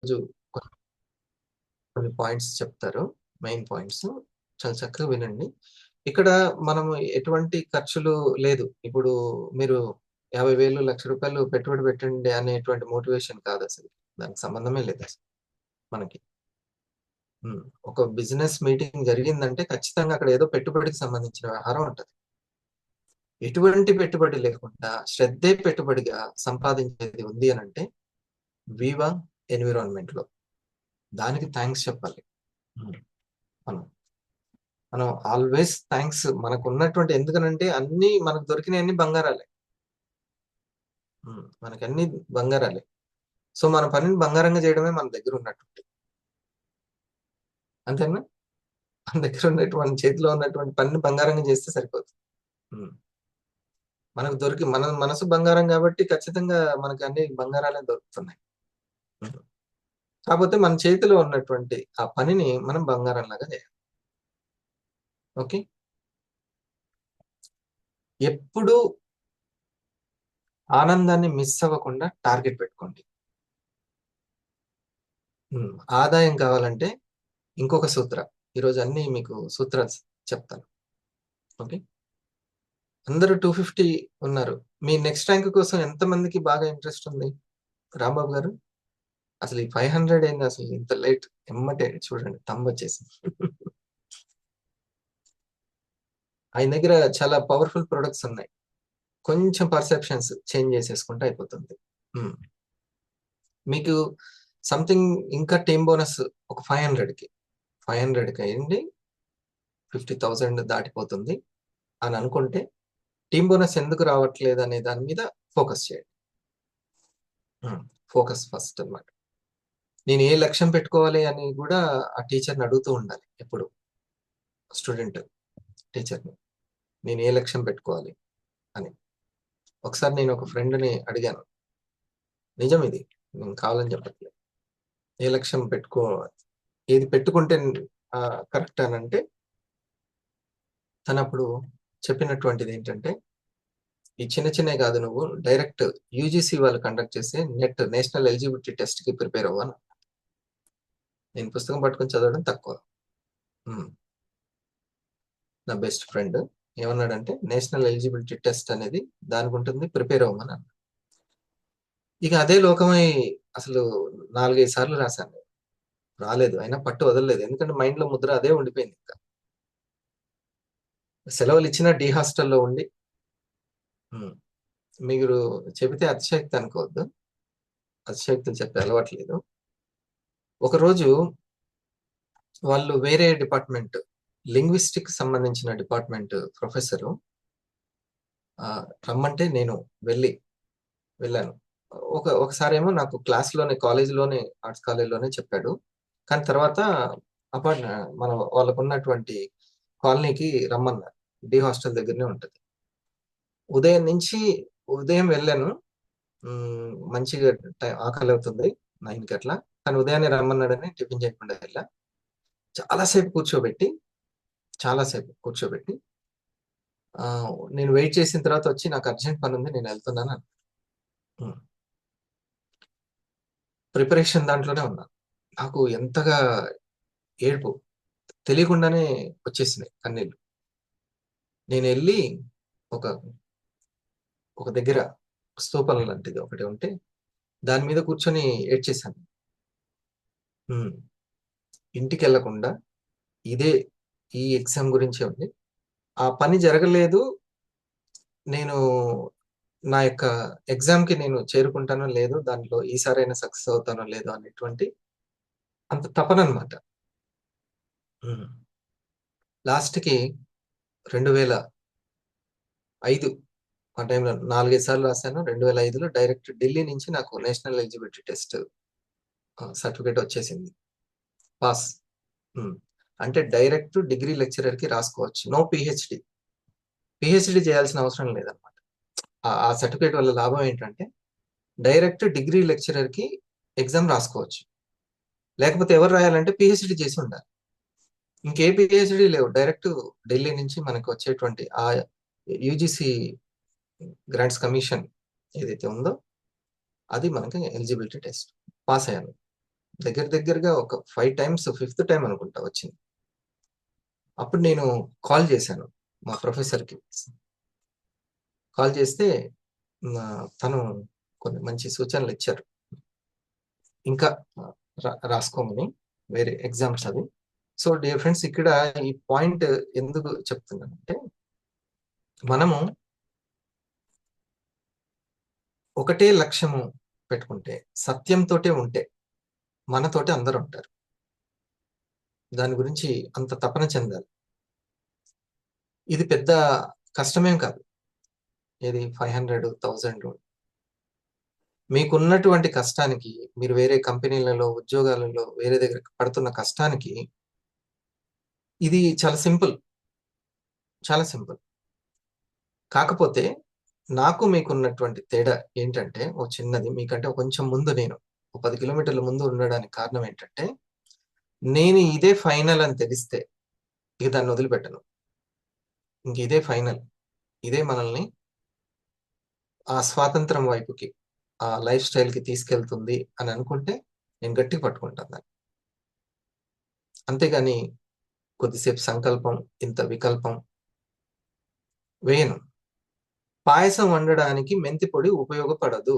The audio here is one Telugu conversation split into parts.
రోజు కొన్ని పాయింట్స్ చెప్తారు. Main points. చాలా చక్కగా వినండి. ఇక్కడ మనము ఎటువంటి ఖర్చులు లేదు. ఇప్పుడు మీరు 50,000, ₹1,00,000 పెట్టుబడి పెట్టండి అనేటువంటి మోటివేషన్ కాదసలు. దానికి సంబంధమే లేదసలు మనకి. ఒక బిజినెస్ మీటింగ్ జరిగిందంటే ఖచ్చితంగా అక్కడ ఏదో పెట్టుబడికి సంబంధించిన వ్యవహారం ఉంటది. ఎటువంటి పెట్టుబడి లేకుండా శ్రద్ధే పెట్టుబడిగా సంపాదించేది ఉంది అనంటే వివా ఎన్విరాన్మెంట్‌లో. దానికి థాంక్స్ చెప్పాలి. హ్మ్. మనం. మనం ఆల్వేస్ థాంక్స్ మనకున్నటువంటి ఎందుకనంటే అన్నీ మనకు దొరికినయన్నీ బంగారాలే. మనకన్నీ బంగారాలే. సో, మన పనిని బంగారంగా చేయడమే మన దగ్గరున్నటువంటి. అంతేనా? మన దగ్గర ఉన్నటువంటి మన చేతిలో ఉన్నటువంటి పనిని బంగారంగా చేస్తే సరిపోతుంది. హ్మ్. మనకు మన మనసు బంగారం కాబట్టి ఖచ్చితంగా మనకు అన్ని బంగారాలే దొరుకుతున్నాయి. హ్మ్. కాపోతే మన చేతిలో ఉన్నటువంటి ఆ పనిని మనం బంగారంలాగా చేయాలి. ఓకే. ఎప్పుడూ ఆనందాన్ని మిస్ అవ్వకుండా టార్గెట్ పెట్టుకోండి. ఆదాయం కావాలంటే ఇంకొక సూత్ర. ఈరోజు అన్నీ మీకు సూత్రాలు చెప్తాను. ఓకే. అందరూ 250 ఉన్నారు. మీ నెక్స్ట్ ర్యాంక్ కోసం ఎంతమందికి బాగా ఇంట్రెస్ట్ ఉంది? రాంబాబు గారు? అసలు ఈ 500 ఏంది అసలు ఇంత లేట్? ఎమ్మటే చూడండి థంబొచ్చేసింది. ఆయన దగ్గర చాలా పవర్‌ఫుల్ ప్రొడక్ట్స్ ఉన్నాయి. కొంచెం పర్సెప్షన్స్ చేంజ్ చేసేసుకుంటే అయిపోతుంది. హ్మ్. మీకు సంథింగ్ ఇంకా టీమ్ బోనస్ ఒక 500కి. 500కి అయింది 50,000 దాటిపోతుంది అని అనుకుంటే టీమ్ బోనస్ ఎందుకు రావట్లేదు అనే దాని మీద ఫోకస్ చేయండి. ఫోకస్ ఫస్ట్ అన్నమాట. నేను ఏ లక్ష్యం పెట్టుకోవాలి అని కూడా ఆ టీచర్‌ని అడుగుతూ ఉండాలి ఎప్పుడు. స్టూడెంట్ టీచర్‌ని. నేను ఏ లక్ష్యం పెట్టుకోవాలి అని. ఒకసారి నేను ఒక ఫ్రెండ్‌ని అడిగాను. నిజం ఇది. నేను కావాలని చెప్పట్లేదు. ఏ లక్ష్యం ఏది పెట్టుకుంటే కరెక్ట్ అనంటే తనప్పుడు చెప్పినటువంటిదేంటంటే, ఈ చిన్న చిన్నయి కాదు నువ్వు డైరెక్ట్ యూజీసీ వాళ్ళు కండక్ట్ చేసే నేషనల్ ఎలిజిబిలిటీ టెస్ట్‌కి ప్రిపేర్ అవ్వు అన్నారు. నేను పుస్తకం పట్టుకొని చదవడం తక్కువ. హ్మ్. నా బెస్ట్ ఫ్రెండ్ ఏమన్నాడంటే, నేషనల్ ఎలిజిబిలిటీ టెస్ట్ అనేది దానికుంటుంది ప్రిపేర్ అవ్వమన్నాడు. ఇక అదే లోకమై అసలు 4, 5 సార్లు రాశాను. రాలేదు. అయినా పట్టు వదలలేదు. ఎందుకంటే మైండ్‌లో ముద్ర అదే ఉండిపోయింది ఇంకా. సెలవులిచ్చినా డే హాస్టల్‌లో ఉండి హ్మ్. మీరు చెబితే అతిశయోక్తి అనుకోవద్దు. అతిశయోక్తులు చెప్పే అలవాటు లేదు. ఒకరోజు వాళ్ళు వేరే డిపార్ట్‌మెంట్ లింగ్విస్టిక్‌కి సంబంధించిన డిపార్ట్‌మెంట్ ప్రొఫెసరు రమ్మంటే నేను వెళ్ళాను. ఒకసారేమో నాకు క్లాస్‌లోనే కాలేజ్‌లోనే ఆర్ట్స్ కాలేజ్‌లోనే చెప్పాడు. కానీ తర్వాత అపార్ట్ వాళ్ళకున్నటువంటి కాలనీకి రమ్మన్నారు. డే హాస్టల్ దగ్గరనే ఉంటది. ఉదయం నుంచి ఉదయం వెళ్ళాను. మంచిగా ఆకలవుతుంది 9కి అట్లా. కానీ ఉదయాన్నే రమ్మన్నాడని టిఫిన్ చేయకుండా వెళ్ళా. చాలా సేపు కూర్చోబెట్టి, చాలా సేపు కూర్చోబెట్టి నేను వెయిట్ చేసిన తర్వాత వచ్చి నాకు అర్జెంట్ పనుంది నేనెళ్తున్నాను అన్నా. హ్మ్. ప్రిపరేషన్ దాంట్లోనే ఉన్నా. నాకు ఎంతగా ఏడుపు తెలియకుండానే వచ్చేసినాయి కన్నీళ్ళు. నేనెళ్ళి ఒక ఒక దగ్గర స్తూపం లాంటిది ఒకటి ఉంటే దాని మీద కూర్చొని ఏడ్చేశాను. హ్మ్. ఇంటికెళ్ళకుండా ఇదే ఈ ఎగ్జామ్ గురించే ఉంది. ఆ పని జరగలేదు. నేను నా యొక్క ఎగ్జామ్‌కి నేను చేరుకుంటానో లేదో, దాంట్లో ఈసారైనా సక్సెస్ అవుతానో లేదో అనేటువంటి అంత తపననమాట. హ్మ్. లాస్ట్‌కి 2005 ఆ టైంలో 4, 5 సార్లు రాసాను. 2005లో డైరెక్ట్ ఢిల్లీ నుంచి నాకు నేషనల్ ఎలిజిబిలిటీ టెస్ట్ సర్టిఫికేట్ వచ్చేసింది. పాస్. హ్మ్. అంటే డైరెక్ట్ డిగ్రీ లెక్చరర్‌కి రాసుకోవచ్చు. No PhD. పీహెచ్‌డీ చేయాల్సిన అవసరం లేదనమాట. ఆ సర్టిఫికేట్ వల్ల లాభం ఏంటంటే డైరెక్ట్ డిగ్రీ లెక్చరర్‌కి ఎగ్జామ్ రాసుకోవచ్చు. లేకపోతే ఎవరు రాయాలంటే పీహెచ్‌డీ చేసి ఉండాలి. ఇంకే పీహెచ్‌డీ లేవు. డైరెక్ట్ ఢిల్లీ నుంచి మనకు వచ్చేటువంటి యూజీసీ గ్రాంట్స్ కమిషన్ ఏదైతే ఉందో అది మనకి ఎలిజిబిలిటీ టెస్ట్. పాస్ అయ్యాను. దగ్గరగా ఒక 5 టైమ్స్, ఫిఫ్త్ టైమ్ అనుకుంటా వచ్చింది. అప్పుడు నేను కాల్ చేశాను మా ప్రొఫెసర్‌కి. కాల్ చేస్తే తను కొన్ని మంచి సూచనలిచ్చారు. ఇంకా రాసుకోమని వేరే ఎగ్జామ్స్ అవి. సో డియర్ ఫ్రెండ్స్, ఇక్కడ ఈ పాయింట్ ఎందుకు చెప్తున్నానంటే, మనము ఒకటే లక్ష్యము పెట్టుకుంటే, సత్యంతోటే ఉంటే మనతోటి అందరూ ఉంటారు. దాని గురించి అంత తపన చెందాలి. ఇది పెద్ద కష్టమేం కాదు. ఇది 500, 1000 మీకున్నటువంటి కష్టానికి, మీరు వేరే కంపెనీలలో, ఉద్యోగాలలో వేరే దగ్గర పడుతున్న కష్టానికి ఇది చాలా సింపుల్. చాలా సింపుల్. కాకపోతే నాకు మీకున్నటువంటి తేడా ఏంటంటే, ఓ చిన్నది. మీకంటే కొంచెం ముందు నేను, ఓ 10 కిలోమీటర్ల ముందు ఉండడానికి కారణం ఏంటంటే, నేను ఇదే ఫైనల్ అని తెలిస్తే ఇక దాన్ని వదిలిపెట్టను. ఇంక ఇదే ఫైనల్. ఇదే మనల్ని ఆ స్వాతంత్రం వైపుకి, ఆ లైఫ్ స్టైల్‌కి తీసుకెళ్తుంది అని అనుకుంటే, నేను గట్టిగా పట్టుకుంటాను దాన్ని. అంతేగాని కొద్దిసేపు సంకల్పం, ఇంత వికల్పం వేయను. పాయసం వండడానికి మెంతి పొడి ఉపయోగపడదు.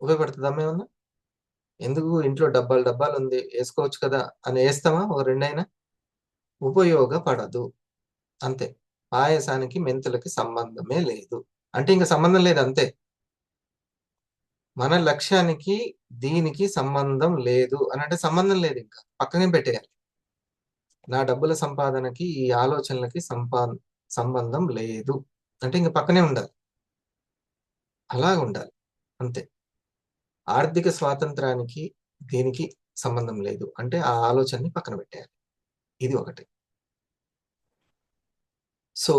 ఉపయోగపడుతదమ్మా ఏమన్నా? ఎందుకు, ఇంట్లో డబ్బాలుంది ఏసుకోవచ్చు కదా అని ఏస్తామా ఓ 2 అయినా? ఉపయోగపడదు. అంతే. పాయసానికి మెంతులకి సంబంధమే లేదు. అంటే ఇంక సంబంధం లేదు అంతే. మన లక్ష్యానికి దీనికి సంబంధం లేదు అనంటే సంబంధం లేదింక. పక్కనే పెట్టేయాలి. నా డబ్బుల సంపాదనకి ఈ ఆలోచనలకి సంబంధం లేదు. అంటే ఇంక పక్కనే ఉండాలి. అలాగుండాలి. అంతే. ఆర్థిక స్వాతంత్రానికి దీనికి సంబంధం లేదు. అంటే ఆ ఆలోచనని పక్కన పెట్టేయాలి. ఇది ఒకటి. సో,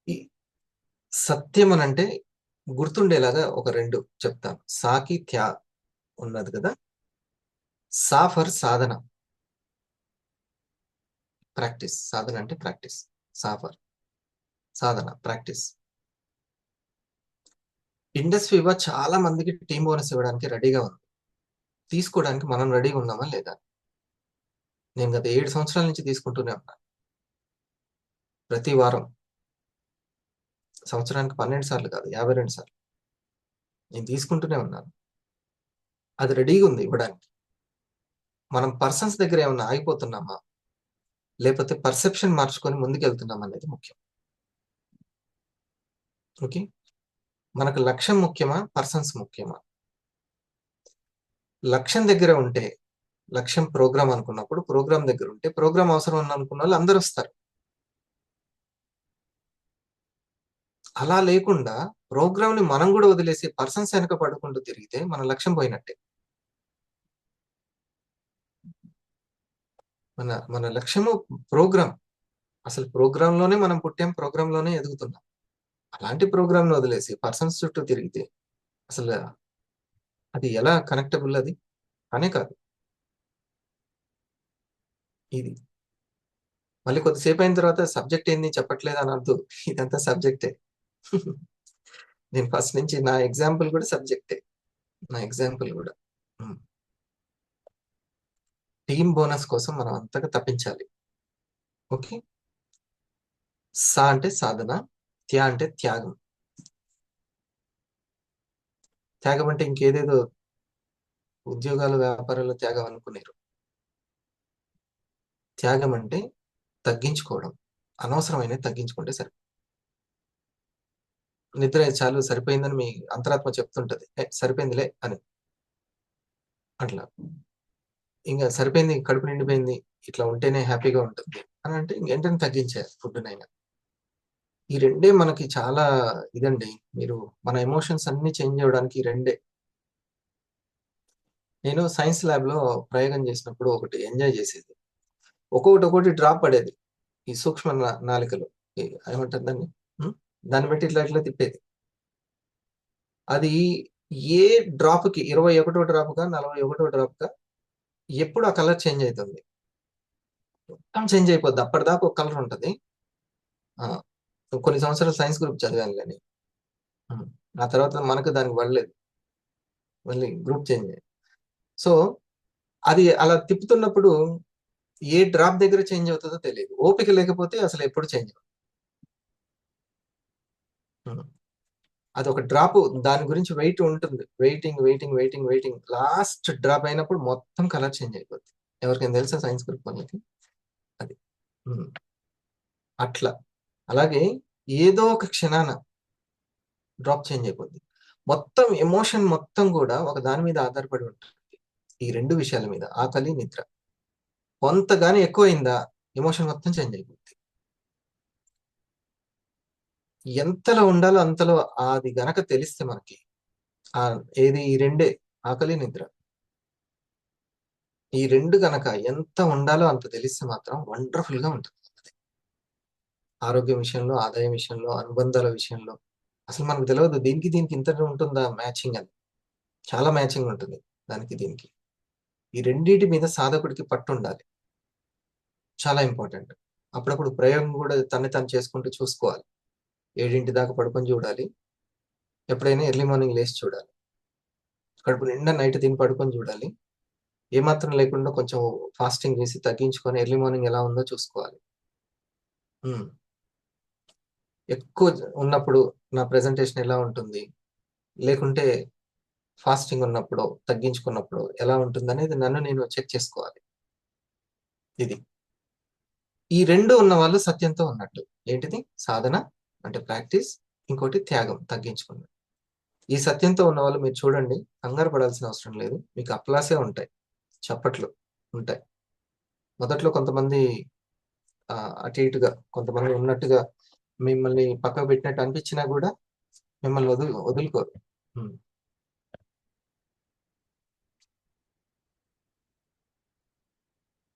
ఈ సత్యం అనంటే గుర్తుండేలాగా ఒక 2 చెప్తాను. సాకి, త్యా ఉన్నది కదా! సా ఫర్ సాధన. ప్రాక్టీస్. సాధన అంటే practice. Saw for Sadhana, practice. Indus fever చాలా మందికి టీమ్ బోనస్ ఇవ్వడానికి రెడీగా ఉంది. తీసుకోవడానికి మనం రెడీగా ఉన్నామా లేదా? నేను గత 7 సంవత్సరాల నుంచి తీసుకుంటూనే ఉన్నాను. ప్రతి వారం. సంవత్సరానికి 12 సార్లు కాదు, 52 సార్లు. నేను తీసుకుంటూనే ఉన్నాను. అది రెడీగా ఉంది ఇవ్వడానికి. మనం పర్సన్స్ దగ్గర ఏమన్నా ఆగిపోతున్నామా? లేపోతే పర్సెప్షన్ మార్చుకొని ముందుకెళ్తున్నామా అనేది ముఖ్యం. ఓకే. మనకు లక్ష్యం ముఖ్యమా? పర్సన్స్ ముఖ్యమా? లక్ష్యం దగ్గర ఉంటే, లక్ష్యం ప్రోగ్రామ్ అనుకున్నప్పుడు ప్రోగ్రామ్ దగ్గర ఉంటే, ప్రోగ్రామ్ అవసరం అని అనుకున్నోళ్ళు అందరొస్తారు. అలా లేకుండా ప్రోగ్రామ్‌ని మనం గూడా వదిలేసి పర్సన్స్ వెనక పడుకుంటూ తిరిగితే మన లక్ష్యం పోయినట్టే. మన లక్ష్యము ప్రోగ్రామ్. అసలు ప్రోగ్రామ్‌లోనే మనం పుట్టాం. ప్రోగ్రామ్‌లోనే ఎదుగుతున్నాం. అలాంటి ప్రోగ్రామ్‌ని వదిలేసి పర్సన్స్ చుట్టూ తిరిగితే అసలు అది ఎలా కనెక్టబుల్ అది? కానే కాదు. ఇది. మళ్ళీ కొద్దిసేపయిన తర్వాత సబ్జెక్ట్ ఏంది చెప్పట్లేదు అనొద్దు. ఇదంతా సబ్జెక్టే. నేను ఫస్ట్ నుంచి నా ఎగ్జాంపుల్ గూడా సబ్జెక్టే. నా ఎగ్జాంపుల్ గూడా. హ్మ్. టీమ్ బోనస్ కోసం మనం అంతగా తప్పించాలి. ఓకే. సా అంటే సాధన. త్య అంటే త్యాగం. త్యాగం అంటే ఇంకేదేదో ఉద్యోగాలు, వ్యాపారాల్లో త్యాగం అనుకునేరు. త్యాగం అంటే తగ్గించుకోవడం. అనవసరమైనవి తగ్గించుకుంటే నిద్ర చాలు సరిపోయిందని మీ అంతరాత్మ చెప్తుంటది. సరిపోయిందిలే అని. అట్లా. ఇంగ సరిపోయింది, కడుపు నిండిపోయింది, ఇట్లా ఉంటేనే హ్యాపీగా ఉంటుంది అనంటే వెంటనే తగ్గించేయాలి ఫుడ్‌నైనా. ఈ రెండే మనకి చాలా ఇదండి. మీరు మన ఎమోషన్స్ అన్నీ చేంజ్ అవ్వడానికి ఈ రెండే. నేను సైన్స్ ల్యాబ్‌లో ప్రయోగం చేసినప్పుడు ఒకటి ఎంజాయ్ చేసేది. ఒక్కొక్కటి డ్రాప్ పడేది. ఈ సూక్ష్మ నాళికలో. ఏమంటారు దాన్ని? హ్మ్. దాన్ని బట్టి ఇట్లా తిప్పేది. అది ఏ డ్రాప్‌కి 21 డ్రాప్‌గా, 41 డ్రాప్‌గా ఎప్పుడు ఆ కలర్ చేంజ్ అయితుంది. మొత్తం చేంజ్ అయిపోద్ది. అప్పటిదాకా ఒక కలర్ ఉంటది. ఆ! కొన్ని సంవత్సరాలు సైన్స్ గ్రూప్ చదివానులెండి. హ్మ్. ఆ తర్వాత మనకు దానికి పడలేదు. మళ్ళీ గ్రూప్ చేంజ్ అయ్యింది. సో, అది అలా తిప్పుతున్నప్పుడు ఏ డ్రాప్ దగ్గర చేంజ్ అవుతుందో తెలియదు. ఓపిక లేకపోతే అసలు ఎప్పుడు చేంజ్ అవ్వదు. హ్మ్. అదొక డ్రాప్ దాని గురించి వెయిట్ ఉంటుంది. వెయిటింగ్. లాస్ట్ డ్రాప్ అయినప్పుడు మొత్తం కలర్ చేంజ్ అయిపోద్ది. ఎవరికైనా తెలుసా సైన్స్ గ్రూప్ వాళ్ళకి? అది. హ్మ్. అట్లా. అలాగే ఏదో ఒక క్షణాన డ్రాప్ చేంజ్ అయిపోద్ది. మొత్తం ఎమోషన్ మొత్తం గూడా ఒక దాని మీద ఆధారపడి ఉంటుంది. ఈ 2 విషయాల మీద. ఆకలి, నిద్ర. కొంత గాని ఎక్కువయిందా ఎమోషన్ మొత్తం చేంజ్ అయిపోద్ది. ఎంతలో ఉండాలో అంతలో అది గనక తెలిస్తే మనకి ఏది ఈ రెండే ఆకలి, నిద్ర. ఈ 2 గనక ఎంత ఉండాలో అంత తెలిస్తే మాత్రం వండర్‌ఫుల్‌గా ఉంటుంది. ఆరోగ్యం విషయంలో, ఆదాయం విషయంలో, అనుబంధాల విషయంలో. అసలు మనకు తెలవదు దీనికి ఇంత ఉంటుందా మ్యాచింగ్ అని. చాలా మ్యాచింగ్ ఉంటుంది దానికి దీనికి. ఈ రెండిటి మీద సాధకుడికి పట్టుండాలి. చాలా ఇంపార్టెంట్. అప్పుడప్పుడు ప్రయోగం గూడా తన్ని తాను చేసుకుంటూ చూసుకోవాలి. 7 దాకా పడుకొని చూడాలి. ఎప్పుడైనా ఎర్లీ మార్నింగ్ లేసి చూడాలి. కడుపు నిండా నైట్ తిని పడుకొని చూడాలి. ఏమాత్రం లేకుండా కొంచెం ఫాస్టింగ్ చేసి తగ్గించుకొని ఎర్లీ మార్నింగ్ ఎలా ఉందో చూసుకోవాలి. హ్మ్. ఎక్కువ ఉన్నప్పుడు నా ప్రెజెంటేషన్ ఎలా ఉంటుంది? లేకుంటే ఫాస్టింగ్ ఉన్నప్పుడో, తగ్గించుకున్నప్పుడో ఎలా ఉంటుందనేది నన్ను నేను చెక్ చేసుకోవాలి. ఇది. ఈ 2 ఉన్నవాళ్ళు సత్యంతో ఉన్నట్టు. ఏంటిది? సాధన అంటే ప్రాక్టీస్. ఇంకోటి త్యాగం తగ్గించుకోవడం. ఈ సత్యంతో ఉన్నవాళ్ళు మీరు చూడండి కంగారు పడాల్సిన అవసరం లేదు. మీకు అప్లాసే ఉంటాయి. చప్పట్లు ఉంటాయి. మొదట్లో కొంతమంది అటు ఇటుగా కొంతమంది ఉన్నట్టుగా మిమ్మల్ని పక్కకు పెట్టినట్టు అనిపించినా గూడా మిమ్మల్ని వదులుకోరు. హ్మ్.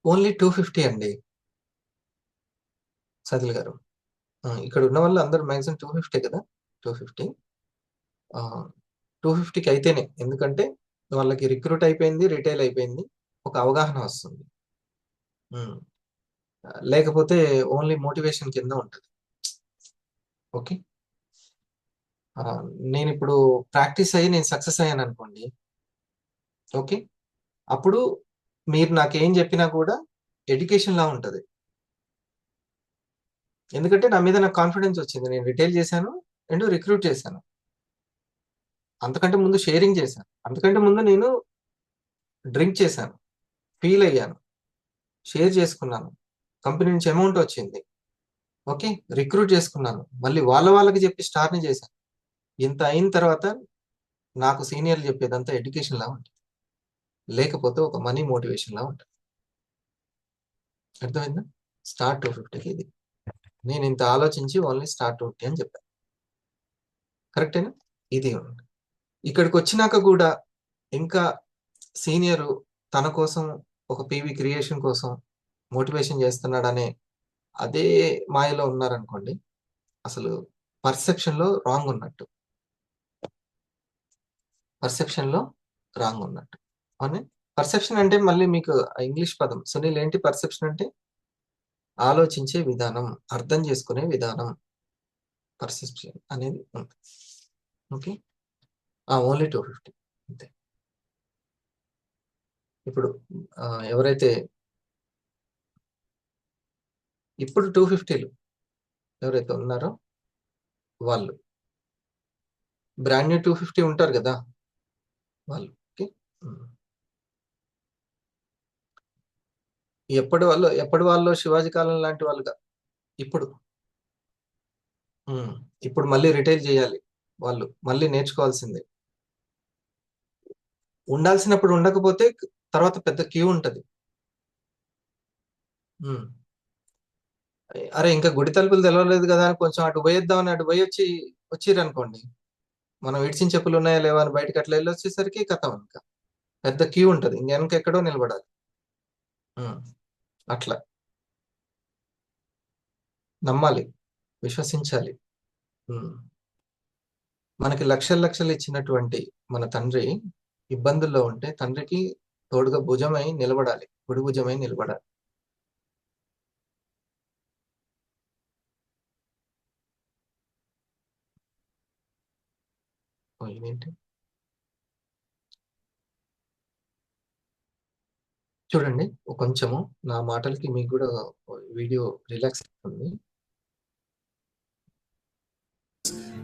ఓన్లీ 250 అండి సదిల్ గారు. ఇక్కడ ఉన్న వాళ్ళు అందరూ మాక్సిమం 250 కదా! 250. ఆహ్, 250కి అయితేనే. ఎందుకంటే వాళ్ళకి రిక్రూట్ అయిపోయింది, రిటైల్ అయిపోయింది. ఒక అవగాహన వస్తుంది. హ్మ్. లేకపోతే ఓన్లీ మోటివేషన్ కింద ఉంటది. ఓకే. ఆహ్, నేనిప్పుడు ప్రాక్టీస్ అయ్యి నేను సక్సెస్ అయ్యాననుకోండి. ఓకే. అప్పుడు మీరు నాకేం జెప్పినా కూడా ఎడ్యుకేషన్‌లా ఉంటది. ఎందుకంటే నా మీద నాకు కాన్ఫిడెన్స్ వచ్చింది. నేను రిటైల్ చేశాను. రిక్రూట్ చేశాను. అంతకంటే ముందు షేరింగ్ చేశాను. అంతకంటే ముందు నేను డ్రింక్ చేశాను. ఫీల్ అయ్యాను. షేర్ చేసుకున్నాను. కంపెనీ నుంచి అమౌంట్ వచ్చింది. ఓకే. రిక్రూట్ చేసుకున్నాను. మళ్ళీ వాళ్ళకి చెప్పి స్టార్‌ని చేశాను. ఇంత అయిన తర్వాత నాకు సీనియర్‌లు చెప్పేదంతా ఎడ్యుకేషన్‌లా ఉంటది. లేకపోతే ఒక మనీ మోటివేషన్‌లా ఉంటది. అర్థమైందా? స్టార్ 250కి ఇది. నేనింత ఆలోచించి ఓన్లీ స్టార్ 250 అని చెప్పాను. కరెక్టేనా? ఇది ఉంది. ఇక్కడికొచ్చినాక గూడా ఇంకా సీనియరు తన కోసం ఒక పీవీ క్రియేషన్ కోసం మోటివేషన్ చేస్తున్నాడనే అదే మాయలో ఉన్నారనుకోండి. అసలు పర్సెప్షన్‌లో రాంగ్ ఉన్నట్టు. పర్సెప్షన్‌లో రాంగ్ ఉన్నట్టు. అవునా? పర్సెప్షన్ అంటే మళ్ళీ మీకు ఇంగ్లీష్ పదం. సునీల్ ఏంటి పర్సెప్షన్ అంటే? ఆలోచించే విధానం, అర్థం చేసుకునే విధానం. పర్సెప్షన్ అనేది ఉంది. ఓకే. ఓన్లీ 250 అంతే. ఇప్పుడు ఎవరైతే ఇప్పుడు 250లు ఎవరైతే ఉన్నారో వాళ్ళు. బ్రాండ్ న్యూ 250 ఉంటారు గదా! వాళ్ళు. ఓకే. హ్మ్. ఎప్పటి వాళ్ళో శివాజీ కాలం లాంటి వాళ్ళుగా. ఇప్పుడు. హ్మ్. ఇప్పుడు మళ్ళీ రిటైల్ జేయాలి వాళ్ళు. మళ్ళీ నేర్చుకోవాల్సిందే. ఉండాల్సినప్పుడు ఉండకపోతే తర్వాత పెద్ద క్యూ ఉంటది. హ్మ్. అరే! ఇంకా గుడి తలుపులు తెరవలేదు గదా! అని కొంచెం అటు పోయొద్దామని అటు పోయొచ్చి వచ్చిర్రనుకోండి. మనం ఇడిచిన చెప్పులున్నాయా లేవా అని బయటకి అట్లా ఎళ్ళొచ్చేసరికి ఖతం ఇంకా. పెద్ద క్యూ ఉంటది. ఇంగ ఎనకెక్కడో నిలబడాలి. హ్మ్. అట్లా. నమ్మాలి. విశ్వసించాలి. హ్మ్. మనకి లక్షలు ఇచ్చినటువంటి మన తండ్రి ఇబ్బందుల్లో ఉంటే తండ్రికి తోడుగా భుజమై నిలబడాలి. కుడి భుజమై నిలబడాలి. ఓహ్! ఇదేంటి? చూడండి కొంచెము నా మాటలకి మీకు కూడా వీడియో రిలాక్స్ అవుతుంది.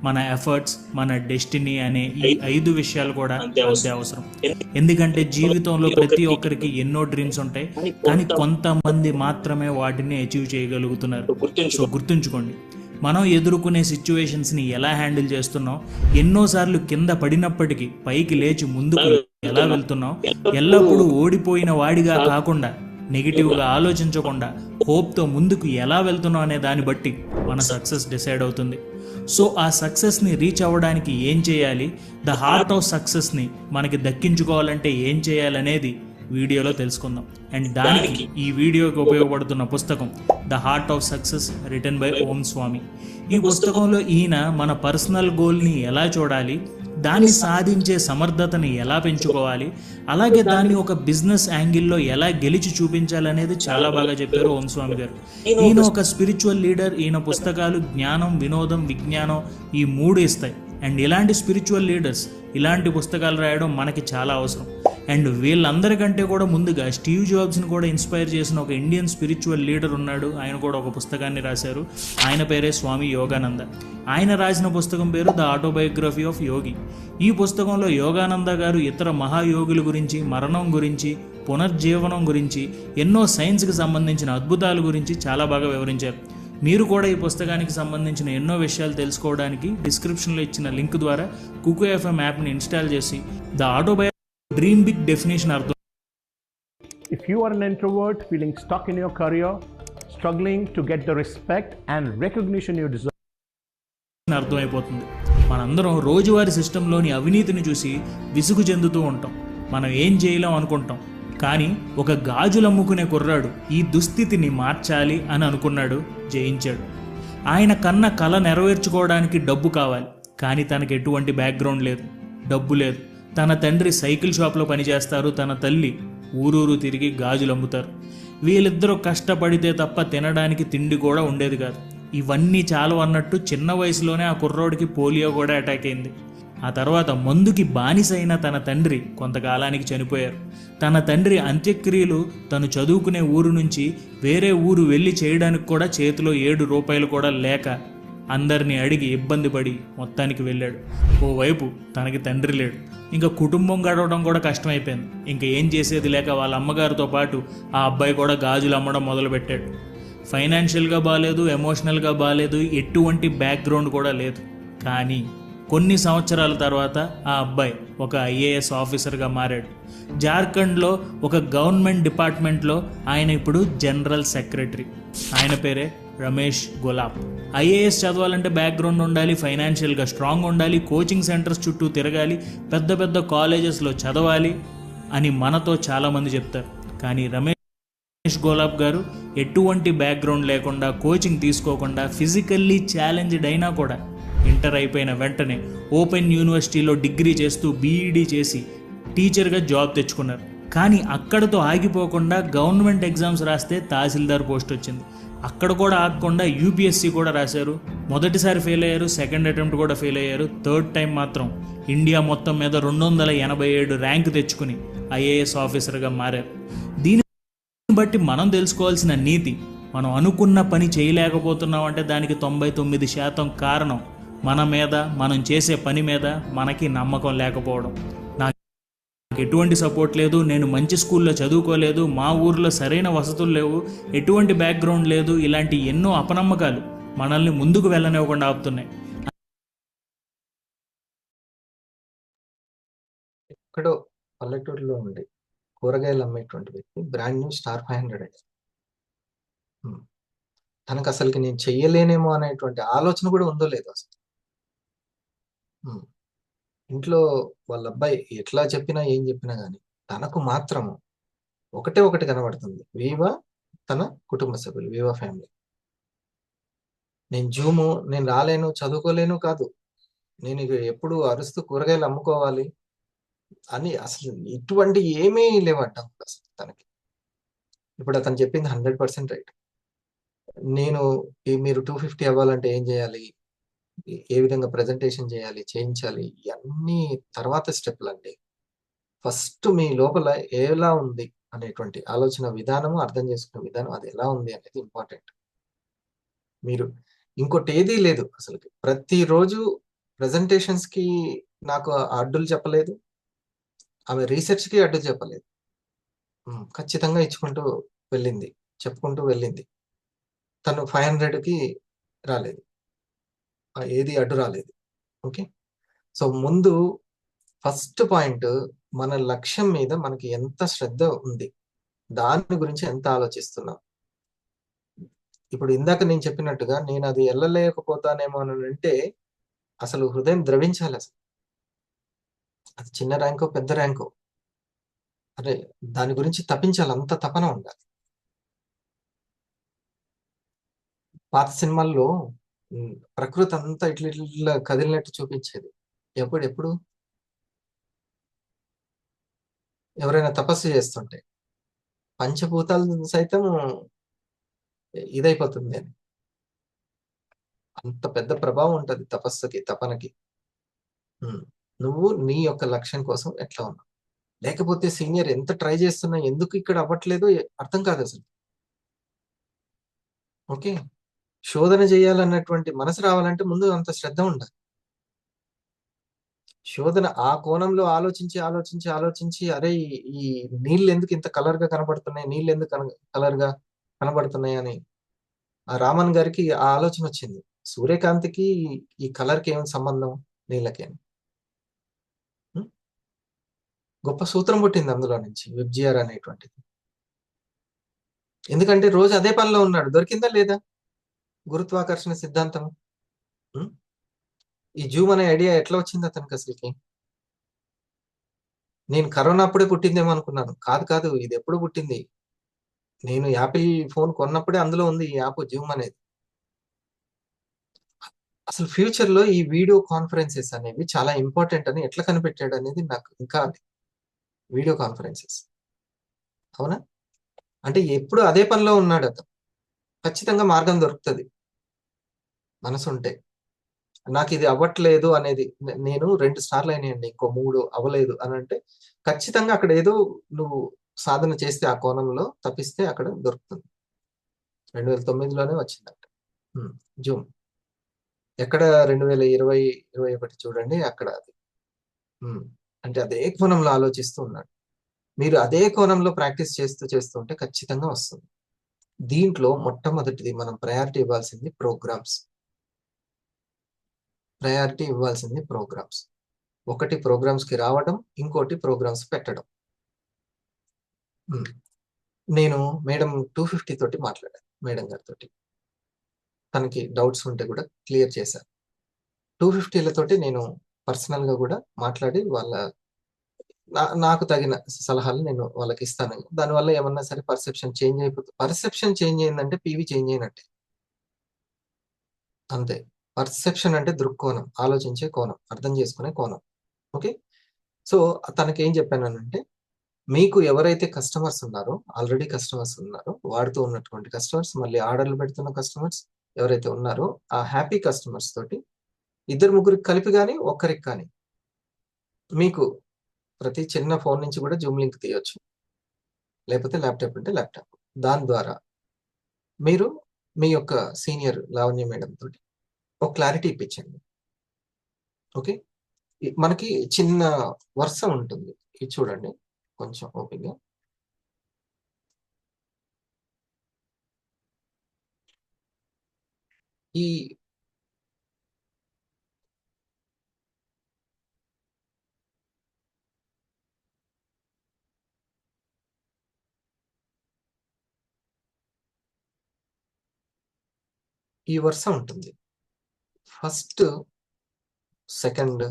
మన ఎఫర్ట్స్, మన డెస్టినీ అనే ఈ 5 విషయాలు కూడా అంతే అవసరం. ఎందుకంటే జీవితంలో ప్రతి ఒక్కరికి ఎన్నో డ్రీమ్స్ ఉంటాయి, కానీ కొంతమంది మాత్రమే వాటిని అచీవ్ చేయగలుగుతున్నారు. సో గుర్తుంచుకోండి, మనం ఎదుర్కొనే సిచ్యువేషన్స్ని ఎలా హ్యాండిల్ చేస్తున్నాం, ఎన్నోసార్లు కింద పడినప్పటికీ పైకి లేచి ముందుకు ఎలా వెళ్తున్నాం, ఎల్లప్పుడూ ఓడిపోయిన వాడిగా కాకుండా నెగిటివ్గా ఆలోచించకుండా హోప్తో ముందుకు ఎలా వెళ్తున్నాం అనే దాన్ని బట్టి మన సక్సెస్ డిసైడ్ అవుతుంది. సో ఆ సక్సెస్ని రీచ్ అవ్వడానికి ఏం చేయాలి, ద హార్ట్ ఆఫ్ సక్సెస్ని మనకి దక్కించుకోవాలంటే ఏం చేయాలనేది వీడియోలో తెలుసుకుందాం. అండ్ దానికి ఈ వీడియోకి ఉపయోగపడుతున్న పుస్తకం the heart of success written by Om Swami. ఈ పుస్తకంలో ఈయన మన పర్సనల్ గోల్ని ఎలా చూడాలి, దాన్ని సాధించే సమర్థతని ఎలా పెంచుకోవాలి, అలాగే దాన్ని ఒక బిజినెస్ యాంగిల్లో ఎలా గెలిచి చూపించాలనేది చాలా బాగా చెప్పారు ఓం స్వామి గారు. ఈయన ఒక స్పిరిచువల్ లీడర్. ఈయన పుస్తకాలు జ్ఞానం, వినోదం, విజ్ఞానం ఈ 3 ఇస్తాయి. అండ్ ఇలాంటి స్పిరిచువల్ లీడర్స్ ఇలాంటి పుస్తకాలు రాయడం మనకి చాలా అవసరం. అండ్ వీళ్ళందరికంటే కూడా ముందుగా స్టీవ్ జాబ్స్ని కూడా ఇన్స్పైర్ చేసిన ఒక ఇండియన్ స్పిరిచువల్ లీడర్ ఉన్నాడు. ఆయన కూడా ఒక పుస్తకాన్ని రాశారు. ఆయన పేరే స్వామి యోగానంద. ఆయన రాసిన పుస్తకం పేరు ద ఆటోబయోగ్రఫీ ఆఫ్ యోగి. ఈ పుస్తకంలో యోగానంద గారు ఇతర మహాయోగుల గురించి, మరణం గురించి, పునర్జీవనం గురించి, ఎన్నో సైన్స్కి సంబంధించిన అద్భుతాల గురించి చాలా బాగా వివరించారు. మీరు కూడా ఈ పుస్తకానికి సంబంధించిన ఎన్నో విషయాలు తెలుసుకోవడానికి డిస్క్రిప్షన్లో ఇచ్చిన లింక్ ద్వారా కుకు ఎఫ్ఎం యాప్ని ఇన్స్టాల్ చేసి ద ఆటోబయో డ్రీమ్ బిగ్ డెఫినేషన్ అర్థం. If you are an introvert feeling stuck in your career, struggling to get the respect and recognition you deserve, అర్థమైపోతుంది. మనందరం రోజువారీ సిస్టంలోని అవినీతిని చూసి విసుగు చెందుతూ ఉంటాం. మనం ఏం చేయలేం అనుకుంటాం. కానీ ఒక గాజులు అమ్ముకునే కుర్రాడు ఈ దుస్థితిని మార్చాలి అని అనుకున్నాడు, జయించాడు. ఆయన కన్న కళ నెరవేర్చుకోవడానికి డబ్బు కావాలి, కానీ తనకు ఎటువంటి బ్యాక్గ్రౌండ్ లేదు, డబ్బు లేదు. తన తండ్రి సైకిల్ షాప్లో పనిచేస్తారు, తన తల్లి ఊరూరు తిరిగి గాజులు అమ్ముతారు. వీళ్ళిద్దరూ కష్టపడితే తప్ప తినడానికి తిండి కూడా ఉండేది కాదు. ఇవన్నీ చాలు అన్నట్టు చిన్న వయసులోనే ఆ కుర్రోడికి పోలియో కూడా అటాక్ అయింది. ఆ తర్వాత మందుకి బానిసైన తన తండ్రి కొంతకాలానికి చనిపోయారు. తన తండ్రి అంత్యక్రియలు తను చదువుకునే ఊరు నుంచి వేరే ఊరు వెళ్ళి చేయడానికి కూడా చేతిలో 7 రూపాయలు కూడా లేక అందరినీ అడిగి ఇబ్బంది పడి మొత్తానికి వెళ్ళాడు. ఓవైపు తనకి తండ్రి లేడు, ఇంకా కుటుంబం గడవడం కూడా కష్టమైపోయింది. ఇంకా ఏం చేసేది లేక వాళ్ళ అమ్మగారితో పాటు ఆ అబ్బాయి కూడా గాజులు అమ్మడం మొదలుపెట్టాడు. ఫైనాన్షియల్గా బాగాలేదు, ఎమోషనల్గా బాగాలేదు, ఎటువంటి బ్యాక్గ్రౌండ్ కూడా లేదు. కానీ కొన్ని సంవత్సరాల తర్వాత ఆ అబ్బాయి ఒక ఐఏఎస్ ఆఫీసర్గా మారాడు. జార్ఖండ్లో ఒక గవర్నమెంట్ డిపార్ట్మెంట్లో ఆయన ఇప్పుడు జనరల్ సెక్రటరీ. ఆయన పేరే రమేష్ గోలాప్. ఐఏఎస్ చదవాలంటే బ్యాక్గ్రౌండ్ ఉండాలి, ఫైనాన్షియల్గా స్ట్రాంగ్ ఉండాలి, కోచింగ్ సెంటర్స్ చుట్టూ తిరగాలి, పెద్ద పెద్ద కాలేజెస్లో చదవాలి అని మనతో చాలామంది చెప్తారు. కానీ రమేష్ గోలాప్ గారు ఎటువంటి బ్యాక్గ్రౌండ్ లేకుండా, కోచింగ్ తీసుకోకుండా, ఫిజికల్లీ ఛాలెంజ్డ్ అయినా కూడా ఇంటర్ అయిపోయిన వెంటనే ఓపెన్ యూనివర్సిటీలో డిగ్రీ చేస్తూ బీఈడీ చేసి టీచర్గా జాబ్ తెచ్చుకున్నారు. కానీ అక్కడతో ఆగిపోకుండా గవర్నమెంట్ ఎగ్జామ్స్ రాస్తే తహసీల్దార్ పోస్ట్ వచ్చింది. అక్కడ కూడా ఆగకుండా యూపీఎస్సీ కూడా రాశారు. మొదటిసారి ఫెయిల్ అయ్యారు, సెకండ్ అటెంప్ట్ కూడా ఫెయిల్ అయ్యారు. థర్డ్ టైం మాత్రం ఇండియా మొత్తం మీద 287 ర్యాంక్ తెచ్చుకుని ఐఏఎస్ ఆఫీసర్గా మారారు. దీన్ని బట్టి మనం తెలుసుకోవాల్సిన నీతి, మనం అనుకున్న పని చేయలేకపోతున్నాం అంటే దానికి 99% కారణం మన మీద, మనం చేసే పని మీద మనకి నమ్మకం లేకపోవడం. నాకు ఎటువంటి సపోర్ట్ లేదు, నేను మంచి స్కూల్లో చదువుకోలేదు, మా ఊర్లో సరైన వసతులు లేవు, ఎటువంటి బ్యాక్గ్రౌండ్ లేదు, ఇలాంటి ఎన్నో అపనమ్మకాలు మనల్ని ముందుకు వెళ్ళనివ్వకుండా ఆపుతున్నాయి. ఎక్కడో పల్లెటూరులో ఉండి కూరగాయలు అమ్మేటువంటి వ్యక్తి బ్రాండ్ న్యూ స్టార్ 500 తనకు అసలుకి నేను చెయ్యలేనేమో అనేటువంటి ఆలోచన కూడా ఉందో లేదో అసలు. ఇంట్లో వాళ్ళ అబ్బాయి ఎట్లా చెప్పినా ఏం చెప్పినా కానీ తనకు మాత్రము ఒకటి కనబడుతుంది. వీవా తన కుటుంబ సభ్యులు, వీవా ఫ్యామిలీ. నేను రాలేను, చదువుకోలేను కాదు, నేను ఎప్పుడు అరుస్తూ కూరగాయలు అమ్ముకోవాలి అని అసలు ఇటువంటి ఏమీ లేవంట అసలు తనకి. ఇప్పుడు అతను చెప్పింది 100% రైట్. మీరు 250 అవ్వాలంటే ఏం చేయాలి, ఏ విధంగా ప్రజెంటేషన్ చేయాలి, చేయించాలి, ఇవన్నీ తర్వాత స్టెప్లు అండి. ఫస్ట్ మీ లోపల ఎలా ఉంది అనేటువంటి ఆలోచన విధానము, అర్థం చేసుకునే విధానం అది ఎలా ఉంది అనేది ఇంపార్టెంట్. మీరు ఇంకోటి ఏదీ లేదు అసలుకి. ప్రతిరోజు ప్రెజెంటేషన్స్‌కి నాకు అడ్డులు చెప్పలేదు. ఆమె రీసెర్చ్‌కి అడ్డు చెప్పలేదు. ఖచ్చితంగా ఇచ్చుకుంటూ వెళ్ళింది. చెప్పుకుంటూ వెళ్ళింది. తను 500కి రాలేదు. ఏది అడ్డు రాలేదు. ఓకే. సో, ముందు ఫస్ట్ పాయింట్ మన లక్ష్యం మీద మనకి ఎంత శ్రద్ధ ఉంది. దాని గురించి ఎంత ఆలోచిస్తున్నాం. ఇప్పుడు ఇందాక నేను చెప్పినట్టుగా నేను అది ఎళ్ళలేకపోతానేమో అనంటే అసలు హృదయం ద్రవించాలసలు. అది చిన్న ర్యాంకో, పెద్ద ర్యాంకో. అరే! దాని గురించి తపించాలి. అంత తపన ఉండాలి. పాత సినిమాల్లో ప్రకృతి అంతా ఇట్లా కదిలినట్టు చూపించేది. ఎప్పుడు? ఎవరైనా తపస్సు చేస్తుంటే. పంచభూతాలు సైతం ఇదైపోతుంది అని. అంత పెద్ద ప్రభావం ఉంటది తపస్సుకి, తపనకి. నువ్వు నీ యొక్క లక్ష్యం కోసం ఎట్లా ఉన్నావు? లేకపోతే సీనియర్ ఎంత ట్రై చేస్తున్నా ఎందుకు ఇక్కడ అవ్వట్లేదో అర్థం కాదసలు. ఓకే. శోధన చేయాలన్నటువంటి మనసు రావాలంటే ముందు అంత శ్రద్ధ ఉండాలి. శోధన ఆ కోణంలో ఆలోచించి అరే! ఈ నీళ్ళెందుకు ఇంత కలర్‌గా కనబడుతున్నాయి? నీళ్ళెందుకు కలర్‌గా కనబడుతున్నాయి అని ఆ రామన్ గారికి ఆ ఆలోచనొచ్చింది. సూర్యకాంతికి ఈ కలర్‌కి ఏమి సంబంధం నీళ్ళకి అని. గొప్ప సూత్రం పుట్టింది అందులో నుంచి విబ్జిఆర్ అనేటువంటిది. ఎందుకంటే రోజు అదే పనిలో ఉన్నాడు. దొరికిందా లేదా? గురుత్వాకర్షణ సిద్ధాంతం. ఈ జూమ్ అనే ఐడియా ఎట్లా వచ్చింది అతనికి అసలుకి? నేను కరోనా అప్పుడే పుట్టిందేమో అనుకున్నాను. కాదు. ఇది ఎప్పుడు పుట్టింది. నేను యాపిల్ ఫోన్ కొన్నప్పుడే అందులో ఉంది ఈ యాప్ జూమ్ అనేది. అసలు ఫ్యూచర్‌లో ఈ వీడియో కాన్ఫరెన్సెస్ అనేవి చాలా ఇంపార్టెంట్ అని ఎట్లా కనిపెట్టాడు అనేది నాకు ఇంకా వీడియో కాన్ఫరెన్సెస్. అవునా? అంటే ఎప్పుడు అదే పనిలో ఉన్నాడు అతను. ఖచ్చితంగా మార్గం దొరుకుతది. మనసుంటే. నాకిది అవ్వట్లేదు అనేది నేను 2 సార్లు అయినాయండి. ఇంకో 3 అవ్వలేదు అనంటే ఖచ్చితంగా అక్కడ ఏదో నువ్వు సాధన చేస్తే ఆ కోణంలో తపిస్తే అక్కడ దొరుకుతుంది. 2009లోనే వచ్చిందంట. జూమ్. ఎక్కడ 2020, 21 చూడండి అక్కడ అది. అంటే అదే కోణంలో ఆలోచిస్తూ ఉన్నాడు. మీరు అదే కోణంలో ప్రాక్టీస్ చేస్తూ ఉంటే ఖచ్చితంగా వస్తుంది. దీంట్లో మొట్టమొదటిది మనం ప్రయారిటీ ఇవ్వాల్సింది ప్రోగ్రామ్స్. ఒకటి ప్రోగ్రామ్స్‌కి రావడం, ఇంకోటి ప్రోగ్రామ్స్ పెట్టడం. నేను మేడం 250 తోటి మాట్లాడాను. మేడం గారితోటి. తనకి డౌట్స్ ఉంటే కూడా క్లియర్ చేశాను. 250లతోటి నేను పర్సనల్‌గా కూడా మాట్లాడి నాకు తగిన సలహాలు నేను వాళ్ళకిస్తాను. దానివల్ల ఏమన్నా సరే పర్సెప్షన్ చేంజ్ అయిందంటే పీవీ చేంజ్ అయినట్టే. అంతే. పర్సెప్షన్ అంటే దృక్కోణం, ఆలోచించే కోణం, అర్థం చేసుకునే కోణం. ఓకే. సో, తనకేం చెప్పాననంటే, మీకు ఎవరైతే ఆల్రెడీ కస్టమర్స్ ఉన్నారో, వాడుతూ ఉన్నటువంటి కస్టమర్స్, మళ్ళీ ఆర్డర్‌లు పెడుతున్న కస్టమర్స్ ఎవరైతే ఉన్నారో, ఆ హ్యాపీ కస్టమర్స్ తోటి ఇద్దరు ముగ్గురికి కలిపి గాని, ఒక్కరికి కానీ మీకు ప్రతి చిన్న ఫోన్ నుంచి కూడా జూమ్ లింక్ తీయొచ్చు. లేకపోతే ల్యాప్‌టాప్ ఉంటే ల్యాప్‌టాప్. దాని ద్వారా మీరు మీ యొక్క సీనియర్ లావణ్య మేడం తోటి ఒక క్లారిటీ ఇప్పించండి. ఓకే. మనకి చిన్న వరుస ఉంటుంది. ఇది చూడండి కొంచెం ఓపికగా. ఈ ఈ వరుస ఉంటుంది. ఫస్ట్, సెకండ్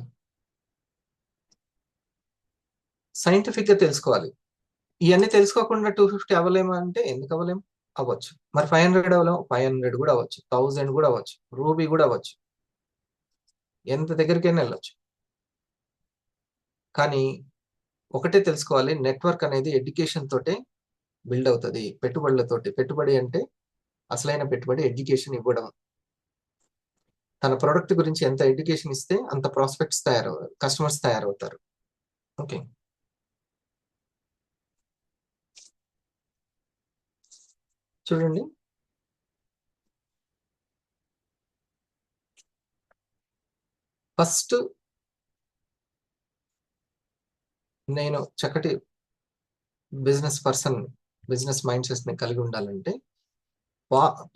సైంటిఫిక్‌గా తెలుసుకోవాలి. ఇయన్నీ తెలుసుకోకుండా 250 అవ్వలేమా అంటే ఎందుకు అవ్వలేం? అవ్వచ్చు. మరి 500 అవ్వలేం? 500 కూడా అవ్వచ్చు. 1000 కూడా అవ్వచ్చు. రూబీ కూడా అవ్వచ్చు. ఎంత దగ్గరికైనా ఎళ్ళొచ్చు. కానీ ఒకటే తెలుసుకోవాలి, నెట్వర్క్ అనేది ఎడ్యుకేషన్ తోటే బిల్డ్ అవుతది. పెట్టుబడులతోటి. పెట్టుబడి అంటే అసలైన పెట్టుబడి ఎడ్యుకేషన్ ఇవ్వడం. తన ప్రొడక్ట్ గురించి ఎంత ఎడ్యుకేషన్ ఇస్తే అంత కస్టమర్స్ తయారవుతారు. ఓకే. చూడండి, ఫస్ట్ నేను చక్కటి బిజినెస్ మైండ్ సెట్ ని కలిగి ఉండాలంటే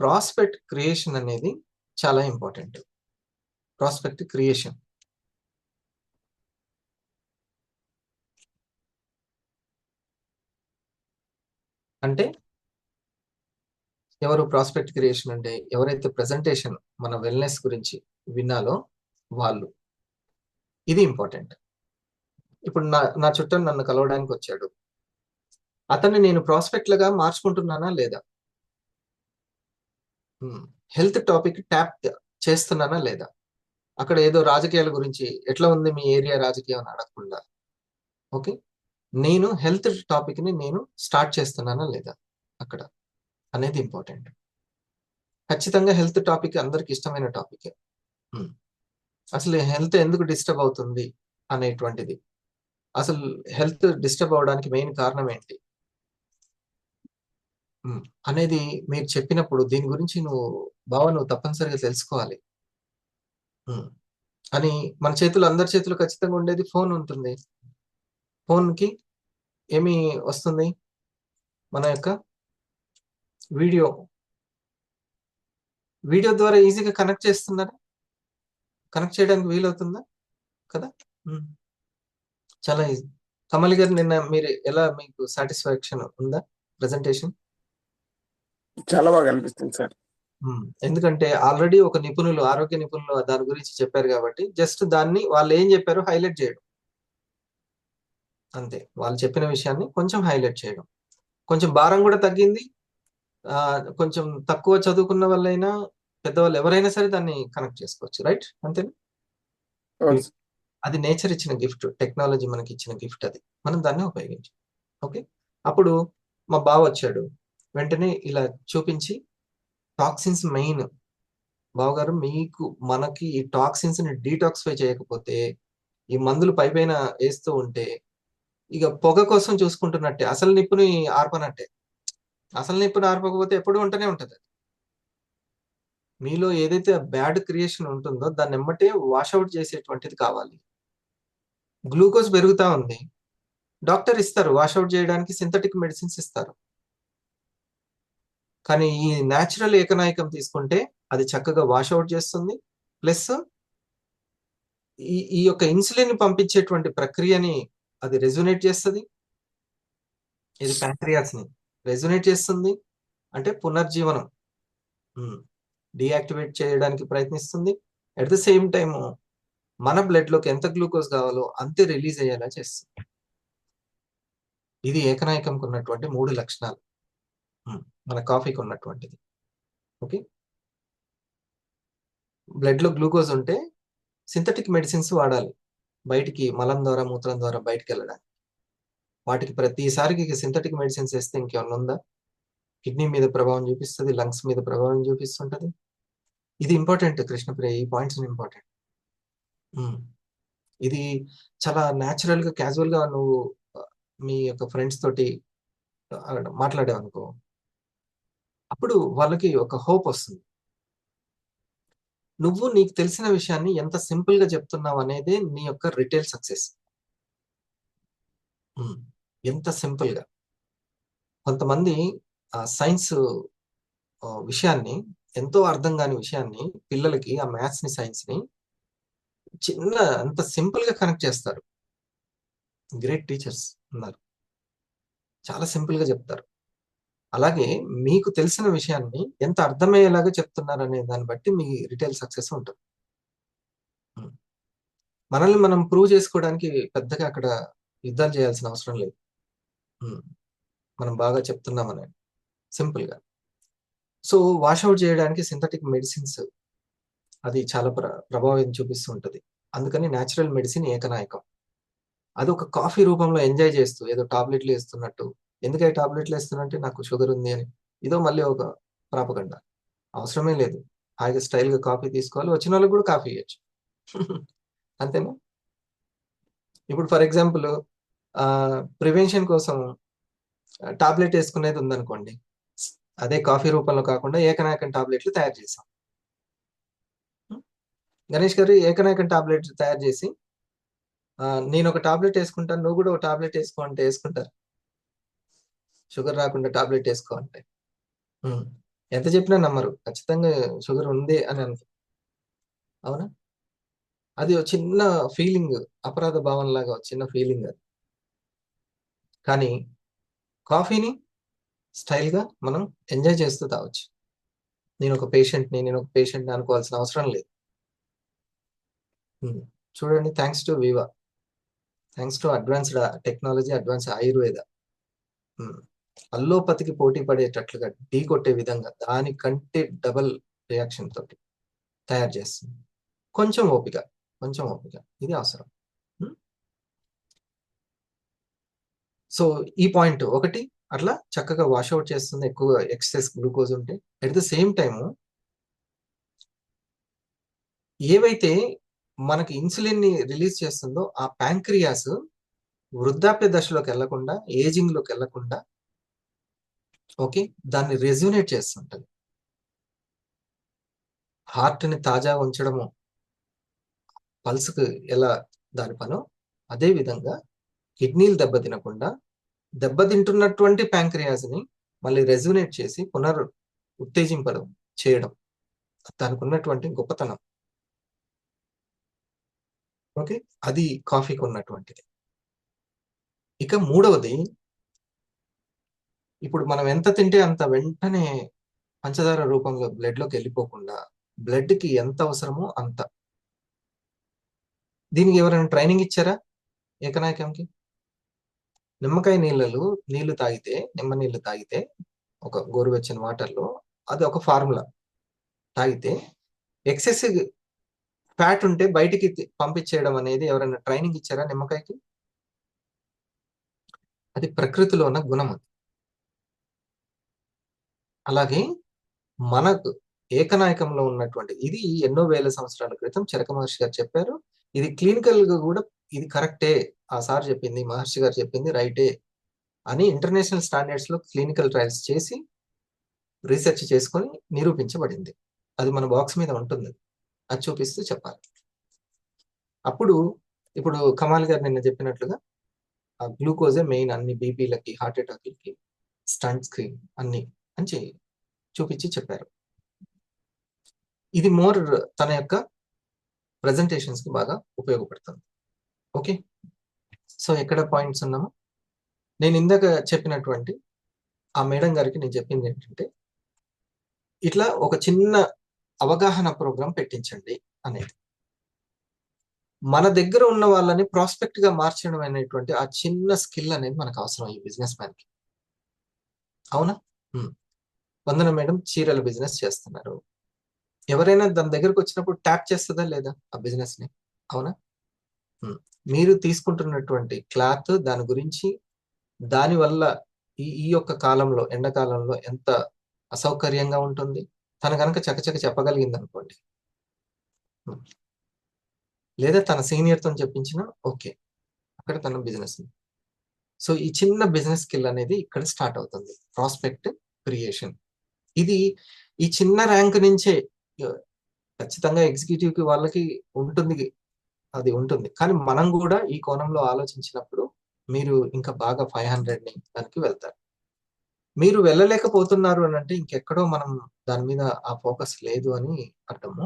ప్రాస్పెక్ట్ క్రియేషన్ అనేది చాలా ఇంపార్టెంట్. ప్రాస్పెక్ట్ క్రియేషన్ అంటే ఎవరు ప్రాస్పెక్ట్ క్రియేషన్ అంటే ఎవరైతే ప్రెజెంటేషన్ మన వెల్నెస్ గురించి విన్నాలో వాళ్ళు. ఇది ఇంపార్టెంట్. ఇప్పుడు నా చుట్టూ నన్ను కలవడానికి వచ్చాడు, అతన్ని నేను ప్రాస్పెక్ట్లుగా మార్చుకుంటున్నానా లేదా, హెల్త్ టాపిక్ ట్యాప్ చేస్తున్నానా లేదా, అక్కడ ఏదో రాజకీయాల గురించి ఎట్లా ఉంది మీ ఏరియా రాజకీయం అని అడగకుండా, ఓకే, నేను హెల్త్ టాపిక్ ని నేను స్టార్ట్ చేస్తున్నానా లేదా అక్కడ అనేది ఇంపార్టెంట్. ఖచ్చితంగా హెల్త్ టాపిక్ అందరికి ఇష్టమైన టాపిక్. అసలు హెల్త్ ఎందుకు డిస్టర్బ్ అవుతుంది అనేటువంటిది, అసలు హెల్త్ డిస్టర్బ్ అవడానికి మెయిన్ కారణం ఏంటి అనేది మీరు చెప్పినప్పుడు దీని గురించి నువ్వు తప్పనిసరిగా తెలుసుకోవాలి అని. మన చేతులు, అందరి చేతులు ఖచ్చితంగా ఉండేది ఫోన్ ఉంటుంది. ఫోన్ కి ఏమి వస్తుంది, మన యొక్క వీడియో ద్వారా ఈజీగా కనెక్ట్ చేస్తున్నారా, కనెక్ట్ చేయడానికి వీలవుతుందా కదా. చాలా ఈజీ. కమల్ గారు, నిన్న మీరు ఎలా, మీకు సాటిస్ఫాక్షన్ ఉందా ప్రెజెంటేషన్? చాలా బాగా అనిపిస్తుంది సార్. ఎందుకంటే ఆల్రెడీ ఒక ఆరోగ్య నిపుణులు దాని గురించి చెప్పారు కాబట్టి జస్ట్ దాన్ని వాళ్ళు ఏం చెప్పారో హైలైట్ చేయడం అంతే. వాళ్ళు చెప్పిన విషయాన్ని కొంచెం హైలైట్ చేయడం, కొంచెం భారం కూడా తగ్గింది. కొంచెం తక్కువ చదువుకున్న వాళ్ళైనా పెద్దవాళ్ళు ఎవరైనా సరే దాన్ని కనెక్ట్ చేసుకోవచ్చు, రైట్? అంతేనా? అది నేచర్ ఇచ్చిన గిఫ్ట్, టెక్నాలజీ మనకి ఇచ్చిన గిఫ్ట్, అది మనం దాన్ని ఉపయోగించాం. ఓకే, అప్పుడు మా బావ వచ్చాడు, వెంటనే ఇలా చూపించి టాక్సిన్స్ మెయిన్ బావగారు, మనకి ఈ టాక్సిన్స్ ని డీటాక్సిఫై చేయకపోతే, ఈ మందులు పైన వేస్తూ ఉంటే ఇక పొగ కోసం చూసుకుంటున్నట్టే, అసలు నిప్పుని ఆర్పనట్టే. అసలు నిప్పుని ఆర్పకపోతే ఎప్పుడు ఉంటూనే ఉంటది. మీలో ఏదైతే బ్యాడ్ క్రియేషన్ ఉంటుందో దాన్ని ఎమ్మటే వాషౌట్ చేసేటువంటిది కావాలి. గ్లూకోజ్ పెరుగుతా ఉంది, డాక్టర్ ఇస్తారు వాషౌట్ చేయడానికి, సింథటిక్ మెడిసిన్స్ ఇస్తారు. కానీ ఈ న్యాచురల్ ఏకనాయకం తీసుకుంటే అది చక్కగా వాషౌట్ చేస్తుంది. ప్లస్ ఈ యొక్క ఇన్సులిన్ పంపించేటువంటి ప్రక్రియని అది రెజొనేట్ చేస్తుంది. ఇది ప్యాంక్రియాస్ ని రెజొనేట్ చేస్తుంది, అంటే పునర్జీవనం, డీయాక్టివేట్ చేయడానికి ప్రయత్నిస్తుంది. అట్ ద సేమ్ టైమ్ మన బ్లడ్ లోకి ఎంత గ్లూకోజ్ కావాలో అంతే రిలీజ్ అయ్యేలా చేస్తుంది. ఇది ఏకనాయకంకు ఉన్నటువంటి 3 లక్షణాలు, మన కాఫీకి ఉన్నటువంటిది. ఓకే, బ్లడ్ లో గ్లూకోజ్ ఉంటే సింథటిక్ మెడిసిన్స్ వాడాలి, బయటికి మలం ద్వారా మూత్రం ద్వారా బయటికి వెళ్ళడానికి. వాటికి ప్రతిసారికి సింథటిక్ మెడిసిన్స్ వేస్తే ఇంకేమన్నా ఉందా? కిడ్నీ మీద ప్రభావం చూపిస్తుంది, లంగ్స్ మీద ప్రభావం చూపిస్తుంటది. ఇది ఇంపార్టెంట్ కృష్ణప్రియ, ఈ పాయింట్స్ ఇంపార్టెంట్. ఇది చాలా న్యాచురల్ గా క్యాజువల్ గా నువ్వు మీ యొక్క ఫ్రెండ్స్ తోటి మాట్లాడావు అనుకో, అప్పుడు వాళ్ళకి ఒక హోప్ వస్తుంది. నువ్వు నీకు తెలిసిన విషయాన్ని ఎంత సింపుల్ గా చెప్తున్నావు అనేది నీ యొక్క రిటైల్ సక్సెస్. ఎంత సింపుల్ గా. కొంతమంది సైన్స్ విషయాన్ని, ఎంతో అర్థం కాని విషయాన్ని పిల్లలకి, ఆ మ్యాథ్స్ ని, సైన్స్ ని అంత సింపుల్ గా కనెక్ట్ చేస్తారు. గ్రేట్ టీచర్స్ ఉన్నారు, చాలా సింపుల్ గా చెప్తారు. అలాగే మీకు తెలిసిన విషయాన్ని ఎంత అర్థమయ్యేలాగా చెప్తున్నారు అనే దాన్ని బట్టి మీ రిటైల్ సక్సెస్ ఉంటుంది. మనల్ని మనం ప్రూవ్ చేసుకోవడానికి పెద్దగా అక్కడ యుద్ధాలు చేయాల్సిన అవసరం లేదు. మనం బాగా చెప్తున్నామని సింపుల్ గా. సో వాషౌట్ చేయడానికి సింథటిక్ మెడిసిన్స్ అది చాలా ప్రభావం చూపిస్తూ ఉంటది. అందుకని న్యాచురల్ మెడిసిన్ ఏకనాయకం. అది ఒక కాఫీ రూపంలో ఎంజాయ్ చేస్తూ, ఏదో టాబ్లెట్లు వేస్తున్నట్టు. ఎందుకంటే టాబ్లెట్లు వేస్తున్నట్టే నాకు షుగర్ ఉంది అని, ఇదో మళ్ళీ ఒక ప్రాపగండ. అవసరమే లేదు. హాయిగా స్టైల్ గా కాఫీ తీసుకోవాలి, వచ్చిన వాళ్ళకి కూడా కాఫీ ఇవ్వచ్చు. అంతేనా? ఇప్పుడు ఫర్ ఎగ్జాంపుల్ ప్రివెన్షన్ కోసం టాబ్లెట్ వేసుకునేది ఉందనుకోండి, అదే కాఫీ రూపంలో కాకుండా ఏకనాయకం టాబ్లెట్లు తయారు చేసాం. గణేష్ గారు ఏకనాయకం టాబ్లెట్ తయారు చేసి నేను ఒక టాబ్లెట్ వేసుకుంటాను, నువ్వు కూడా ఒక టాబ్లెట్ వేసుకో అంటే వేసుకుంటారు. షుగర్ రాకుండా టాబ్లెట్ వేసుకో అంటే ఎంత చెప్పినా నమ్మరు. ఖచ్చితంగా షుగర్ ఉంది అని అనుకో. అవునా? అది ఒక చిన్న ఫీలింగ్, అపరాధ భావం లాగా చిన్న ఫీలింగ్ అది. కానీ కాఫీని స్టైల్గా మనం ఎంజాయ్ చేస్తూ తాగొచ్చు. నేను ఒక పేషెంట్ని అనుకోవాల్సిన అవసరం లేదు. చూడండి, thanks to Viva, thanks to advanced technology, advance Ayurveda, అల్లోపతికి పోటీ పడేటట్లుగా ఢీ కొట్టే విధంగా దానికంటే డబల్ రియాక్షన్ తోటి తయారు చేస్తుంది. కొంచెం ఓపిక ఇది అవసరం. సో ఈ పాయింట్ ఒకటి అట్లా చక్కగా వాష్అవుట్ చేస్తుంది ఎక్కువ ఎక్సెస్ గ్లూకోజ్ ఉంటే. అట్ ద సేమ్ టైము ఏవైతే మనకి ఇన్సులిన్ ని రిలీజ్ చేస్తుందో ఆ ప్యాంక్రియాస్ వృద్ధాప్య దశలోకి వెళ్లకుండా, ఏజింగ్ లోకి వెళ్లకుండా ఓకే దాన్ని రెజ్యూనేట్ చేస్తుంటది. హార్ట్ ని తాజా ఉంచడము, పల్స్ కు ఎలా దాని పనో అదే విధంగా కిడ్నీలు దెబ్బతినకుండా దెబ్బతింటున్నటువంటి ప్యాంక్రియాస్ ని మళ్ళీ రెజ్యూనేట్ చేసి ఉత్తేజింపడం చేయడం దానికి ఉన్నటువంటి గొప్పతనం. ఓకే, అది కాఫీకి ఉన్నటువంటిది. ఇక మూడవది, ఇప్పుడు మనం ఎంత తింటే అంత వెంటనే పంచదార రూపంలో బ్లడ్ లోకి వెళ్ళిపోకుండా బ్లడ్ కి ఎంత అవసరమో అంత. దీనికి ఎవరైనా ట్రైనింగ్ ఇచ్చారా? ఏకనాయకంకి నిమ్మకాయ నీళ్లు తాగితే, నిమ్మ నీళ్లు తాగితే ఒక గోరువెచ్చని వాటర్లో, అది ఒక ఫార్ములా. తాగితే ఎక్సెసివ్ ఫ్యాట్ ఉంటే బయటికి పంపించేయడం అనేది ఎవరైనా ట్రైనింగ్ ఇచ్చారా నిమ్మకాయకి? అది ప్రకృతిలో ఉన్న గుణం. అలాగే మనకు ఏకనాయకంలో ఉన్నటువంటి ఇది ఎన్నో వేల సంవత్సరాల క్రితం చరక మహర్షి గారు చెప్పారు. ఇది క్లినికల్ గా కూడా ఇది కరెక్టే, ఆ సార్ చెప్పింది, మహర్షి గారు చెప్పింది రైటే అని ఇంటర్నేషనల్ స్టాండర్డ్స్ లో క్లినికల్ ట్రయల్స్ చేసి రీసెర్చ్ చేసుకొని నిరూపించబడింది. అది మన బాక్స్ మీద ఉంటుంది, అది చూపిస్తూ చెప్పాలి. అప్పుడు ఇప్పుడు కమాల్ గారు నిన్న చెప్పినట్లుగా ఆ గ్లూకోజే మెయిన్ అన్ని బీపీలకి, హార్ట్ అటాక్లకి, స్టంట్స్ కి అన్ని అని చూపించి చెప్పారు. ఇది మోర్ తన యొక్క ప్రజెంటేషన్స్ కి బాగా ఉపయోగపడుతుంది. ఓకే, సో ఎక్కడ పాయింట్స్ ఉన్నామో, నేను ఇందాక చెప్పినటువంటి ఆ మేడం గారికి నేను చెప్పింది ఏంటంటే, ఇట్లా ఒక చిన్న అవగాహన ప్రోగ్రాం పెట్టించండి అనేది. మన దగ్గర ఉన్న వాళ్ళని ప్రాస్పెక్ట్ గా మార్చడం అనేటువంటి ఆ చిన్న స్కిల్ అనేది మనకు అవసరం ఈ బిజినెస్ మ్యాన్ కి. అవునా? వందన మేడం చీరల బిజినెస్ చేస్తున్నారు. ఎవరైనా దాని దగ్గరకు వచ్చినప్పుడు ట్యాప్ చేస్తుందా లేదా ఆ బిజినెస్ ని? అవునా? మీరు తీసుకుంటున్నటువంటి క్లాత్, దాని గురించి, దాని వల్ల ఈ యొక్క కాలంలో, ఎండాకాలంలో ఎంత అసౌకర్యంగా ఉంటుంది తన కనుక చకచక చెప్పగలిగింది అనుకోండి, లేదా తన సీనియర్తో చెప్పించిన ఓకే, అక్కడ తన బిజినెస్. సో ఈ చిన్న బిజినెస్ స్కిల్ అనేది ఇక్కడ స్టార్ట్ అవుతుంది, ప్రాస్పెక్ట్ క్రియేషన్. ఇది ఈ చిన్న ర్యాంక్ నుంచే ఖచ్చితంగా ఎగ్జిక్యూటివ్ కి వాళ్ళకి ఉంటుంది, అది ఉంటుంది. కానీ మనం కూడా ఈ కోణంలో ఆలోచించినప్పుడు మీరు ఇంకా బాగా 500ని దానికి వెళ్తారు. మీరు వెళ్ళలేకపోతున్నారు అని అంటే ఇంకెక్కడో మనం దాని మీద ఆ ఫోకస్ లేదు అని అర్థము.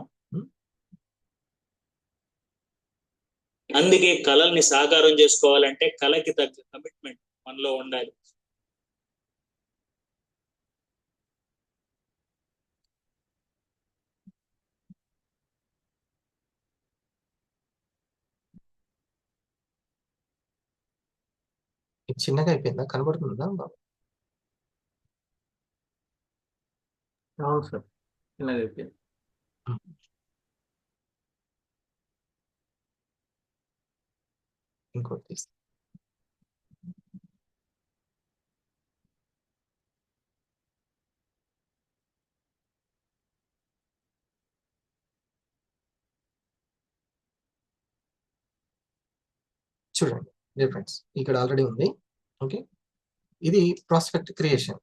అందుకే కళల్ని సాకారం చేసుకోవాలంటే కళకి తగ్గ కమిట్మెంట్ మనలో ఉండాలి. చిన్నగా అయిపోయిందా? కనబడుతుందా బాబు? అవును సార్, చిన్నగా అయిపోయింది. ఇంకోటి చూడండి డిఫరెన్స్ ఇక్కడ ఆల్రెడీ ఉంది. ఓకే, ఇది ప్రాస్పెక్ట్ క్రియేషన్.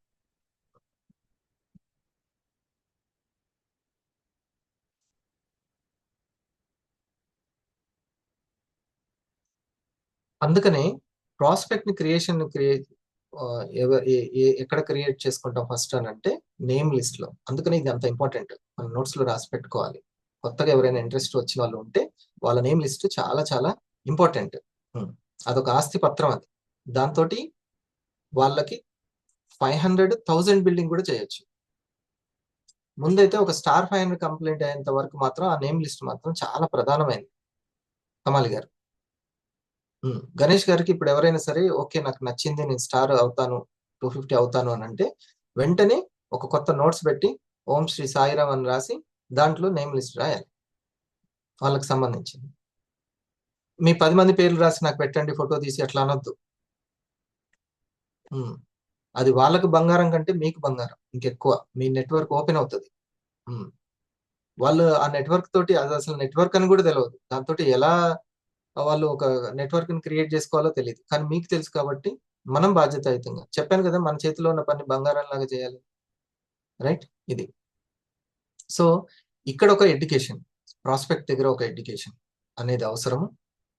అందుకనే ప్రాస్పెక్ట్ ని ఎక్కడ క్రియేట్ చేసుకుంటాం ఫస్ట్ అని అంటే నేమ్ లిస్ట్ లో. అందుకనే ఇది అంత ఇంపార్టెంట్, మన నోట్స్ లో రాసి పెట్టుకోవాలి. కొత్తగా ఎవరైనా ఇంట్రెస్ట్ వచ్చిన వాళ్ళు ఉంటే వాళ్ళ నేమ్ లిస్ట్ చాలా చాలా ఇంపార్టెంట్. అదొక ఆస్తి పత్రం. అది దాంతో వాళ్ళకి 500,000 బిల్డింగ్ కూడా చేయొచ్చు. ముందైతే ఒక స్టార్ 500 కంప్లీట్ అయ్యేంత వరకు మాత్రం ఆ నేమ్ లిస్ట్ మాత్రం చాలా ప్రధానమైనది. కమాలి గారు, గణేష్ గారికి ఇప్పుడు ఎవరైనా సరే ఓకే నాకు నచ్చింది, నేను స్టార్ అవుతాను, 250 అవుతాను అని అంటే వెంటనే ఒక కొత్త నోట్స్ పెట్టి ఓం శ్రీ సాయిరామ్ అని రాసి దాంట్లో నేమ్ లిస్ట్ రాయాలి వాళ్ళకి సంబంధించింది. మీ 10 మంది పేర్లు రాసి నాకు పెట్టండి ఫోటో తీసి అట్లా అనొద్దు. అది వాళ్ళకు బంగారం కంటే మీకు బంగారం ఇంకెక్కువ. మీ నెట్వర్క్ ఓపెన్ అవుతుంది. వాళ్ళు ఆ నెట్వర్క్ తోటి, అది అసలు నెట్వర్క్ అని కూడా తెలియదు, దాంతో ఎలా వాళ్ళు ఒక నెట్వర్క్ ని క్రియేట్ చేసుకోవాలో తెలియదు. కానీ మీకు తెలుసు కాబట్టి మనం బాధ్యతాయుతంగా, చెప్పాను కదా, మన చేతిలో ఉన్న పని బంగారం లాగా చేయాలి. రైట్? ఇది. సో ఇక్కడ ఒక ఎడ్యుకేషన్, ప్రాస్పెక్ట్ దగ్గర ఒక ఎడ్యుకేషన్ అనేది అవసరము.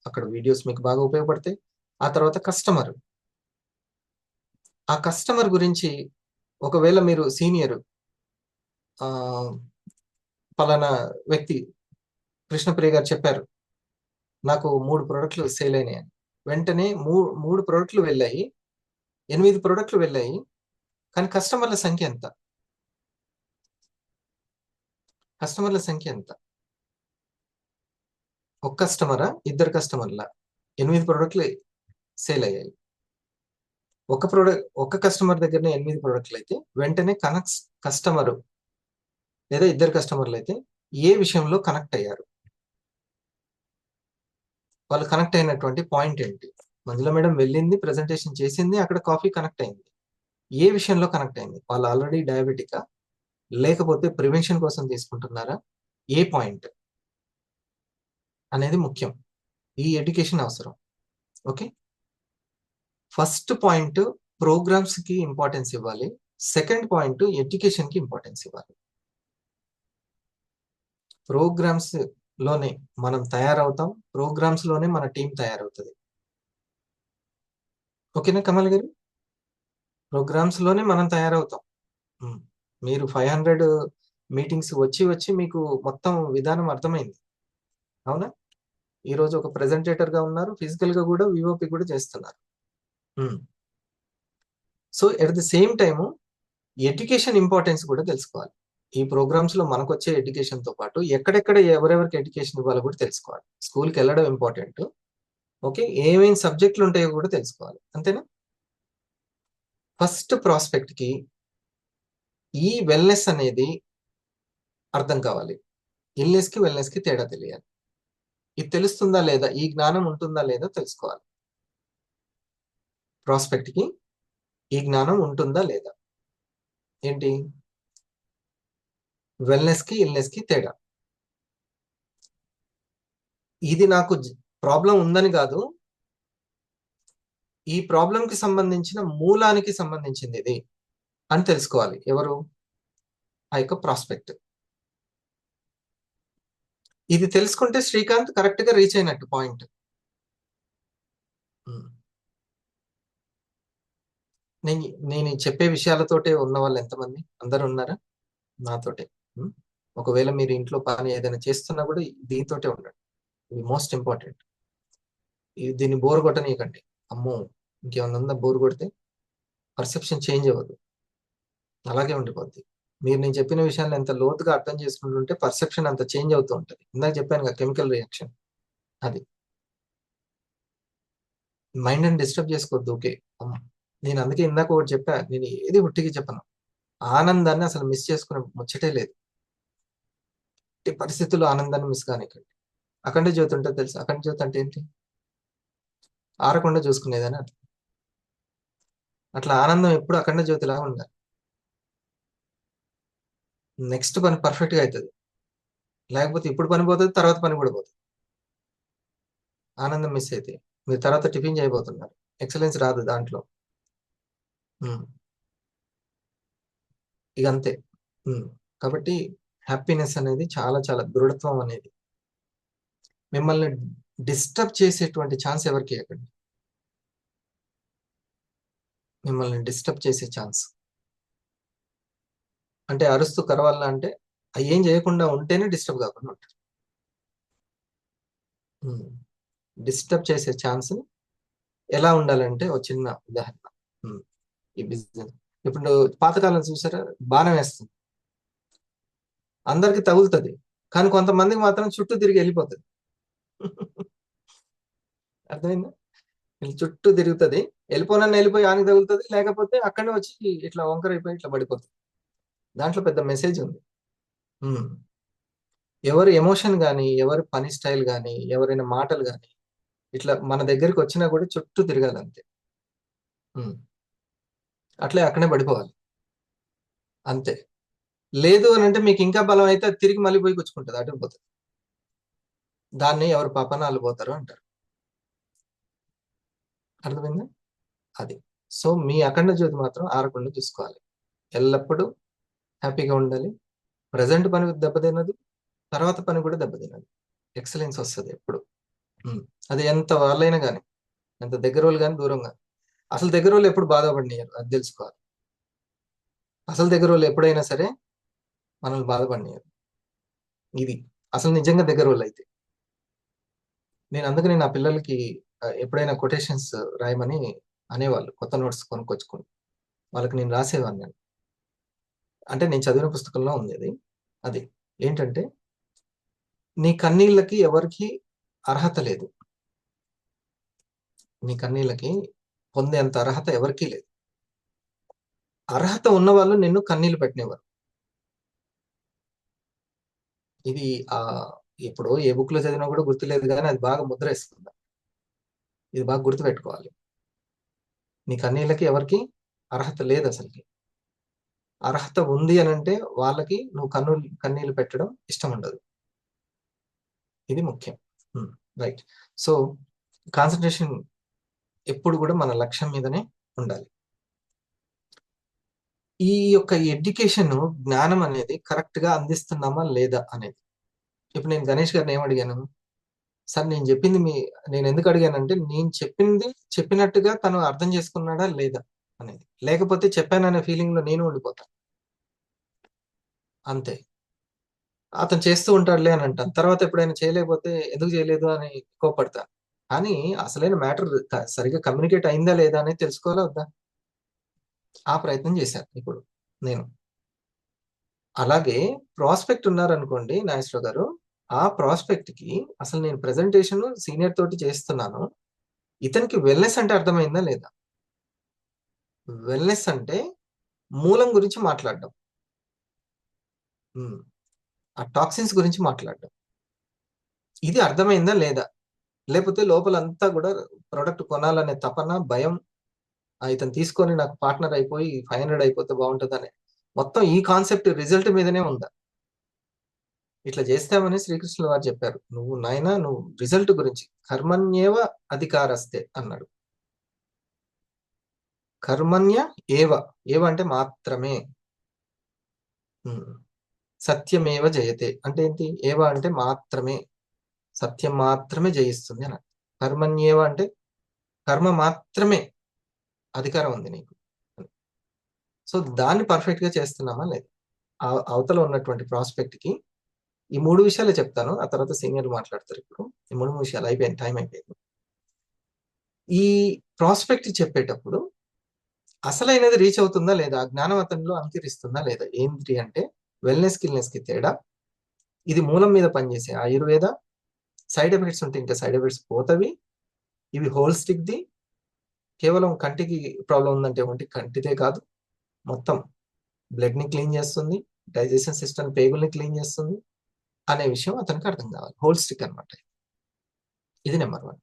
అక్కడ వీడియోస్ మీకు బాగా ఉపయోగపడతాయి. ఆ తర్వాత కస్టమర్, ఆ కస్టమర్ గురించి ఒకవేళ మీరు సీనియర్ పలానా వ్యక్తి కృష్ణప్రియ గారు చెప్పారు నాకు 3 ప్రోడక్ట్లు సేల్ అయినాయి, వెంటనే 3 ప్రోడక్ట్లు వెళ్ళాయి, 8 ప్రోడక్ట్లు వెళ్ళాయి, కానీ కస్టమర్ల సంఖ్య ఎంత? కస్టమర్ల సంఖ్య ఎంత? ఒక కస్టమరా, 2 కస్టమర్ల? 8 ప్రోడక్ట్లు సేల్ అయ్యాయి. ఒక కస్టమర్ దగ్గరనే 8 ప్రోడక్ట్లు అయితే వెంటనే కస్టమర్ లేదా 2 కస్టమర్లు అయితే ఏ విషయంలో కనెక్ట్ అయ్యారు? వాళ్ళు కనెక్ట్ అయినటువంటి పాయింట్ ఏంటి? మంజుల మేడం వెళ్ళింది, ప్రెజెంటేషన్ చేసింది, అక్కడ కాఫీ కనెక్ట్ అయింది. ఏ విషయంలో కనెక్ట్ అయింది? వాళ్ళు ఆల్రెడీ డయాబెటికా, లేకపోతే ప్రివెన్షన్ కోసం తీసుకుంటున్నారా? ఏ పాయింట్ అనేది ముఖ్యం. ఈ ఎడ్యుకేషన్ అవసరం. ఓకే, ఫస్ట్ పాయింట్ ప్రోగ్రామ్స్ కి ఇంపార్టెన్స్ ఇవ్వాలి. సెకండ్ పాయింట్ ఎడ్యుకేషన్ కి ఇంపార్టెన్స్ ఇవ్వాలి. ప్రోగ్రామ్స్ లోనే మనం తయారవుతాం, ప్రోగ్రామ్స్ లోనే మన టీం తయారవుతుంది. ఓకేనా కమల్ గారు? ప్రోగ్రామ్స్ లోనే మనం తయారవుతాం. మీరు 500 మీటింగ్స్ వచ్చి మీకు మొత్తం విధానం అర్థమైంది, అవునా? ఈరోజు ఒక ప్రెజెంటేటర్ గా ఉన్నారు, ఫిజికల్ గా కూడా విఓపి కూడా చేస్తున్నారు. So at the same time education importance కూడా తెలుసుకోవాలి. ఈ ప్రోగ్రామ్స్ లో మనకు వచ్చే ఎడ్యుకేషన్ తో పాటు ఎక్కడెక్కడ ఎవరెవరికి ఎడ్యుకేషన్ ఇవ్వాలో కూడా తెలుసుకోవాలి. స్కూల్కి వెళ్ళడం ఇంపార్టెంట్, ఓకే, ఏమేమి సబ్జెక్టులు ఉంటాయో కూడా తెలుసుకోవాలి. అంతేనా? ఫస్ట్ ప్రాస్పెక్ట్ కి ఈ వెల్నెస్ అనేది అర్థం కావాలి. ఇల్నెస్ కి వెల్నెస్ కి తేడా తెలియాలి. ఇది తెలుస్తుందా లేదా, ఈ జ్ఞానం ఉంటుందా లేదా తెలుసుకోవాలి. ప్రాస్పెక్ట్ కి ఈ జ్ఞానం ఉంటుందా లేదా, ఏంటి వెల్నెస్ కి ఇల్నెస్ కి తేడా. ఇది నాకు ప్రాబ్లం ఉందని కాదు, ఈ ప్రాబ్లం కి సంబంధించిన మూలానికి సంబంధించింది ఇది అని తెలుసుకోవాలి. ఎవరు? ఆ యొక్క ప్రాస్పెక్ట్. ఇది తెలుసుకుంటే శ్రీకాంత్ కరెక్ట్ గా రీచ్ అయినట్టు పాయింట్. నేను చెప్పే విషయాలతోటే ఉన్న వాళ్ళు ఎంతమంది? అందరు ఉన్నారా నాతోటే? ఒకవేళ మీరు ఇంట్లో పని ఏదైనా చేస్తున్నా కూడా దీంతోటే ఉండండి. ఇది మోస్ట్ ఇంపార్టెంట్. దీన్ని బోర్ కొట్టనీయకండి. అమ్మో ఇంకేమన్నా ఉందా బోర్ కొడితే? పర్సెప్షన్ చేంజ్ అవ్వదు, అలాగే ఉండిపోద్ది. మీరు నేను చెప్పిన విషయాన్ని ఎంత లోతుగా అర్థం చేసుకుంటుంటే పర్సెప్షన్ అంత చేంజ్ అవుతూ ఉంటుంది. ఇందాక చెప్పాను కదా, కెమికల్ రియాక్షన్. అది మైండ్ అని డిస్టర్బ్ చేసుకోవద్దు. ఓకే, నేను అందుకే ఇందాక ఒకటి చెప్పా, నేను ఏది ఉట్టికి చెప్పను. ఆనందాన్ని అసలు మిస్ చేసుకునే ముచ్చటే లేదు. పరిస్థితుల్లో ఆనందాన్ని మిస్ కానికండి. అఖండ జ్యోతి ఉంటుంది తెలుసు. అఖండ జ్యోతి అంటే ఏంటి? ఆరకుండా చూసుకునేదని అర్థం. అట్లా ఆనందం ఎప్పుడు అఖండ జ్యోతిలా ఉండాలి. నెక్స్ట్ పని పర్ఫెక్ట్ గా అవుతుంది, లేకపోతే ఇప్పుడు పని పోతుంది, తర్వాత పని కూడా పోతుంది. ఆనందం మిస్ అయితే మీరు తర్వాత టిఫిన్ చేయబోతున్నారు, ఎక్సలెన్స్ రాదు దాంట్లో. ఇక అంతే. కాబట్టి హ్యాపీనెస్ అనేది చాలా చాలా, దృఢత్వం అనేది మిమ్మల్ని డిస్టర్బ్ చేసేటువంటి ఛాన్స్ ఎవరికి ఇవ్వకండి. మిమ్మల్ని డిస్టర్బ్ చేసే ఛాన్స్. అంటే అరుస్తూ కరవాలన్నా అంటే ఏం చేయకుండా ఉంటేనే డిస్టర్బ్ కాకుండా ఉంటారు. డిస్టర్బ్ చేసే ఛాన్స్ ఎలా ఉండాలంటే ఒక చిన్న ఉదాహరణ. ఈ బిజినెస్ ఇప్పుడు పాతకాలం చూసారా, బాణం వేస్తుంది, అందరికి తగులుతుంది, కానీ కొంతమందికి మాత్రం చుట్టూ తిరిగి వెళ్ళిపోతుంది. అర్థమైందా? చుట్టూ తిరుగుతుంది, వెళ్ళిపోనన్నా వెళ్ళిపోయి ఆనికి తగులుతుంది, లేకపోతే అక్కడనే వచ్చి ఇట్లా వంకర అయిపోయి ఇట్లా పడిపోతుంది. దాంట్లో పెద్ద మెసేజ్ ఉంది. ఎవరి ఎమోషన్ కానీ, ఎవరి పని స్టైల్ కానీ, ఎవరైనా మాటలు కానీ ఇట్లా మన దగ్గరికి వచ్చినా కూడా చుట్టూ తిరగాలి అంతే. అట్లే అక్కడే పడిపోవాలి అంతే. లేదు అని అంటే మీకు ఇంకా బలం అయితే అది తిరిగి మళ్ళీ పోయి కూర్చుకుంటుంది, అటు పోతుంది. దాన్ని ఎవరు పాపన వాళ్ళు పోతారు అంటారు. అర్థమైందా? అది. సో మీ అఖండ జ్యోతి మాత్రం ఆరకుండా చూసుకోవాలి, ఎల్లప్పుడూ హ్యాపీగా ఉండాలి. ప్రజెంట్ పని దెబ్బతినదు, తర్వాత పని కూడా దెబ్బతినదు, ఎక్సలెన్స్ వస్తుంది ఎప్పుడు. అది ఎంత వాళ్ళైనా కానీ, ఎంత దగ్గర వాళ్ళు కానీ, దూరం కానీ. అసలు దగ్గర వాళ్ళు ఎప్పుడు బాధపడినారు అది తెలుసుకోవాలి. అసలు దగ్గర వాళ్ళు ఎప్పుడైనా సరే మనల్ని బాధపడినారు, ఇది అసలు నిజంగా దగ్గర వాళ్ళు అయితే. నేను అందుకని నా పిల్లలకి ఎప్పుడైనా కొటేషన్స్ రాయమని అనేవాళ్ళు, కొత్త నోట్స్ కొనుక్కొచ్చుకుని వాళ్ళకి నేను రాసేవాడిని. అంటే నేను చదివిన పుస్తకంలో ఉంది అది. అది ఏంటంటే, నీ కన్నీళ్ళకి ఎవరికి అర్హత లేదు, నీ కన్నీళ్ళకి పొందేంత అర్హత ఎవరికీ లేదు. అర్హత ఉన్న వాళ్ళు నిన్ను కన్నీళ్ళు పెట్టినవారు. ఇది ఇప్పుడు ఏ బుక్ లో చదివినా కూడా గుర్తులేదు, కానీ అది బాగా ముద్ర వేస్తుంది. ఇది బాగా గుర్తుపెట్టుకోవాలి. నీ కన్నీళ్ళకి ఎవరికి అర్హత లేదు అసలుకి. అర్హత ఉంది అని అంటే వాళ్ళకి నువ్వు కన్నీళ్ళు పెట్టడం ఇష్టం ఉండదు. ఇది ముఖ్యం. రైట్. సో కాన్సన్ట్రేషన్ ఎప్పుడు కూడా మన లక్ష్యం మీదనే ఉండాలి. ఈ యొక్క ఎడ్యుకేషన్, జ్ఞానం అనేది కరెక్ట్ గా అందిస్తున్నామా లేదా అనేది. ఇప్పుడు నేను గణేష్ గారిని ఏమడిగాను, సార్ నేను చెప్పింది నేను ఎందుకు అడిగానంటే, నేను చెప్పింది చెప్పినట్టుగా తను అర్థం చేసుకున్నాడా లేదా అనేది. లేకపోతే చెప్పాననే ఫీలింగ్ లో నేను ఉండిపోతాను అంతే. అతను చేస్తూ ఉంటాడులే అని అంటాను, తర్వాత ఎప్పుడైనా చేయలేకపోతే ఎందుకు చేయలేదు అని కోపడతాను. కానీ అసలైన మ్యాటర్ సరిగ్గా కమ్యూనికేట్ అయిందా లేదా అనేది తెలుసుకోవాలా వద్దా? ఆ ప్రయత్నం చేశాను ఇప్పుడు నేను. అలాగే ప్రాస్పెక్ట్ ఉన్నారనుకోండి నాగేశ్వరరావు గారు, ఆ ప్రాస్పెక్ట్ కి అసలు నేను ప్రెజెంటేషన్ సీనియర్ తోటి చేస్తున్నాను, ఇతనికి వెల్నెస్ అంటే అర్థమైందా లేదా? వెల్నెస్ అంటే మూలం గురించి మాట్లాడడం, ఆ టాక్సిన్స్ గురించి మాట్లాడడం, ఇది అర్థమైందా లేదా? లేకపోతే లోపలంతా కూడా ప్రోడక్ట్ కొనాలనే తపన, భయం, ఇతను తీసుకొని నాకు పార్ట్నర్ అయిపోయి 500 అయిపోతే బాగుంటుందని మొత్తం ఈ కాన్సెప్ట్ రిజల్ట్ మీదనే ఉందా? ఇట్లా చేస్తామని శ్రీకృష్ణుల వారు చెప్పారు, నువ్వు నాయనా నువ్వు రిజల్ట్ గురించి, కర్మణ్యేవ అధికారస్తే అన్నాడు. కర్మణ్య ఏవ, ఏవ అంటే మాత్రమే, సత్యమేవ జయతే అంటే ఏంటి? ఏవ అంటే మాత్రమే, సత్యం మాత్రమే జయిస్తుంది అని. కర్మణ్యేవ అంటే కర్మ మాత్రమే అధికారం ఉంది నీకు. సో దాన్ని పర్ఫెక్ట్ గా చేస్తున్నామా లేదా? అవతల ఉన్నటువంటి ప్రాస్పెక్ట్ కి ఈ 3 విషయాలు చెప్తాను, ఆ తర్వాత సీనియర్లు మాట్లాడతారు. ఇప్పుడు ఈ 3 విషయాలు అయిపోయింది, టైం అయిపోయింది. ఈ ప్రాస్పెక్ట్ చెప్పేటప్పుడు అసలైనది రీచ్ అవుతుందా లేదా, జ్ఞానం అతనిలో అంకిరిస్తుందా లేదా? ఏంటి అంటే వెల్నెస్ కిల్నెస్ కి తేడా. ఇది మూలం మీద పనిచేసే ఆయుర్వేద. సైడ్ ఎఫెక్ట్స్ ఉంటే ఇంకా సైడ్ ఎఫెక్ట్స్ పోతవి. ఇవి హోల్స్టిక్ ది. కేవలం కంటికి ప్రాబ్లం ఉందంటే ఒంటి కంటిదే కాదు, మొత్తం బ్లడ్ ని క్లీన్ చేస్తుంది, డైజెషన్ సిస్టమ్ పేగుల్ని క్లీన్ చేస్తుంది అనే విషయం అతనికి అర్థం కావాలి. హోల్స్టిక్ అనమాట. ఇది నెంబర్ 1.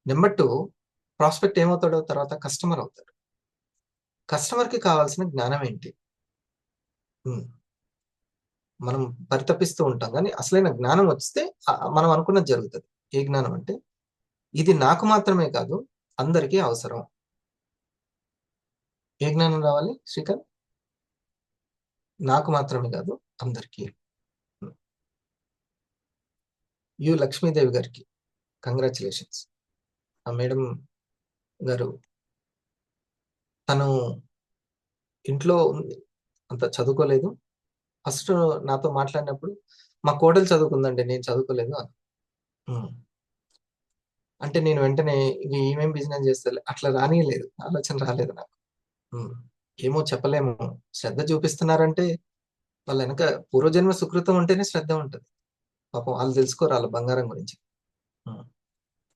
నెంబర్ 2, ప్రాస్పెక్ట్ ఏమవుతాడో తర్వాత కస్టమర్ అవుతాడు. కస్టమర్ కి కావాల్సిన జ్ఞానం ఏంటి? మనం పరితపిస్తూ ఉంటాం, కానీ అసలైన జ్ఞానం వస్తే మనం అనుకున్నది జరుగుతుంది. ఏ జ్ఞానం అంటే, ఇది నాకు మాత్రమే కాదు అందరికీ అవసరం. ఏ జ్ఞానం రావాలి శ్రీకాంత్? నాకు మాత్రమే కాదు అందరికీ. యు లక్ష్మీదేవి గారికి కంగ్రాచులేషన్స్. ఆ మేడం గారు తను ఇంట్లో ఉంది, అంత చదువుకోలేదు. ఫస్ట్ నాతో మాట్లాడినప్పుడు మా కోడలు చదువుకుందండి, నేను చదువుకోలేదు అని. అంటే నేను వెంటనే ఈమెం బిజినెస్ చేస్తలే అట్లా రానియలేదు, ఆలోచన రాలేదు నాకు. ఏమో చెప్పలేము. శ్రద్ధ చూపిస్తున్నారంటే వాళ్ళ వెనక పూర్వజన్మ సుకృతం ఉంటేనే శ్రద్ధ ఉంటుంది. పాపం వాళ్ళు తెలుసుకోరు వాళ్ళ బంగారం గురించి.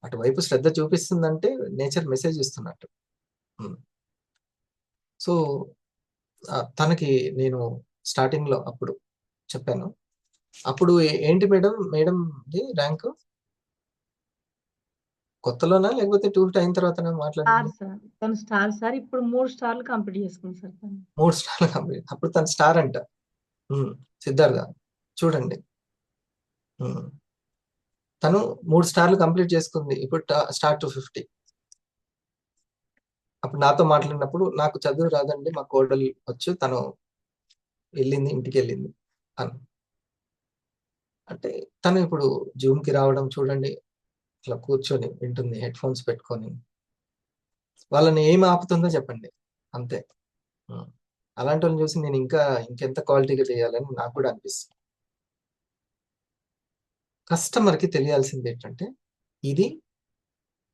అటువైపు శ్రద్ధ చూపిస్తుందంటే నేచర్ మెసేజ్ ఇస్తున్నట్టు. సో తనకి నేను స్టార్టింగ్ లో అప్పుడు చెప్పాను. అప్పుడు ఏంటి మేడం ర్యాంక్ కొత్తలోనా లేకపోతే 2 అయిన తర్వాత మాట్లాడింది? తను స్టార్ సార్. ఇప్పుడు 3 స్టార్లు కంప్లీట్ చేసుకుంది సార్ తను. 3 స్టార్లు కంప్లీట్. అప్పుడు తను స్టార్ అంట. సిద్ధార్థ చూడండి, తను 3 స్టార్లు కంప్లీట్ చేసుకుంది. ఇప్పుడు స్టార్ 250. అప్పుడు నాతో మాట్లాడినప్పుడు నాకు చదువు రాదండి, మా కోడలు వచ్చు, తను వెళ్ళింది, ఇంటికి వెళ్ళింది అని. అంటే తను ఇప్పుడు జూమ్కి రావడం చూడండి, అట్లా కూర్చొని వింటుంది హెడ్ ఫోన్స్ పెట్టుకొని. వాళ్ళని ఏమి ఆపుతుందో చెప్పండి, అంతే. అలాంటి వాళ్ళని చూసి నేను ఇంకెంత క్వాలిటీగా చేయాలని నాకు కూడా అనిపిస్తుంది. కస్టమర్కి తెలియాల్సింది ఏంటంటే ఇది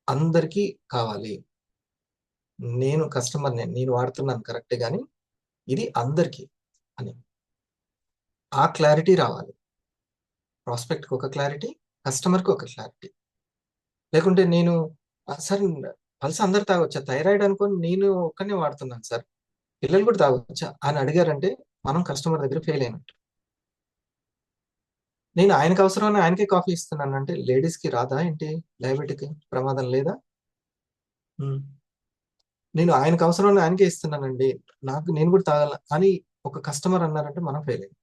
అందరికీ కావాలి. నేను కస్టమర్ని, నేను వాడుతున్నాను కరెక్టే, కానీ ఇది అందరికీ అని ఆ క్లారిటీ రావాలి. ప్రాస్పెక్ట్కి ఒక క్లారిటీ, కస్టమర్కి ఒక క్లారిటీ. లేకుంటే నేను సార్ పల్స్ అందరు తాగొచ్చా, థైరాయిడ్ అనుకొని నేను ఒక్కనే వాడుతున్నాను సార్, పిల్లలు కూడా తాగొచ్చా అని అడిగారంటే మనం కస్టమర్ దగ్గర ఫెయిల్ అయినట్టు. నేను ఆయనకు అవసరమైన ఆయనకే కాఫీ ఇస్తున్నాను అంటే లేడీస్కి రాదా ఏంటి, డయాబెటిక్ ప్రమాదం లేదా? నేను ఆయనకు అవసరమైన ఆయనకే ఇస్తున్నానండి, నేను కూడా తాగాల అని ఒక కస్టమర్ అన్నారంటే మనం ఫెయిల్ అయ్యాం.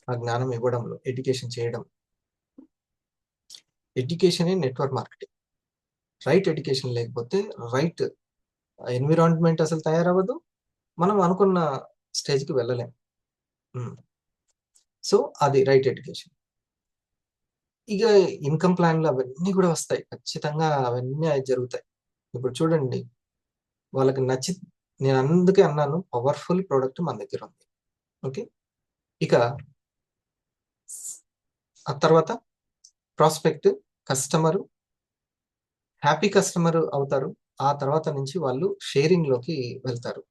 ఆ జ్ఞానం ఇవ్వడంలో, ఎడ్యుకేషన్ చేయడం. Education network marketing. Right education లేకపోతే రైట్ ఎన్విరాన్మెంట్ అసలు తయారవ్వదు, మనం అనుకున్న స్టేజ్కి వెళ్ళలేం. సో అది రైట్ ఎడ్యుకేషన్. ఇక ఇన్కమ్ ప్లాన్లు అవన్నీ కూడా వస్తాయి ఖచ్చితంగా, అవన్నీ జరుగుతాయి. ఇప్పుడు చూడండి, వాళ్ళకి నేను అందుకే అన్నాను పవర్ఫుల్ ప్రోడక్ట్ మన దగ్గర ఉంది. ఓకే, ఇక ఆ తర్వాత ప్రాస్పెక్ట్, కస్టమరు హ్యాపీ కస్టమర్ అవుతారు. ఆ తర్వాత నుంచి వాళ్ళు షేరింగ్ లోకి వెళ్తారు.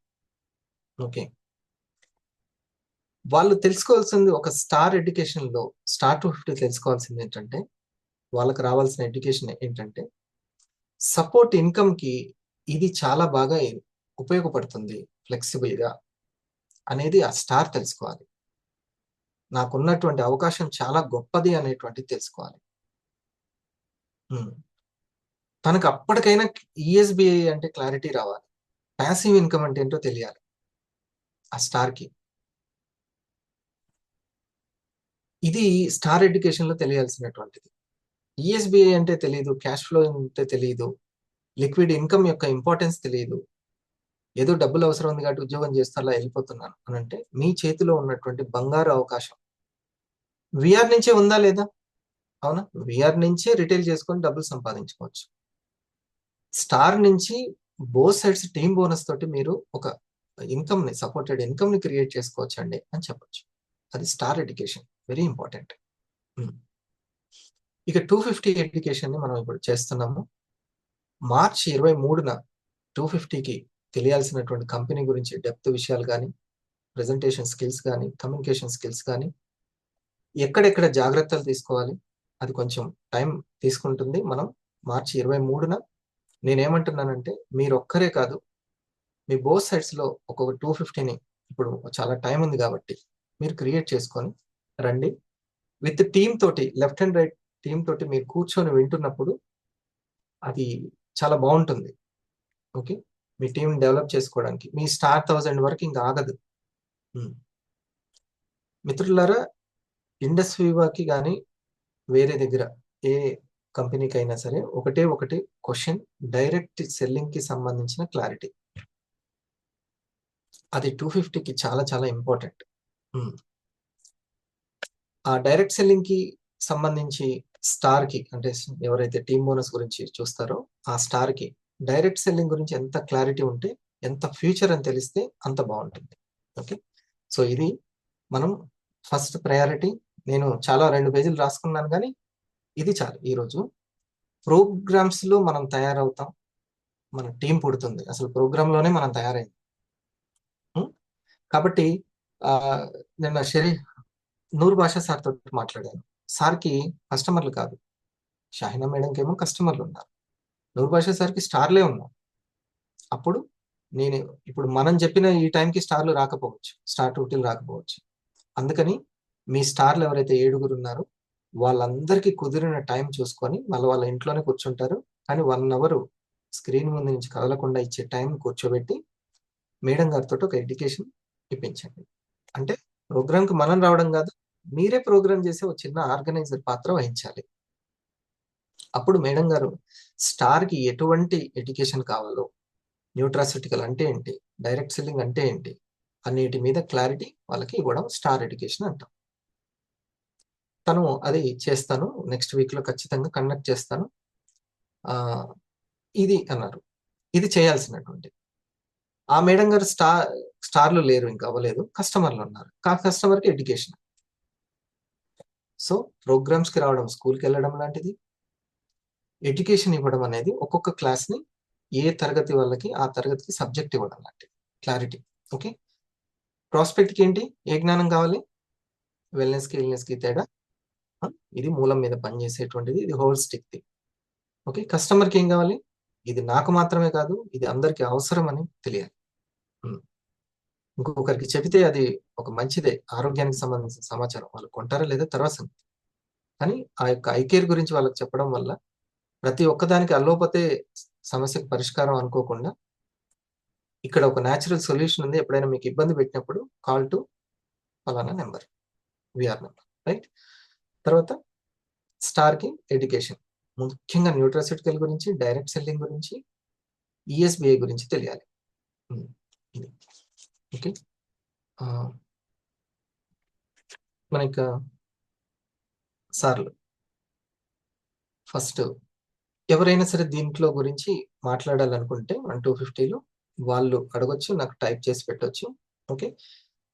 ఓకే, వాళ్ళు తెలుసుకోవాల్సింది ఒక స్టార్ ఎడ్యుకేషన్ లో, స్టార్ 250 తెలుసుకోవాల్సింది ఏంటంటే, వాళ్ళకి రావాల్సిన ఎడ్యుకేషన్ ఏంటంటే సపోర్ట్ ఇన్కమ్ కి ఇది చాలా బాగా ఉపయోగపడుతుంది ఫ్లెక్సిబుల్ గా అనేది ఆ స్టార్ తెలుసుకోవాలి. నాకున్నటువంటి అవకాశం చాలా గొప్పది అనేటువంటిది తెలుసుకోవాలి. తనకు అప్పటికైనా ఈఎస్బిఐ అంటే క్లారిటీ రావాలి, ప్యాసివ్ ఇన్కమ్ అంటే ఏంటో తెలియాలి ఆ స్టార్కి. ఇది స్టార్ ఎడ్యుకేషన్ లో తెలియాల్సినటువంటిది. ఈఎస్బిఐ అంటే తెలియదు, క్యాష్ ఫ్లో అంటే తెలియదు, లిక్విడ్ ఇన్కమ్ యొక్క ఇంపార్టెన్స్ తెలియదు. ఏదో డబ్బులు అవసరం ఉంది కాబట్టి ఉద్యోగం చేస్తా అలా వెళ్ళిపోతున్నాను అని అంటే మీ చేతిలో ఉన్నటువంటి బంగారు అవకాశం విఆర్ నుంచే ఉందా లేదా? అవునా, విఆర్ నుంచే రిటైల్ చేసుకొని డబ్బులు సంపాదించుకోవచ్చు. స్టార్ నుంచి బోత్ సైడ్స్ టీమ్ బోనస్ తోటి మీరు ఒక ఇన్కమ్ ని, సపోర్టెడ్ ఇన్కమ్ ని క్రియేట్ చేసుకోవచ్చు అండి అని చెప్పొచ్చు. అది స్టార్ ఎడ్యుకేషన్, వెరీ ఇంపార్టెంట్. ఇక 250 ఎడ్యుకేషన్ ని మనం ఇప్పుడు చేస్తున్నాము. మార్చి 23న 250కి తెలియాల్సినటువంటి కంపెనీ గురించి డెప్త్ విషయాలు కానీ, ప్రెజెంటేషన్ స్కిల్స్ కానీ, కమ్యూనికేషన్ స్కిల్స్ కానీ, ఎక్కడెక్కడ జాగ్రత్తలు తీసుకోవాలి, అది కొంచెం టైం తీసుకుంటుంది. మనం మార్చి 23న నేనేమంటున్నానంటే మీరు ఒక్కరే కాదు, మీ బోత్ సైడ్స్ లో ఒక్కొక్క 250ని, ఇప్పుడు చాలా టైం ఉంది కాబట్టి మీరు క్రియేట్ చేసుకొని రండి. విత్ టీమ్ తోటి, లెఫ్ట్ అండ్ రైట్ టీమ్ తోటి మీరు కూర్చొని వింటున్నప్పుడు అది చాలా బాగుంటుంది. ఓకే, మీ టీం డెవలప్ చేసుకోవడానికి మీ స్టార్ 1000 వరకు ఇంకా ఆగదు. మిత్రులారా, ఇండస్ వివాకి కానీ వేరే దగ్గర ఏ కంపెనీకి అయినా సరే ఒకటి క్వశ్చన్, డైరెక్ట్ సెల్లింగ్ కి సంబంధించిన క్లారిటీ. అది 250కి చాలా చాలా ఇంపార్టెంట్. ఆ డైరెక్ట్ సెల్లింగ్ కి సంబంధించి స్టార్ కి, అంటే ఎవరైతే టీమ్ బోనస్ గురించి చూస్తారో ఆ స్టార్ కి డైరెక్ట్ సెల్లింగ్ గురించి ఎంత క్లారిటీ ఉంటే ఎంత ఫ్యూచర్ అని తెలిస్తే అంత బాగుంటుంది. ఓకే, సో ఇది మనం ఫస్ట్ ప్రయారిటీ. నేను చాలా 2 పేజీలు రాసుకున్నాను, కానీ ఇది చాలు ఈరోజు. ప్రోగ్రామ్స్లో మనం తయారవుతాం, మన టీం పుడుతుంది. అసలు ప్రోగ్రాంలోనే మనం తయారైంది. కాబట్టి నిన్న నూరు భాషా సార్ తోటి మాట్లాడాను. సార్కి కస్టమర్లు కాదు, షాహినా మేడంకి ఏమో కస్టమర్లు ఉన్నారు, నూరు భాషా సార్కి స్టార్లే ఉన్నారు. అప్పుడు నేను ఇప్పుడు మనం చెప్పిన ఈ టైంకి స్టార్లు రాకపోవచ్చు, స్టార్ టూటీలు రాకపోవచ్చు. అందుకని మీ స్టార్లు ఎవరైతే 7 ఉన్నారో వాళ్ళందరికీ కుదిరిన టైం చూసుకొని వాళ్ళ ఇంట్లోనే కూర్చుంటారు. కానీ 1 అవర్ స్క్రీన్ ముందు నుంచి కదలకుండా ఇచ్చే టైం కూర్చోబెట్టి మేడం గారితో ఒక ఎడ్యుకేషన్ ఇప్పించండి. అంటే ప్రోగ్రామ్కి మనం రావడం కాదు, మీరే ప్రోగ్రామ్ చేసే ఒక చిన్న ఆర్గనైజర్ పాత్ర వహించాలి. అప్పుడు మేడం గారు స్టార్కి ఎటువంటి ఎడ్యుకేషన్ కావాలో, న్యూట్రాసిటికల్ అంటే ఏంటి, డైరెక్ట్ సెల్లింగ్ అంటే ఏంటి, అన్నిటి మీద క్లారిటీ వాళ్ళకి ఇవ్వడం స్టార్ ఎడ్యుకేషన్ అంటాం. తను అది చేస్తాను, నెక్స్ట్ వీక్లో ఖచ్చితంగా కండక్ట్ చేస్తాను ఇది అన్నారు. ఇది చేయాల్సినటువంటి. ఆ మేడం గారు స్టార్లు లేరు, ఇంకా అవ్వలేదు, కస్టమర్లు ఉన్నారు. కస్టమర్కి ఎడ్యుకేషన్. సో ప్రోగ్రామ్స్కి రావడం, స్కూల్కి వెళ్ళడం లాంటిది, ఎడ్యుకేషన్ ఇవ్వడం అనేది ఒక్కొక్క క్లాస్ని ఏ తరగతి వాళ్ళకి ఆ తరగతికి సబ్జెక్ట్ ఇవ్వడం లాంటిది, క్లారిటీ. ఓకే, ప్రాస్పెక్ట్కి ఏంటి, ఏ జ్ఞానం కావాలి, వెల్నెస్కి తేడా, ఇది మూలం మీద పనిచేసేటువంటిది, ఇది హోల్ స్టిక్ ది. ఓకే, కస్టమర్కి ఏం కావాలి, ఇది నాకు మాత్రమే కాదు, ఇది అందరికీ అవసరం అని తెలియాలి. ఇంకొకరికి చెబితే అది ఒక మంచిదే, ఆరోగ్యానికి సంబంధించిన సమాచారం, వాళ్ళు కొంటారా లేదా తర్వాత సంగతి. కానీ ఆ యొక్క ఐకేర్ గురించి వాళ్ళకి చెప్పడం వల్ల ప్రతి ఒక్కదానికి అల్లోపతే సమస్యకు పరిష్కారం అనుకోకుండా ఇక్కడ ఒక న్యాచురల్ సొల్యూషన్ ఉంది. ఎప్పుడైనా మీకు ఇబ్బంది పెట్టినప్పుడు కాల్ టు ఫలానా నెంబర్, విఆర్ నెంబర్, రైట్. తర్వాత స్టార్కి ఎడ్యుకేషన్, ముఖ్యంగా న్యూట్రాసిటికల్ గురించి, డైరెక్ట్ సెల్లింగ్ గురించి, ఈఎస్బిఐ గురించి తెలియాలి. ఇది ఓకే. మనకి సార్లు ఫస్ట్ ఎవరైనా సరే దీంట్లో గురించి మాట్లాడాలనుకుంటే 1250లో వాళ్ళు అడగొచ్చు, నాకు టైప్ చేసి పెట్టొచ్చు. ఓకే,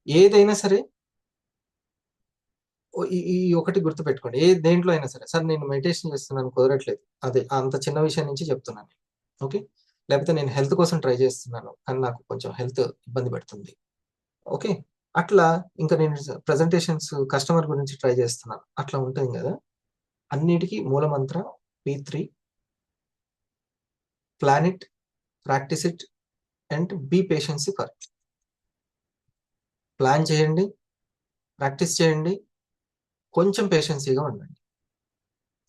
ఏదైనా సరే ఈ ఒకటి గుర్తుపెట్టుకోండి, ఏ దేంట్లో అయినా సరే, సార్ నేను మెడిటేషన్ చేస్తున్నాను కుదరట్లేదు, అదే అంత చిన్న విషయం నుంచి చెప్తున్నాను. ఓకే, లేకపోతే నేను హెల్త్ కోసం ట్రై చేస్తున్నాను కానీ నాకు కొంచెం హెల్త్ ఇబ్బంది పెడుతుంది. ఓకే, అట్లా ఇంకా నేను ప్రజెంటేషన్స్ కస్టమర్ గురించి ట్రై చేస్తున్నాను, అట్లా ఉంటుంది కదా. అన్నిటికీ మూలమంత్ర P3, plan it, practice it and be patience for it. Plan చేయండి, ప్రాక్టీస్ చేయండి, కొంచెం పేషెన్సీగా ఉండండి,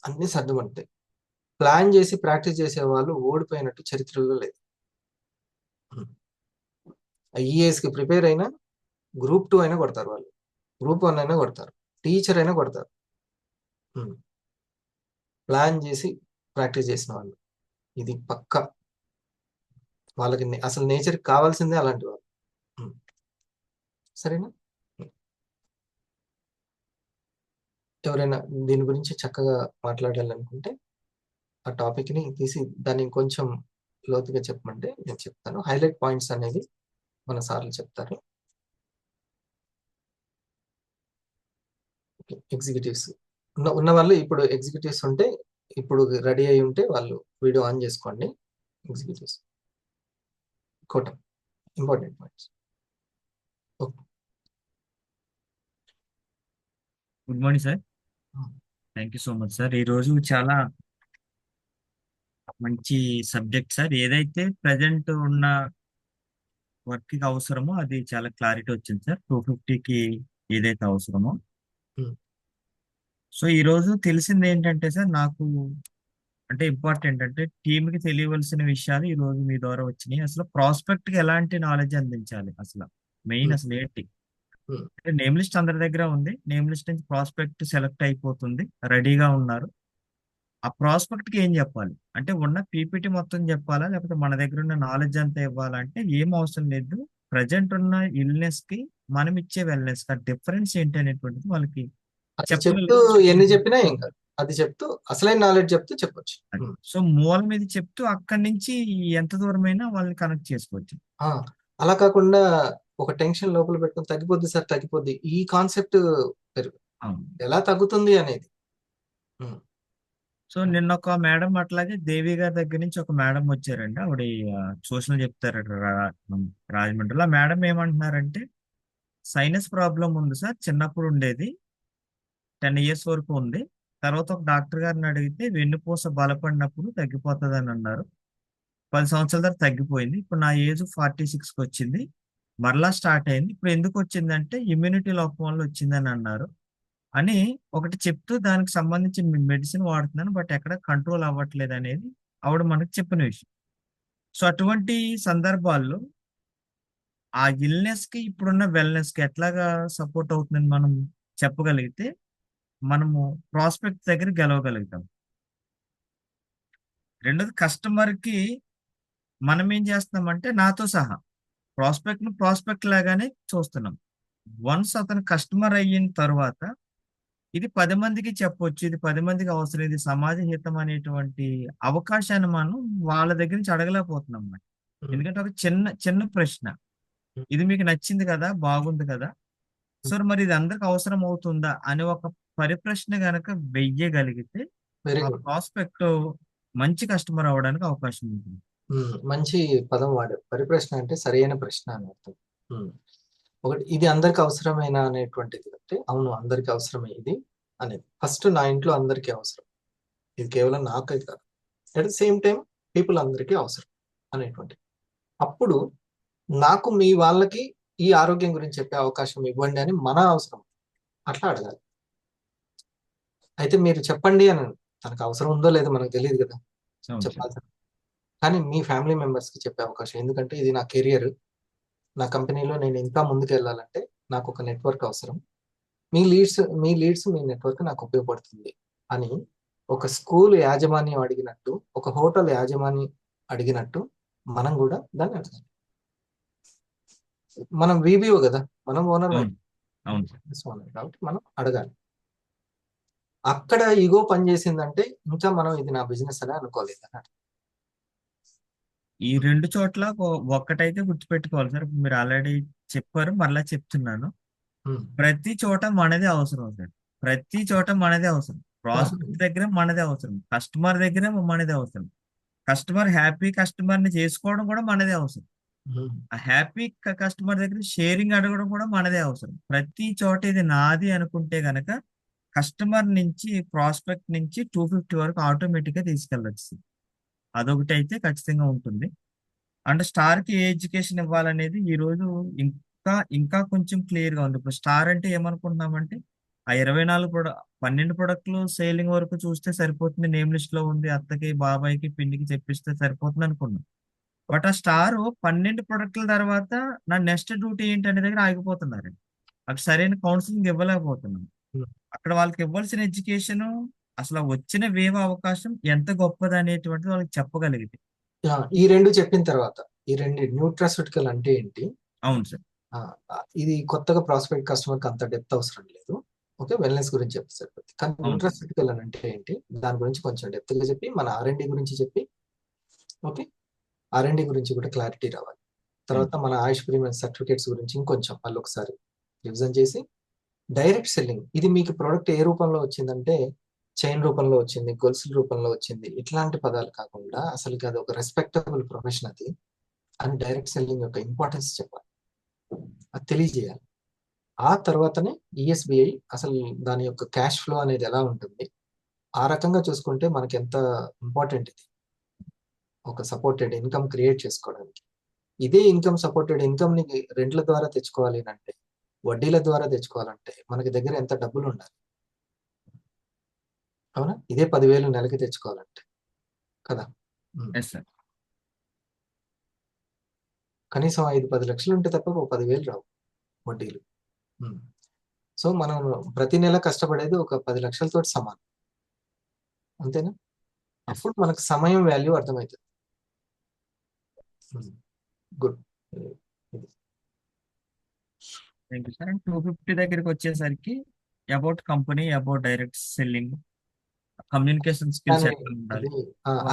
అన్ని సర్దుమంటాయి. ప్లాన్ చేసి ప్రాక్టీస్ చేసే వాళ్ళు ఓడిపోయినట్టు చరిత్రలో లేదు. ఐఏఎస్కి ప్రిపేర్ అయినా గ్రూప్ 2 అయినా కొడతారు వాళ్ళు, గ్రూప్ 1 అయినా కొడతారు, టీచర్ అయినా కొడతారు. ప్లాన్ చేసి ప్రాక్టీస్ చేసిన వాళ్ళు, ఇది పక్కా వాళ్ళకి అసలు నేచర్కి కావాల్సిందే అలాంటి వాళ్ళు. సరేనా, ఎవరైనా దీని గురించి చక్కగా మాట్లాడాలనుకుంటే ఆ టాపిక్ని తీసి దాన్ని కొంచెం లోతుగా చెప్పమంటే నేను చెప్తాను. హైలైట్ పాయింట్స్ అనేది మన సార్లు చెప్తారు. ఎగ్జిక్యూటివ్స్ ఉన్న వాళ్ళు, ఇప్పుడు ఎగ్జిక్యూటివ్స్ ఉంటే ఇప్పుడు రెడీ అయి ఉంటే వాళ్ళు వీడియో ఆన్ చేసుకోండి. Executives Kotam important points. Okay, good morning sir. Thank you so much sir. ఈరోజు చాలా మంచి సబ్జెక్ట్ సార్. ఏదైతే ప్రజెంట్ ఉన్న వర్క్కి అవసరమో అది చాలా క్లారిటీ వచ్చింది సార్. 250కి ఏదైతే అవసరమో. సో ఈరోజు తెలిసింది ఏంటంటే సార్, నాకు అంటే ఇంపార్టెంట్ అంటే టీంకి తెలియవలసిన విషయాలు ఈ రోజు మీ ద్వారా వచ్చినాయి. అసలు ప్రాస్పెక్ట్కి ఎలాంటి నాలెడ్జ్ అందించాలి, అసలు మెయిన్ అసలు ఏంటి అంటే నేమ్ లిస్ట్ అందరి దగ్గర ఉంది, నేమ్ లిస్ట్ నుంచి ప్రాస్పెక్ట్ సెలెక్ట్ అయిపోతుంది, రెడీగా ఉన్నారు. ఆ ప్రాస్పెక్ట్ కి ఏం చెప్పాలి అంటే ఉన్న పీపీటీ మొత్తం చెప్పాలా, లేకపోతే మన దగ్గర ఉన్న నాలెడ్జ్ అంతా ఇవ్వాలా అంటే ఏం అవసరం లేదు. ప్రజెంట్ ఉన్న ఇల్నెస్ కి మనం ఇచ్చే వెల్నెస్ కి డిఫరెన్స్ ఏంటి అనేటువంటిది వాళ్ళకి చెప్తూ ఎన్ని చెప్పినా ఏం కాదు. అది చెప్తూ అసలైన నాలెడ్జ్ చెప్తూ చెప్పొచ్చు. అది సో మూల మీద చెప్తూ అక్కడి నుంచి ఎంత దూరమైనా వాళ్ళని కనెక్ట్ చేసుకోవచ్చు. ఆ! అలా కాకుండా ఒక టెన్షన్ లోపల పెట్టుకొని తగ్గిపోద్ది సార్ తగ్గిపోద్ది. ఈ కాన్సెప్ట్ అవును. ఎలా తగ్గుతుంది అనేది. హ్మ్. సో నిన్న ఒక మేడం అట్లాగే దేవి గారి దగ్గర నుంచి ఒక మేడం వచ్చారండి. ఆవిడ సోషల్ చెప్తారట రాజమండ్రిలో. ఆ మేడం ఏమంటున్నారంటే సైనస్ ప్రాబ్లం ఉంది సార్, చిన్నప్పుడు ఉండేది, 10 ఇయర్స్ వరకు ఉంది. తర్వాత ఒక డాక్టర్ గారిని అడిగితే వెన్నుపూస బలపడినప్పుడు తగ్గిపోతుంది అని అన్నారు. 10 సంవత్సరాల తర్వాత తగ్గిపోయింది. ఇప్పుడు నా ఏజ్ 46కి వచ్చింది, మరలా స్టార్ట్ అయింది. ఇప్పుడు ఎందుకు వచ్చిందంటే ఇమ్యూనిటీ లోపం వల్ల వచ్చిందని అన్నారు అని ఒకటి చెప్తూ దానికి సంబంధించి మెడిసిన్ వాడుతున్నాను, బట్ ఎక్కడ కంట్రోల్ అవ్వట్లేదు అనేది ఆవిడ మనకు చెప్పిన విషయం. సో అటువంటి సందర్భాల్లో ఆ ఇల్నెస్ కి ఇప్పుడున్న వెల్నెస్ కి ఎట్లాగా సపోర్ట్ అవుతుందని మనం చెప్పగలిగితే మనము ప్రాస్పెక్ట్ దగ్గర గెలవగలుగుతాం. రెండోది కస్టమర్ కి మనం ఏం చేస్తున్నామంటే నాతో సహా ప్రాస్పెక్ట్ ను ప్రాస్పెక్ట్ లాగానే చూస్తున్నాం. వన్స్ అతను కస్టమర్ అయిన తర్వాత ఇది 10 మందికి చెప్పొచ్చు, ఇది 10 మందికి అవసరం, ఇది సమాజ హితం అనేటువంటి అవకాశాన్ని మనం వాళ్ళ దగ్గర నుంచి అడగలేకపోతున్నాం మరి. హ్మ్. ఎందుకంటే ఒక చిన్న చిన్న ప్రశ్న, హ్మ్. ఇది మీకు నచ్చింది కదా, బాగుంది కదా, సో మరి ఇది అందరికి అవసరం అవుతుందా అని ఒక పరిప్రశ్న గనక వెయ్యగలిగితే వెరీ ఆ గుడ్. ప్రాస్పెక్ట్ మంచి కస్టమర్ అవ్వడానికి అవకాశం ఉంటుంది. మంచి పదం వాడారు. పరిప్రశ్న అంటే సరైన ప్రశ్న అని అర్థం. హ్మ్. ఒకటి ఇది అందరికి అవసరమేనా అనేటువంటిది అంటే, అవును అందరికి అవసరమే ఇది అనేది. ఫస్ట్ నా ఇంట్లో అందరికీ అవసరం. ఇది కేవలం నాకే కాదు. At the same time people అందరికీ అవసరం అనేటువంటిది. అప్పుడు నాకు మీ వాళ్ళకి ఈ ఆరోగ్యం గురించి చెప్పే అవకాశం ఇవ్వండి అని మన అవసరం. అట్లా అడగాలి. అయితే మీరు చెప్పండి అని తనకు అవసరం ఉందో లేదో మనకు తెలియదు కదా! అవును సార్. చెప్పాల్సింది. కానీ మీ ఫ్యామిలీ మెంబర్స్‌కి చెప్పే అవకాశం. ఎందుకంటే ఇది నా కెరియర్. నా కంపెనీలో నేను ఇంకా ముందుకెళ్ళాలంటే నాకొక నెట్వర్క్ అవసరం. మీ లీడ్స్ మీ నెట్వర్క్ నాకు ఉపయోగపడుతుంది అని ఒక స్కూల్ యాజమాన్యం అడిగినట్టు, ఒక హోటల్ యాజమాని అడిగినట్టు మనం గూడా దాన్ని అడగాలి. మనం వీబీఓ గదా! మనం ఓనర్ అవును అవును సార్. ఓనర్ కాబట్టి మనం అడగాలి. అక్కడ ఇగో పనిచేసిందంటే ఇంకా మనం ఇది నా బిజినెస్ అని అనుకోలేదన్నట్టు. ఈ రెండు చోట్ల ఒక్కటైతే గుర్తుపెట్టుకోవాలి సార్. మీరు ఆల్రెడీ చెప్పారు, మరలా చెప్తున్నాను. హ్మ్. ప్రతి చోట మనదే అవసరం సార్. ప్రతి చోట మనదే అవసరం. ప్రాస్పెక్ట్ దగ్గర మనదే అవసరం, కస్టమర్ దగ్గర మనదే అవసరం. కస్టమర్ హ్యాపీ కస్టమర్ ని చేసుకోవడం కూడా మనదే అవసరం. హ్మ్. ఆ హ్యాపీ కస్టమర్ దగ్గర షేరింగ్ అడగడం కూడా మనదే అవసరం. ప్రతి చోట ఇది నాది అనుకుంటే గనక కస్టమర్ నుంచి ప్రాస్పెక్ట్ నుంచి 250 వరకు ఆటోమేటిక్ గా తీసుకెళ్ళచ్చు. అదొకటి అయితే ఖచ్చితంగా ఉంటుంది. అంటే స్టార్ కి ఏ ఎడ్యుకేషన్ ఇవ్వాలనేది ఈ రోజు ఇంకా ఇంకా కొంచెం క్లియర్ గా ఉంది. ఇప్పుడు స్టార్ అంటే ఏమనుకుంటున్నామంటే ఆ 12 ప్రొడక్ట్లు సేలింగ్ వరకు చూస్తే సరిపోతుంది, నేమ్ లిస్ట్ లో ఉంది, అత్తకి బాబాయ్కి పిన్నికి చెప్పిస్తే సరిపోతుంది అనుకున్నాం. బట్ ఆ స్టార్ 12 ప్రొడక్ట్ల తర్వాత నా నెక్స్ట్ డ్యూటీ ఏంటి అనే దగ్గర ఆగిపోతున్నారు. అక్కడ సరైన కౌన్సిలింగ్ ఇవ్వలేకపోతున్నాం. హ్మ్. అక్కడ వాళ్ళకి ఇవ్వాల్సిన ఎడ్యుకేషన్, అసలు ఆ వచ్చిన వేవ అవకాశం ఎంత గొప్పది అనేటువంటిది వాళ్ళకి చెప్పగలిగితే. ఈ 2 చెప్పిన తర్వాత, ఈ 2 న్యూట్రాస్యూటికల్ అంటే ఏంటి? అవును సార్. ఇది కొత్తగా ప్రాస్పెక్ట్ కస్టమర్‌కి అంత డెప్త్ అవసరం లేదు. ఓకే. వెల్‌నెస్ గురించి చెప్తే సరిపోద్ది. కానీ అవును సార్. న్యూట్రాస్యూటికల్ అని అంటే ఏంటి? దాని గురించి కొంచెం డెప్త్‌గా చెప్పి, మన ఆర్&డి గురించి చెప్పి, ఓకే. ఆర్&డి గురించి కూడా క్లారిటీ రావాలి. తర్వాత మన ఆయుష్ ప్రీమియం సర్టిఫికేట్స్ గురించి ఇంకొంచెం మళ్ళొకసారి రివిజన్ చేసి, డైరెక్ట్ సెల్లింగ్. ఇది మీకు ప్రొడక్ట్ ఏ రూపంలో వచ్చిందంటే, చైన్ రూపంలో వచ్చింది, గొలుసుల రూపంలో వచ్చింది. ఇట్లాంటి పదాలు కాకుండా అసలుకి అది ఒక రెస్పెక్టబుల్ ప్రొఫెషన్ అది. అని డైరెక్ట్ సెల్లింగ్ యొక్క ఇంపార్టెన్స్ చెప్పాలి. అది తెలియజేయాలి. ఆ తర్వాతనే ఈఎస్బిఐ అసలు దాని యొక్క క్యాష్ ఫ్లో అనేది ఎలా ఉంటుంది? ఆ రకంగా చూసుకుంటే మనకెంత ఇంపార్టెంట్ ఇది. ఒక సపోర్టెడ్ ఇన్‌కమ్ క్రియేట్ చేసుకోవడానికి. ఇదే ఇన్‌కమ్ సపోర్టెడ్ ఇన్‌కమ్‌ని రెంట్ల ద్వారా తెచ్చుకోవాలి అనంటే, వడ్డీల ద్వారా తెచ్చుకోవాలంటే మనకి దగ్గర ఎంత డబ్బులుండాలి? అవునా? ఇదే 10,000 నెలకి తెచ్చుకోవాలంటే. కదా! Yes sir. కనీసం 5, 10 లక్షలుంటే తప్ప ఓ 10,000 రావు వడ్డీలు. సో, మనం ప్రతి నెల కష్టపడేది ఒక 10 లక్షలతోటి సమానం. అంతేనా? ఎస్. అప్పుడు మనకు సమయం వాల్యూ అర్థమైతది. గుడ్. ఇది. Thank you sir. అండ్ 250 దగ్గరికి వచ్చేసరికి about company, about direct selling, communication skills కానీ ఎట్లా ఉండాలి అది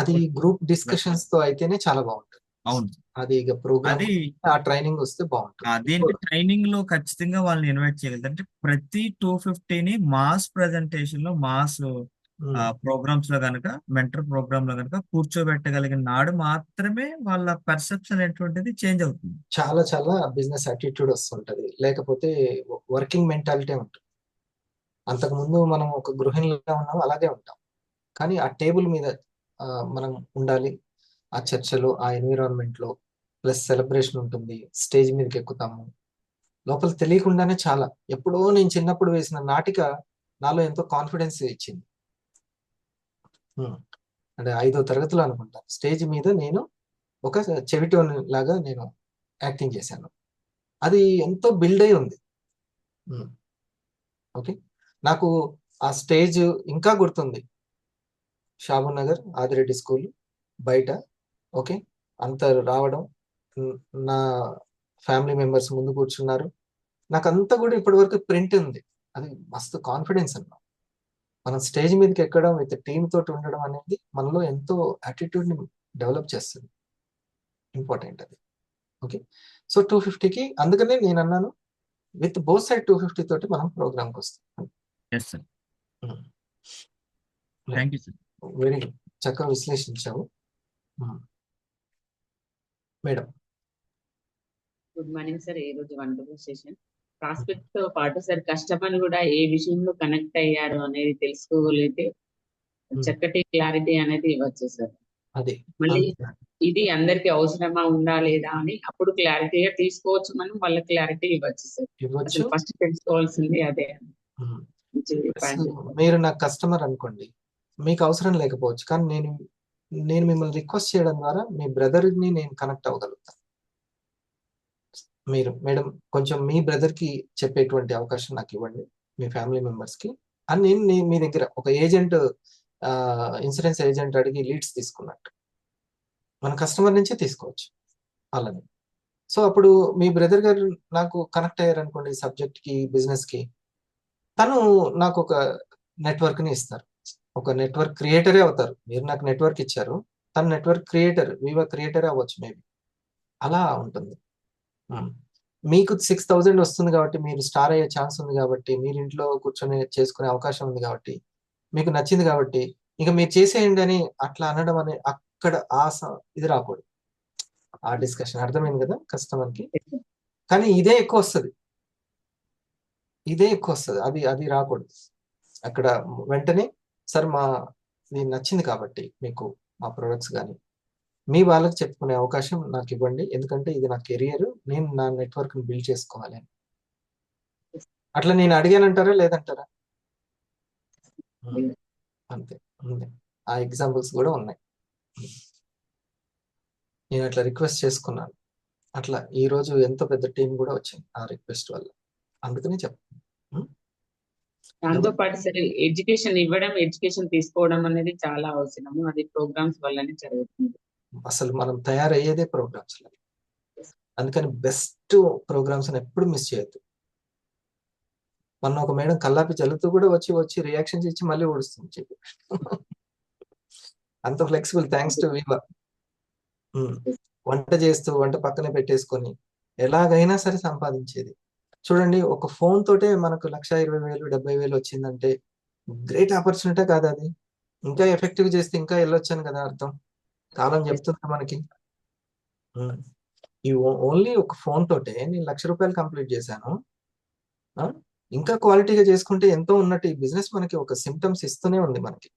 అది ఒకటి గ్రూప్ డిస్కషన్స్ తో అయితేనే చాలా బాగుంటుంది. అవును అది ఇక ప్రోగ్రామ్ అది ఆ ట్రైనింగ్ వస్తే బాగుంటుంది. అదేంటి ట్రైనింగ్ లో ఖచ్చితంగా వాళ్ళని ఇన్వైట్ చేయగలదు అంటే ప్రతి 250ని మాస్ ప్రెజెంటేషన్ లో మాస్ ఉమ్, ప్రోగ్రామ్స్ లో కనుక మెంటర్ ప్రోగ్రామ్ లో కనుక కూర్చోబెట్టగలిగిన నాడు మాత్రమే వాళ్ళ పర్సెప్షన్ ఎటువంటిది చేంజ్ అవుతుంది. చాలా చాలా బిజినెస్ యాటిట్యూడ్ వస్తుంటది, లేకపోతే వర్కింగ్ మెంటాలిటీ ఉంటుంది. అంతకుముందు మనం ఒక గృహిణిగా ఉన్నాం, అలాగే ఉంటాం. కానీ ఆ టేబుల్ మీద మనం ఉండాలి, ఆ చర్చలో, ఆ ఎన్విరాన్మెంట్ లో. ప్లస్ సెలబ్రేషన్ ఉంటుంది, స్టేజ్ మీదకి ఎక్కుతాము. లోపల తెలియకుండానే చాలా ఎప్పుడో నేను చిన్నప్పుడు వేసిన నాటిక నాలో ఎంతో కాన్ఫిడెన్స్ ఇచ్చింది. ఉమ్, అంటే 5వ తరగతిలో అనుకుంటా, స్టేజ్ మీద నేను ఒక చెవిటోన్ లాగా నేను యాక్టింగ్ చేశాను. అది ఎంతో బిల్డ్ అయి ఉంది. ఓకే, నాకు ఆ స్టేజ్ ఇంకా గుర్తుంది. షాబూన్ నగర్ ఆదిరెడ్డి స్కూల్ బయట. ఓకే, అంత రావడం, ఉమ్, నా ఫ్యామిలీ మెంబర్స్ ముందు కూర్చున్నారు. నాకు అంతా కూడా ఇప్పటి వరకు ప్రింట్ ఉంది. అది మస్తు కాన్ఫిడెన్స్ అన్నమాట. మనం స్టేజ్ మీదకి ఎక్కడం, విత్ టీమ్ తోటి ఉండడం అనేది మనలో ఎంతో యాటిట్యూడ్ ని డెవలప్ చేస్తుంది. ఇంపార్టెంట్ అది. ఓకే, సో 250కి అందుకనే నేను అన్నాను, విత్ బోత్ సైడ్ 250 తోటి మనం ప్రోగ్రామ్కి వస్తాం. Yes sir, thank you sir. Very good, చక్కగా విశ్లేషించావు మేడం. Good morning sir. ఈ రోజు వండర్ఫుల్ సెషన్. ప్రాస్పెక్ట్ తో పాటు సార్ కస్టమర్ కూడా ఏ విషయంలో కనెక్ట్ అయ్యారు అనేది తెలుసుకోగలిగితే చక్కటి క్లారిటీ అనేది ఇవ్వచ్చు సార్. అదే మళ్ళీ ఇది అందరికి అవసరమా ఉందా లేదా అని అప్పుడు క్లారిటీగా తీసుకోవచ్చు, మనం వాళ్ళ క్లారిటీ ఇవ్వచ్చు సార్. ఇవ్వచ్చు. అసలు ఫస్ట్ తెలుసుకోవాల్సింది అదే. మీరు నా కస్టమర్ అనుకోండి, మీకు అవసరం లేకపోవచ్చు, కానీ నేను మిమ్మల్ని రిక్వెస్ట్ చేయడం ద్వారా మీ బ్రదర్ ని నేను కనెక్ట్ అవ్వగలుగుతాను. మీరు మేడం కొంచెం మీ బ్రదర్ కి చెప్పేటువంటి అవకాశం నాకు ఇవ్వండి, మీ ఫ్యామిలీ మెంబర్స్ కి అని. నేను మీ దగ్గర ఒక ఏజెంట్, ఇన్సూరెన్స్ ఏజెంట్ అడిగి లీడ్స్ తీసుకున్నట్టు మన కస్టమర్ నుంచే తీసుకోవచ్చు వాళ్ళని. సో అప్పుడు మీ బ్రదర్ గారు నాకు కనెక్ట్ అయ్యారు అనుకోండి సబ్జెక్ట్ కి, బిజినెస్ కి, తను నాకు ఒక నెట్వర్క్ ని ఇస్తారు. ఒక నెట్వర్క్ క్రియేటరే అవుతారు. మీరు నాకు నెట్వర్క్ ఇచ్చారు, తను నెట్వర్క్ క్రియేటర్, వివా క్రియేటరే అవ్వచ్చు మేబీ. అలా ఉంటుంది. మీకు 6000 వస్తుంది కాబట్టి, మీరు స్టార్ అయ్యే ఛాన్స్ ఉంది కాబట్టి, మీరు ఇంట్లో కూర్చొని చేసుకునే అవకాశం ఉంది కాబట్టి, మీకు నచ్చింది కాబట్టి, ఇక మీరు చేసేయండి అని అట్లా అనడం అనే అక్కడ ఇది రాకూడదు. ఆ డిస్కషన్ అర్థమైంది కదా కస్టమర్కి. కానీ ఇదే ఎక్కువ వస్తుంది, అది రాకూడదు. అక్కడ వెంటనే సార్ ఇది నచ్చింది కాబట్టి మీకు మా ప్రొడక్ట్స్ కానీ, మీ వాళ్ళకి చెప్పుకునే అవకాశం నాకు ఇవ్వండి, ఎందుకంటే ఇది నా కెరియర్, నేను నా నెట్వర్క్ ని బిల్డ్ చేసుకోవాలి అని. అట్లా నేను అడిగానంటారా లేదంటారా? అంతే ఉంది. ఆ ఎగ్జాంపుల్స్ కూడా ఉన్నాయి. నేను అట్లా రిక్వెస్ట్ చేసుకున్నాను. అట్లా ఈ రోజు ఎంతో పెద్ద టీం కూడా వచ్చింది ఆ రిక్వెస్ట్ వల్ల. అందుకనే చెప్తాను. దాంతో పాటు సరే ఎడ్యుకేషన్ ఇవ్వడం, ఎడ్యుకేషన్ తీసుకోవడం అనేది చాలా అవసరము. అది ప్రోగ్రామ్స్ వల్లనే జరుగుతుంది. అసలు మనం తయారయ్యేదే ప్రోగ్రామ్స్ లో. అందుకని బెస్ట్ ప్రోగ్రామ్స్ ఎప్పుడు మిస్ చేయొద్దు. మొన్న ఒక మేడం కల్లాపి చల్లుతూ కూడా వచ్చి రియాక్షన్స్ ఇచ్చి మళ్ళీ ఓడుస్తుంది చెప్పి. అంత ఫ్లెక్సిబుల్, థ్యాంక్స్ టు వివా. వంట చేస్తూ వంట పక్కనే పెట్టేసుకొని ఎలాగైనా సరే సంపాదించేది. చూడండి, ఒక ఫోన్ తోటే మనకు 1,20,000 70,000 వచ్చిందంటే గ్రేట్ ఆపర్చునిటీ కాదు అది? ఇంకా ఎఫెక్టివ్ చేస్తే ఇంకా వెళ్ళొచ్చాను కదా అర్థం. కాలం చెప్తుంది మనకి. ఈ ఓన్లీ ఒక ఫోన్ తోటే నేను ₹1,00,000 కంప్లీట్ చేశాను. ఇంకా క్వాలిటీగా చేసుకుంటే ఎంతో ఉన్నట్టు ఈ బిజినెస్ మనకి ఒక సిమ్టమ్స్ ఇస్తూనే ఉంది మనకి.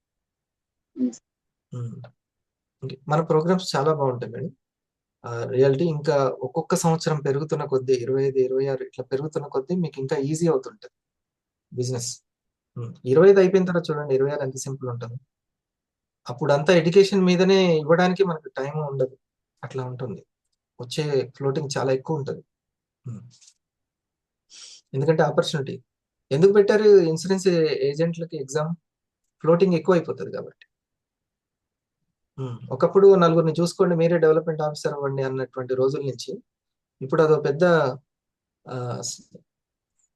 మన ప్రోగ్రామ్స్ చాలా బాగుంటాయి మేడం. రియాలిటీ ఇంకా ఒక్కొక్క సంవత్సరం పెరుగుతున్న కొద్దీ 25, 26 ఇట్లా పెరుగుతున్న కొద్దీ మీకు ఇంకా ఈజీ అవుతుంటది బిజినెస్. 25 అయిపోయిన తర్వాత చూడండి 26 ఎంత సింపుల్ ఉంటుంది. అప్పుడు అంతా ఎడ్యుకేషన్ మీదనే ఇవ్వడానికి మనకు టైం ఉండదు, అట్లా ఉంటుంది. వచ్చే ఫ్లోటింగ్ చాలా ఎక్కువ ఉంటుంది. ఎందుకంటే ఆపర్చునిటీ ఎందుకు పెట్టారు ఇన్సూరెన్స్ ఏజెంట్లకి ఎగ్జామ్? ఫ్లోటింగ్ ఎక్కువ అయిపోతుంది కాబట్టి. ఒకప్పుడు నలుగురిని చూసుకోండి, మీరే డెవలప్మెంట్ ఆఫీసర్ అవ్వండి అన్నటువంటి రోజుల నుంచి ఇప్పుడు అదో పెద్ద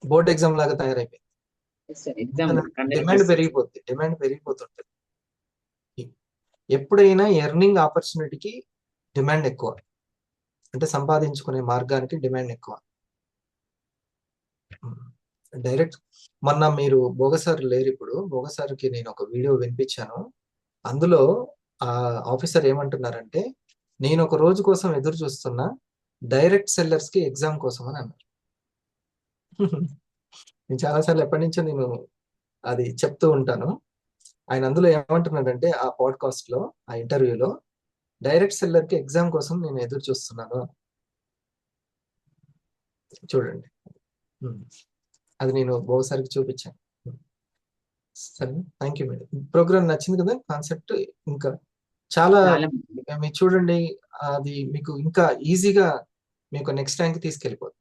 బోర్డ్ ఎగ్జామ్ లాగా తయారైపోయింది. డిమాండ్ పెరిగిపోతుంటుంది. ఎప్పుడైనా ఎర్నింగ్ ఆపర్చునిటీకి డిమాండ్ ఎక్కువ, అంటే సంపాదించుకునే మార్గానికి డిమాండ్ ఎక్కువ. డైరెక్ట్ మొన్న మీరు బోగసార్ లేరు, ఇప్పుడు బోగసార్కి నేను ఒక వీడియో వినిపించాను. అందులో ఆ ఆఫీసర్ ఏమంటున్నారంటే, నేను ఒక రోజు కోసం ఎదురు చూస్తున్నా డైరెక్ట్ సెల్లర్స్ కి ఎగ్జామ్ కోసం అని అన్నారు. నేను చాలాసార్లు ఎప్పటి నుంచో నేను అది చెప్తూ ఉంటాను. ఆయన అందులో ఏమంటున్నాడంటే, ఆ పాడ్కాస్ట్ లో, ఆ ఇంటర్వ్యూలో, డైరెక్ట్ సెల్లర్ కి ఎగ్జామ్ కోసం నేను ఎదురు చూస్తున్నాను. చూడండి, అది నేను బహుసారికి చూపించాను. సరే, థ్యాంక్ యూ మేడం. ప్రోగ్రామ్ నచ్చింది కదా, కాన్సెప్ట్ ఇంకా చాలా చాలా మీరు చూడండి, అది మీకు ఇంకా ఈజీగా మీకు నెక్స్ట్ ర్యాంక్ తీసుకెళ్ళిపోతుంది.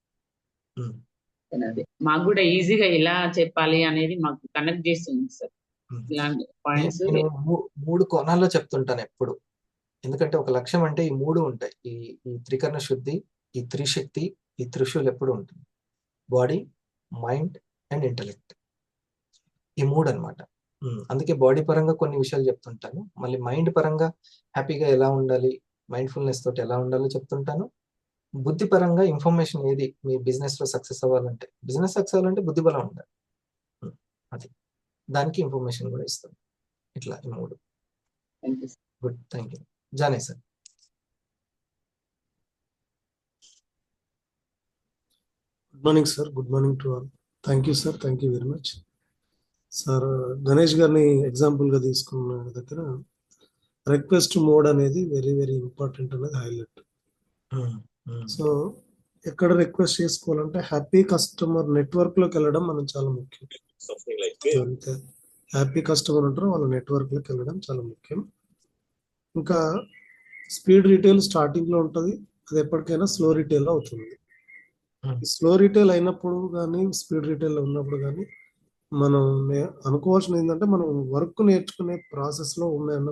అదే మాకు కూడా ఈజీగా ఎలా చెప్పాలి అనేది మాకు కనెక్ట్ చేస్తుంది సార్. ఇలాంటి పాయింట్స్ నేను 3 కోణాల్లో చెప్తుంటాను ఎప్పుడు, ఎందుకంటే ఒక లక్ష్యం అంటే ఈ 3 ఉంటాయి. ఈ త్రికరణ శుద్ధి, ఈ త్రిశక్తి, ఈ త్రిశూల్ ఎప్పుడు ఉంటుంది. బాడీ, మైండ్ అండ్ ఇంటెలెక్ట్, ఈ 3 అన్నమాట. అందుకే బాడీ పరంగా కొన్ని విషయాలు చెప్తుంటాను, మళ్ళీ మైండ్ పరంగా హ్యాపీగా ఎలా ఉండాలి, మైండ్ఫుల్నెస్ తోటి ఎలా ఉండాలో చెప్తుంటాను. బుద్ధి పరంగా ఇన్ఫర్మేషన్ ఏది మీ బిజినెస్ లో సక్సెస్ అవ్వాలంటే, బిజినెస్ సక్సెస్ అవ్వాలంటే బుద్ధి బలం ఉండాలి, అది దానికి ఇన్ఫర్మేషన్ కూడా ఇస్తాం. ఇట్లా ఈ 3. Thank you. Good, thank you. జానే sir. Good morning sir, good morning to all. Thank you sir, thank you very much sir. Ganesh గారిని ఎగ్జాంపుల్గా తీసుకున్న దగ్గర రిక్వెస్ట్ మోడ్ అనేది వెరీ వెరీ ఇంపార్టెంట్ అనేది హైలైట్. సో ఎక్కడ రిక్వెస్ట్ చేసుకోవాలంటే హ్యాపీ కస్టమర్ నెట్వర్క్ లోకి వెళ్ళడం మనం చాలా ముఖ్యం. అంతే, హ్యాపీ కస్టమర్ ఉంటారో వాళ్ళ నెట్వర్క్ లోకి వెళ్ళడం చాలా ముఖ్యం. ఇంకా స్పీడ్ రీటైల్ స్టార్టింగ్ లో ఉంటుంది, అది ఎప్పటికైనా స్లో రీటైల్ అవుతుంది. స్లో రీటైల్ అయినప్పుడు కానీ స్పీడ్ రీటైల్ ఉన్నప్పుడు కానీ మనం అనుకోవాల్సింది ఏంటంటే, మనం వర్క్ నేర్చుకునే ప్రాసెస్ లో ఉన్న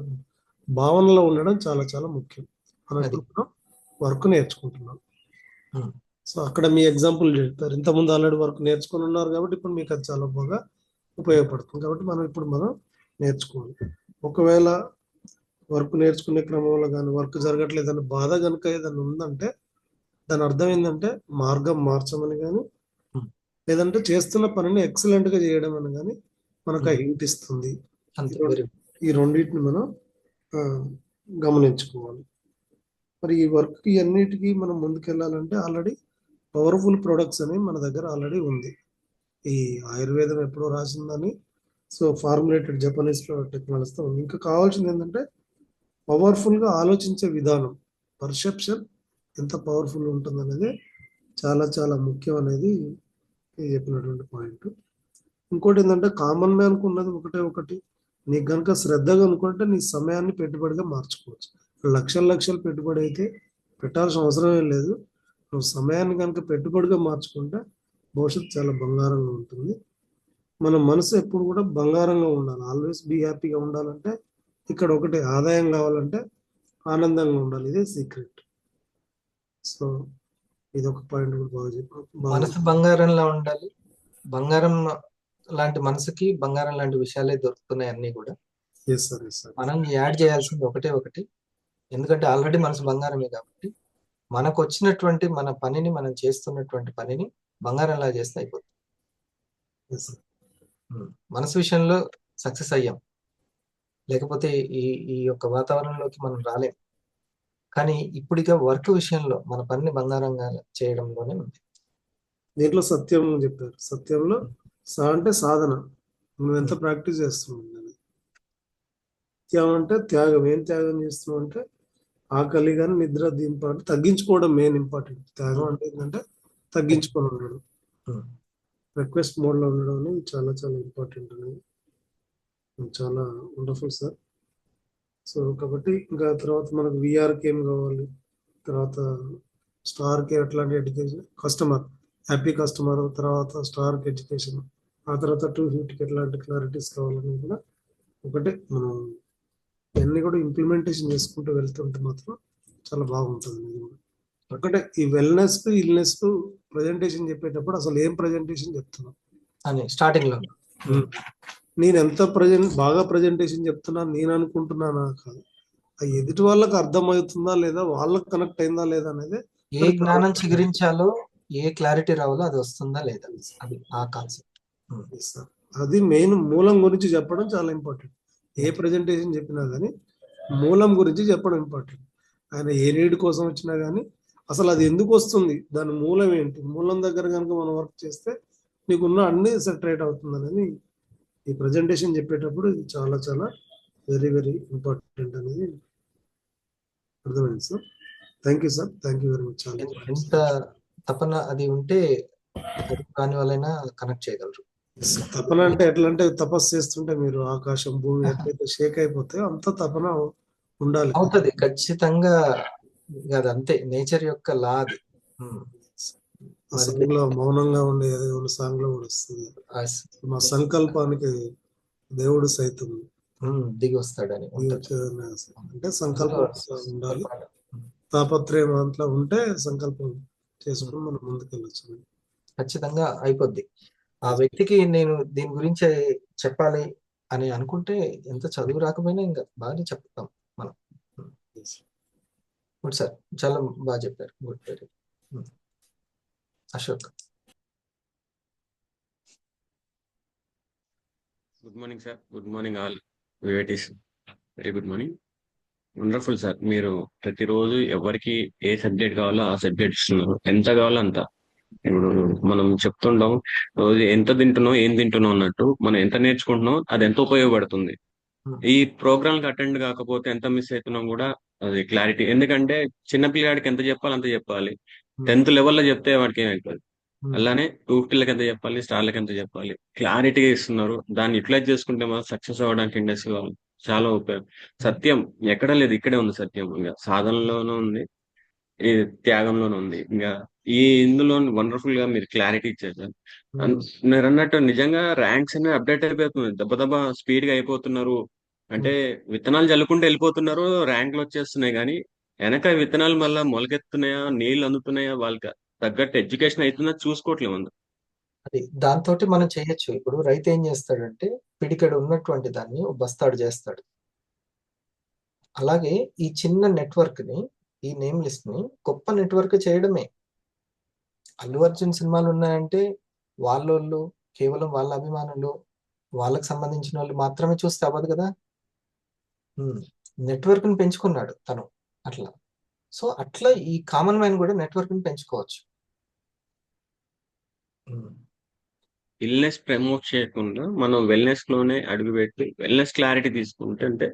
భావనలో ఉండడం చాలా చాలా ముఖ్యం. మనం వర్క్ నేర్చుకుంటున్నాం. సో అక్కడ మీ ఎగ్జాంపుల్ చెప్తారు, ఇంతకుముందు ఆల్రెడీ వర్క్ నేర్చుకుని ఉన్నారు కాబట్టి ఇప్పుడు మీకు అది చాలా బాగా ఉపయోగపడుతుంది. కాబట్టి మనం నేర్చుకోవాలి. ఒకవేళ వర్క్ నేర్చుకునే క్రమంలో కానీ వర్క్ జరగట్లేదని బాధ కనుక ఏదైనా ఉందంటే, దాని అర్థం ఏంటంటే మార్గం మార్చమని కానీ, లేదంటే చేస్తున్న పనిని ఎక్సలెంట్ గా చేయడం అని కానీ మనకు హింట్ ఇస్తుంది. ఈ రెండింటిని మనం గమనించుకోవాలి. మరి ఈ వర్క్ అన్నిటికీ మనం ముందుకెళ్ళాలంటే ఆల్రెడీ పవర్ఫుల్ ప్రొడక్ట్స్ అని మన దగ్గర ఆల్రెడీ ఉంది. ఈ ఆయుర్వేదం ఎప్పుడో రాసిందని, సో ఫార్ములేటెడ్ జపనీస్ టెక్నాలజీతో ఉంది. ఇంకా కావాల్సింది ఏంటంటే పవర్ఫుల్ గా ఆలోచించే విధానం, పర్సెప్షన్ ఎంత పవర్ఫుల్ ఉంటుంది అనేది చాలా చాలా ముఖ్యం అనేది చెప్పినటువంటి పాయింట్. ఇంకోటి ఏంటంటే కామన్ మ్యాన్ కు ఉన్నది ఒకటి, నీకు కనుక శ్రద్ధగా అనుకుంటే నీ సమయాన్ని పెట్టుబడిగా మార్చుకోవచ్చు. లక్షలు పెట్టుబడి అయితే పెట్టాల్సిన అవసరం ఏం లేదు. నువ్వు సమయాన్ని కనుక పెట్టుబడిగా మార్చుకుంటే భవిష్యత్తు చాలా బంగారంగా ఉంటుంది. మన మనసు ఎప్పుడు కూడా బంగారంగా ఉండాలి, ఆల్వేస్ బీ హ్యాపీగా ఉండాలంటే ఇక్కడ ఒకటి ఆదాయం కావాలంటే ఆనందంగా ఉండాలి, ఇదే సీక్రెట్. సో ఇది ఒక పాయింట్ కూడా బాగా చెప్పారు. మనసు బంగారంలా ఉండాలి, బంగారం లాంటి మనసుకి బంగారం లాంటి విషయాలే దొరుకుతున్నాయి అన్ని కూడా. మనం యాడ్ చేయాల్సింది ఒకటి, ఎందుకంటే ఆల్రెడీ మనసు బంగారమే కాబట్టి మనకు వచ్చినటువంటి మన పనిని, మనం చేస్తున్నటువంటి పనిని బంగారంలా చేస్తే అయిపోతుంది. మనసు విషయంలో సక్సెస్ అయ్యాం, లేకపోతే ఈ యొక్క వాతావరణంలోకి మనం రాలేం. కానీ ఇప్పుడిగా వర్క్ విషయంలో మన పనిని బంగారంగా చేయడంలోనే ఉంది. దీంట్లో సత్యం చెప్పారు. సత్యంలో అంటే సాధన, నువ్వు ఎంత ప్రాక్టీస్ చేస్తున్నావు. త్యాగం అంటే త్యాగం, ఏం త్యాగం చేస్తున్నావు అంటే ఆకలి కానీ నిద్ర, దీని పాటు తగ్గించుకోవడం మెయిన్ ఇంపార్టెంట్. త్యాగం అంటే ఏంటంటే తగ్గించుకొని ఉండడం, రిక్వెస్ట్ మోడ్ లో ఉండడం అనేది చాలా చాలా ఇంపార్టెంట్ అనేది. చాలా వండర్ఫుల్ సార్. సో కాబట్టి ఇంకా తర్వాత మనకు విఆర్కి ఏం కావాలి, తర్వాత స్టార్కి ఎట్లాంటి ఎడ్యుకేషన్, కస్టమర్ హ్యాపీ కస్టమర్, తర్వాత స్టార్కి ఎడ్యుకేషన్, ఆ తర్వాత 250కి ఎట్లాంటి క్లారిటీస్ కావాలని కూడా ఒకటే మనం ఇవన్నీ కూడా ఇంప్లిమెంటేషన్ చేసుకుంటూ వెళ్తుంటే మాత్రం చాలా బాగుంటుంది. ఒకటే ఈ వెల్నెస్ ఇల్నెస్ ప్రజెంటేషన్ చెప్పేటప్పుడు అసలు ఏం ప్రజెంటేషన్ చెప్తున్నాం అని స్టార్టింగ్ లో నేను ఎంత బాగా ప్రజెంటేషన్ చెప్తున్నా నేను అనుకుంటున్నానా కాదు, ఆ ఎదుటి వాళ్ళకి అర్థమవుతుందా లేదా, వాళ్ళకి కనెక్ట్ అయిందా లేదా అనేది ఏ జ్ఞానం చిగురించాలో, ఏ క్లారిటీ రావాలో అది వస్తుందా లేదా, అది ఆ కాన్సెప్ట్. అది మెయిన్ మూలం గురించి చెప్పడం చాలా ఇంపార్టెంట్. ఏ ప్రజెంటేషన్ చెప్పినా కానీ మూలం గురించి చెప్పడం ఇంపార్టెంట్. ఆయన ఏ నీడ్ కోసం వచ్చినా కానీ అసలు అది ఎందుకు వస్తుంది, దాని మూలం ఏంటి, మూలం దగ్గర కనుక మనం వర్క్ చేస్తే నీకున్న అన్ని సెటరేట్ అవుతుంది అనేది ఈ ప్రజెంటేషన్ చెప్పేటప్పుడు ఇది చాలా చాలా వెరీ వెరీ ఇంపార్టెంట్ అనేది అర్థమైంది sir. Thank you sir, thank you very much. చాలా ఎంత తపన అది ఉంటే కాని వాళ్ళైనా కనెక్ట్ చేయగలరు. తపన అంటే ఎట్లా అంటే తపస్సు చేస్తుంటే మీరు ఆకాశం భూమి ఎట్లయితే షేక్ అయిపోతాయో అంత తపన ఉండాలి. అవుతుంది ఖచ్చితంగా, అది అంతే, నేచర్ యొక్క లా అది. ఆ సాంగ్ లో మౌనంగా ఉండే ఏదో సాంగ్ లో కూడా వస్తుంది, మా సంకల్పానికి దేవుడు సైతం దిగి వస్తాడని. అంటే సంకల్పం ఉండాలి, తాపత్రయం అంతా ఉంటే సంకల్పం చేసుకుని మనం ముందుకెళ్ళొచ్చు. ఖచ్చితంగా అయిపోద్ది. ఆ వ్యక్తికి నేను దీని గురించి చెప్పాలి అని అనుకుంటే ఎంత చదువు రాకపోయినా ఇంకా బాగా చెప్తాం మనం. గుడ్ సార్, చాలా బాగా చెప్పారు. Good, very Ashok. Good morning sir, good morning all వివేటీస్, very good morning. Wonderful sir, మీరు ప్రతిరోజు ఎవరికి ఏ సబ్జెక్ట్ కావాలో ఆ సబ్జెక్ట్ ఇస్తున్నారు, ఎంత కావాలో అంత. ఇప్పుడు మనం చెప్తుంటాం రోజు ఎంత తింటున్నావు ఏం తింటున్నావు అన్నట్టు, మనం ఎంత నేర్చుకుంటున్నాం అది ఎంత ఉపయోగపడుతుంది. ఈ ప్రోగ్రామ్ కి అటెండ్ కాకపోతే ఎంత మిస్ అవుతున్నాం కూడా అది క్లారిటీ. ఎందుకంటే చిన్న పిల్లగాడికి ఎంత చెప్పాలి అంత చెప్పాలి, 10th లెవెల్లో చెప్తే వాడికి ఏమైపోతుంది. అలానే 250 ఎంత చెప్పాలి, స్టార్లకి ఎంత చెప్పాలి, క్లారిటీగా ఇస్తున్నారు. దాన్ని యూటిలైజ్ చేసుకుంటే మనం సక్సెస్ అవ్వడానికి ఇండస్ట్రీ చాలా ఉపయోగం. సత్యం ఎక్కడ లేదు, ఇక్కడే ఉంది సత్యం. ఇంకా సాధనలోనూ ఉంది, ఈ త్యాగంలోనూ ఉంది. ఇంకా ఈ ఇందులో వండర్ఫుల్ గా మీరు క్లారిటీ ఇచ్చారు సార్. మీరు అన్నట్టు నిజంగా ర్యాంక్స్ అనేవి అప్డేట్ అయిపోతుంది, దెబ్బ స్పీడ్ గా అయిపోతున్నారు. అంటే విత్తనాలు చల్లుకుంటూ వెళ్ళిపోతున్నారు, ర్యాంకులు వచ్చేస్తున్నాయి. కానీ వెనక విత్తనాలు మళ్ళీ మొలకెత్తున్నాయా, నీళ్లు అందుతున్నాయా, వాళ్ళకి తగ్గట్టు ఎడ్యుకేషన్ అవుతుందా చూసుకోవట్లేదు. అది దాంతో మనం చేయొచ్చు. ఇప్పుడు రైతు ఏం చేస్తాడంటే పిడికెడు ఉన్నటువంటి దాన్ని బస్తాడు చేస్తాడు. అలాగే ఈ చిన్న నెట్వర్క్ ని, ఈ నేమ్ లిస్ట్ ని గొప్ప నెట్వర్క్ చేయడమే. అల్లు అర్జున్ సినిమాలు ఉన్నాయంటే వాళ్ళోళ్ళు కేవలం వాళ్ళ అభిమానులు, వాళ్ళకి సంబంధించిన వాళ్ళు మాత్రమే చూస్తే అవ్వదు కదా. నెట్వర్క్ ని పెంచుకున్నాడు తను అట్లా. సో అట్లా ఈ కామన్ మ్యాన్ కూడా నెట్వర్క్ ని పెంచుకోవచ్చు. ఇల్నెస్ ప్రమోట్ చేయకుండా మనం వెల్నెస్ లోనే అడుగుపెట్టి వెల్నెస్ క్లారిటీ తీసుకుంటే, అంటే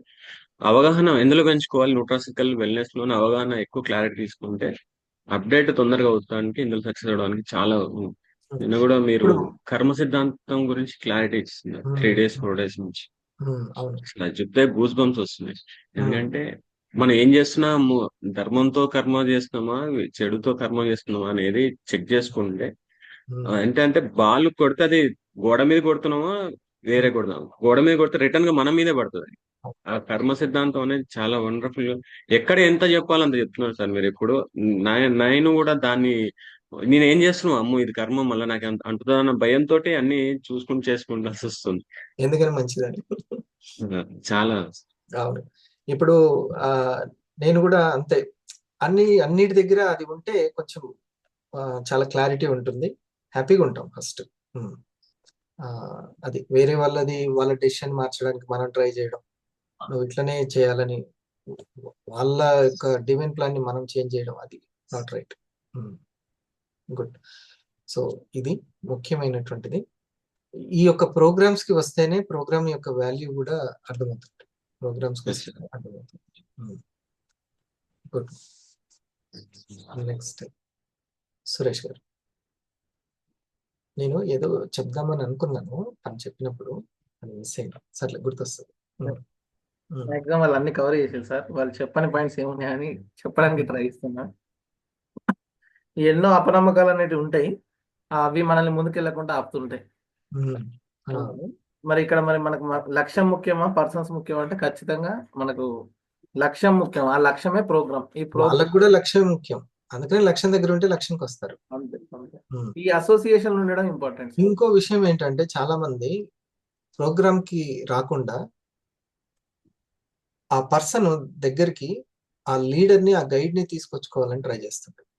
అవగాహన ఎందులో పెంచుకోవాలి, న్యూట్రాసికల్ వెల్నెస్ లోనే అవగాహన ఎక్కువ క్లారిటీ తీసుకుంటే అప్డేట్ తొందరగా అవుతానికి, ఇందులో సక్సెస్ అవడానికి చాలా. నిన్న కూడా మీరు కర్మ సిద్ధాంతం గురించి క్లారిటీ ఇస్తున్నారు 3 days 4 days నుంచి. అసలు చెప్తే గూస్ బంప్స్ వస్తున్నాయి. ఎందుకంటే మనం ఏం చేస్తున్నాము, ధర్మంతో కర్మ చేస్తున్నామా, చెడుతో కర్మ చేస్తున్నామా అనేది చెక్ చేసుకుంటే, అంటే బాల్ కొడితే అది గోడ మీద కొడుతున్నామా వేరే కొడుతున్నాం, గోడ మీద కొడితే రిటర్న్ గా మన మీదే పడుతుంది. ఆ కర్మ సిద్ధాంతం అనేది చాలా వండర్ఫుల్ గా ఎక్కడ ఎంత చెప్పాలో అంత చెప్తున్నారు సార్ మీరు. ఎప్పుడు నేను కూడా దాన్ని నేను ఏం చేస్తున్నావు, అమ్మో ఇది కర్మ మళ్ళీ నాకు అంటుతుందన్న భయంతో అన్ని చూసుకుంటూ చేసుకుంటాల్సి వస్తుంది. ఎందుకని మంచిదని చాలా. అవును. ఇప్పుడు నేను కూడా అంతే, అన్నిటి దగ్గర అది ఉంటే కొంచెం చాలా క్లారిటీ ఉంటుంది, హ్యాపీగా ఉంటాం ఫస్ట్. అది వేరే వాళ్ళ డెసిషన్ మార్చడానికి మనం ట్రై చేయడం, నువ్వు ఇట్లనే చేయాలని వాళ్ళ యొక్క డివైన్ ప్లాన్ ని మనం చేంజ్ చేయడం, అది నాట్ రైట్. గుడ్. సో ఇది ముఖ్యమైనటువంటిది. ఈ యొక్క ప్రోగ్రామ్స్ కి వస్తేనే ప్రోగ్రామ్ యొక్క వాల్యూ కూడా అర్థమవుతుంది. ప్రోగ్రామ్స్ కి వస్తే అర్థమవుతుంది. గుడ్. నెక్స్ట్ సురేష్ గారు. నేను ఏదో చెప్దామని అనుకున్నాను, తను చెప్పినప్పుడు అది మిస్ అయింది. సర్లే, గుర్తొస్తుంది. మాక్సిమం వాళ్ళు అన్ని కవర్ చేసారు సార్. వాళ్ళు చెప్పని పాయింట్స్ ఏమున్నాయని చెప్పడానికి ట్రై చేస్తున్నా. ఎన్నో అపనమ్మకాలు అనేవి ఉంటాయి, అవి మనల్ని ముందుకెళ్లకుండా ఆపుతుంటాయి. మరి ఇక్కడ మనకు లక్ష్యం ముఖ్యమా, పర్సన్స్ ముఖ్యమా అంటే ఖచ్చితంగా మనకు లక్ష్యం ముఖ్యం. ఆ లక్ష్యమే ప్రోగ్రామ్. ఈ వాళ్ళకు కూడా లక్ష్యం ముఖ్యం, అందుకని లక్ష్యం దగ్గర ఉంటే లక్ష్యంకి వస్తారు. ఈ అసోసియేషన్ ఉండడం ఇంపార్టెంట్. ఇంకో విషయం ఏంటంటే చాలా మంది ప్రోగ్రామ్ కి రాకుండా ఆ పర్సన్ దగ్గరికి ఆ లీడర్ని, ఆ గైడ్ని తీసుకొచ్చుకోవాలని ట్రై చేస్తుంటాడు.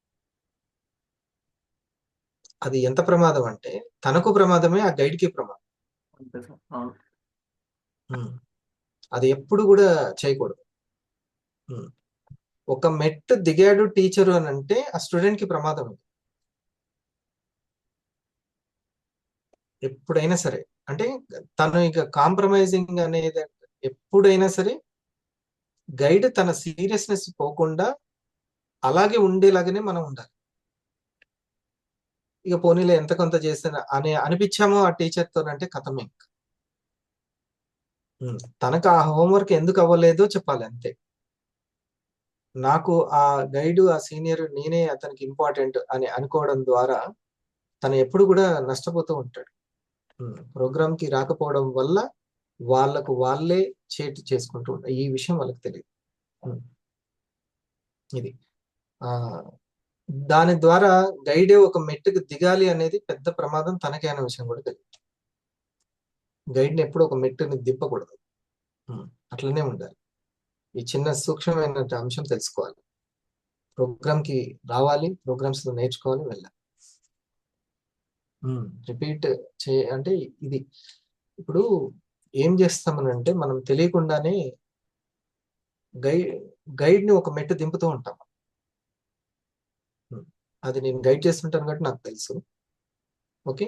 అది ఎంత ప్రమాదం అంటే తనకు ప్రమాదమే, ఆ గైడ్కి ప్రమాదం. అంతే సార్. అవును. అది ఎప్పుడు కూడా చేయకూడదు. ఒక మెట్టు దిగాడు టీచరు అని అంటే ఆ స్టూడెంట్కి ప్రమాదం. ఎప్పుడైనా సరే అంటే తను ఇక కాంప్రమైజింగ్ అనేది ఎప్పుడైనా సరే గైడ్ తన సీరియస్నెస్ పోకుండా అలాగే ఉండేలాగానే మనం ఉండాలి. ఇక పోనీలో ఎంత కొంత చేసిన అని అనిపించామో ఆ టీచర్తో అంటే కథమే. తనకు ఆ హోంవర్క్ ఎందుకు అవ్వలేదో చెప్పాలి అంతే. నాకు ఆ గైడ్, ఆ సీనియర్, నేనే అతనికి ఇంపార్టెంట్ అని అనుకోవడం ద్వారా తను ఎప్పుడు కూడా నష్టపోతూ ఉంటాడు. ప్రోగ్రామ్కి రాకపోవడం వల్ల వాళ్ళకు వాళ్ళే చేటు చేసుకుంటూ ఉంటారు. ఈ విషయం వాళ్ళకి తెలియదు. ఇది దాని ద్వారా గైడే ఒక మెట్టుకు దిగాలి అనేది పెద్ద ప్రమాదం తనకే అనే విషయం కూడా తెలియదు. గైడ్ని ఎప్పుడు ఒక మెట్టుని దింపకూడదు. అట్లనే ఉండాలి. ఈ చిన్న సూక్ష్మమైన అంశం తెలుసుకోవాలి. ప్రోగ్రామ్కి రావాలి, ప్రోగ్రామ్స్ నేర్చుకోవాలి, వెళ్ళాలి. రిపీట్ అంటే ఇది ఇప్పుడు ఏం చేస్తామనంటే మనం తెలియకుండానే గైడ్ని ఒక మెట్టు దింపుతూ ఉంటాం. అది నేను గైడ్ చేస్తుంటాను కాబట్టి నాకు తెలుసు. ఓకే,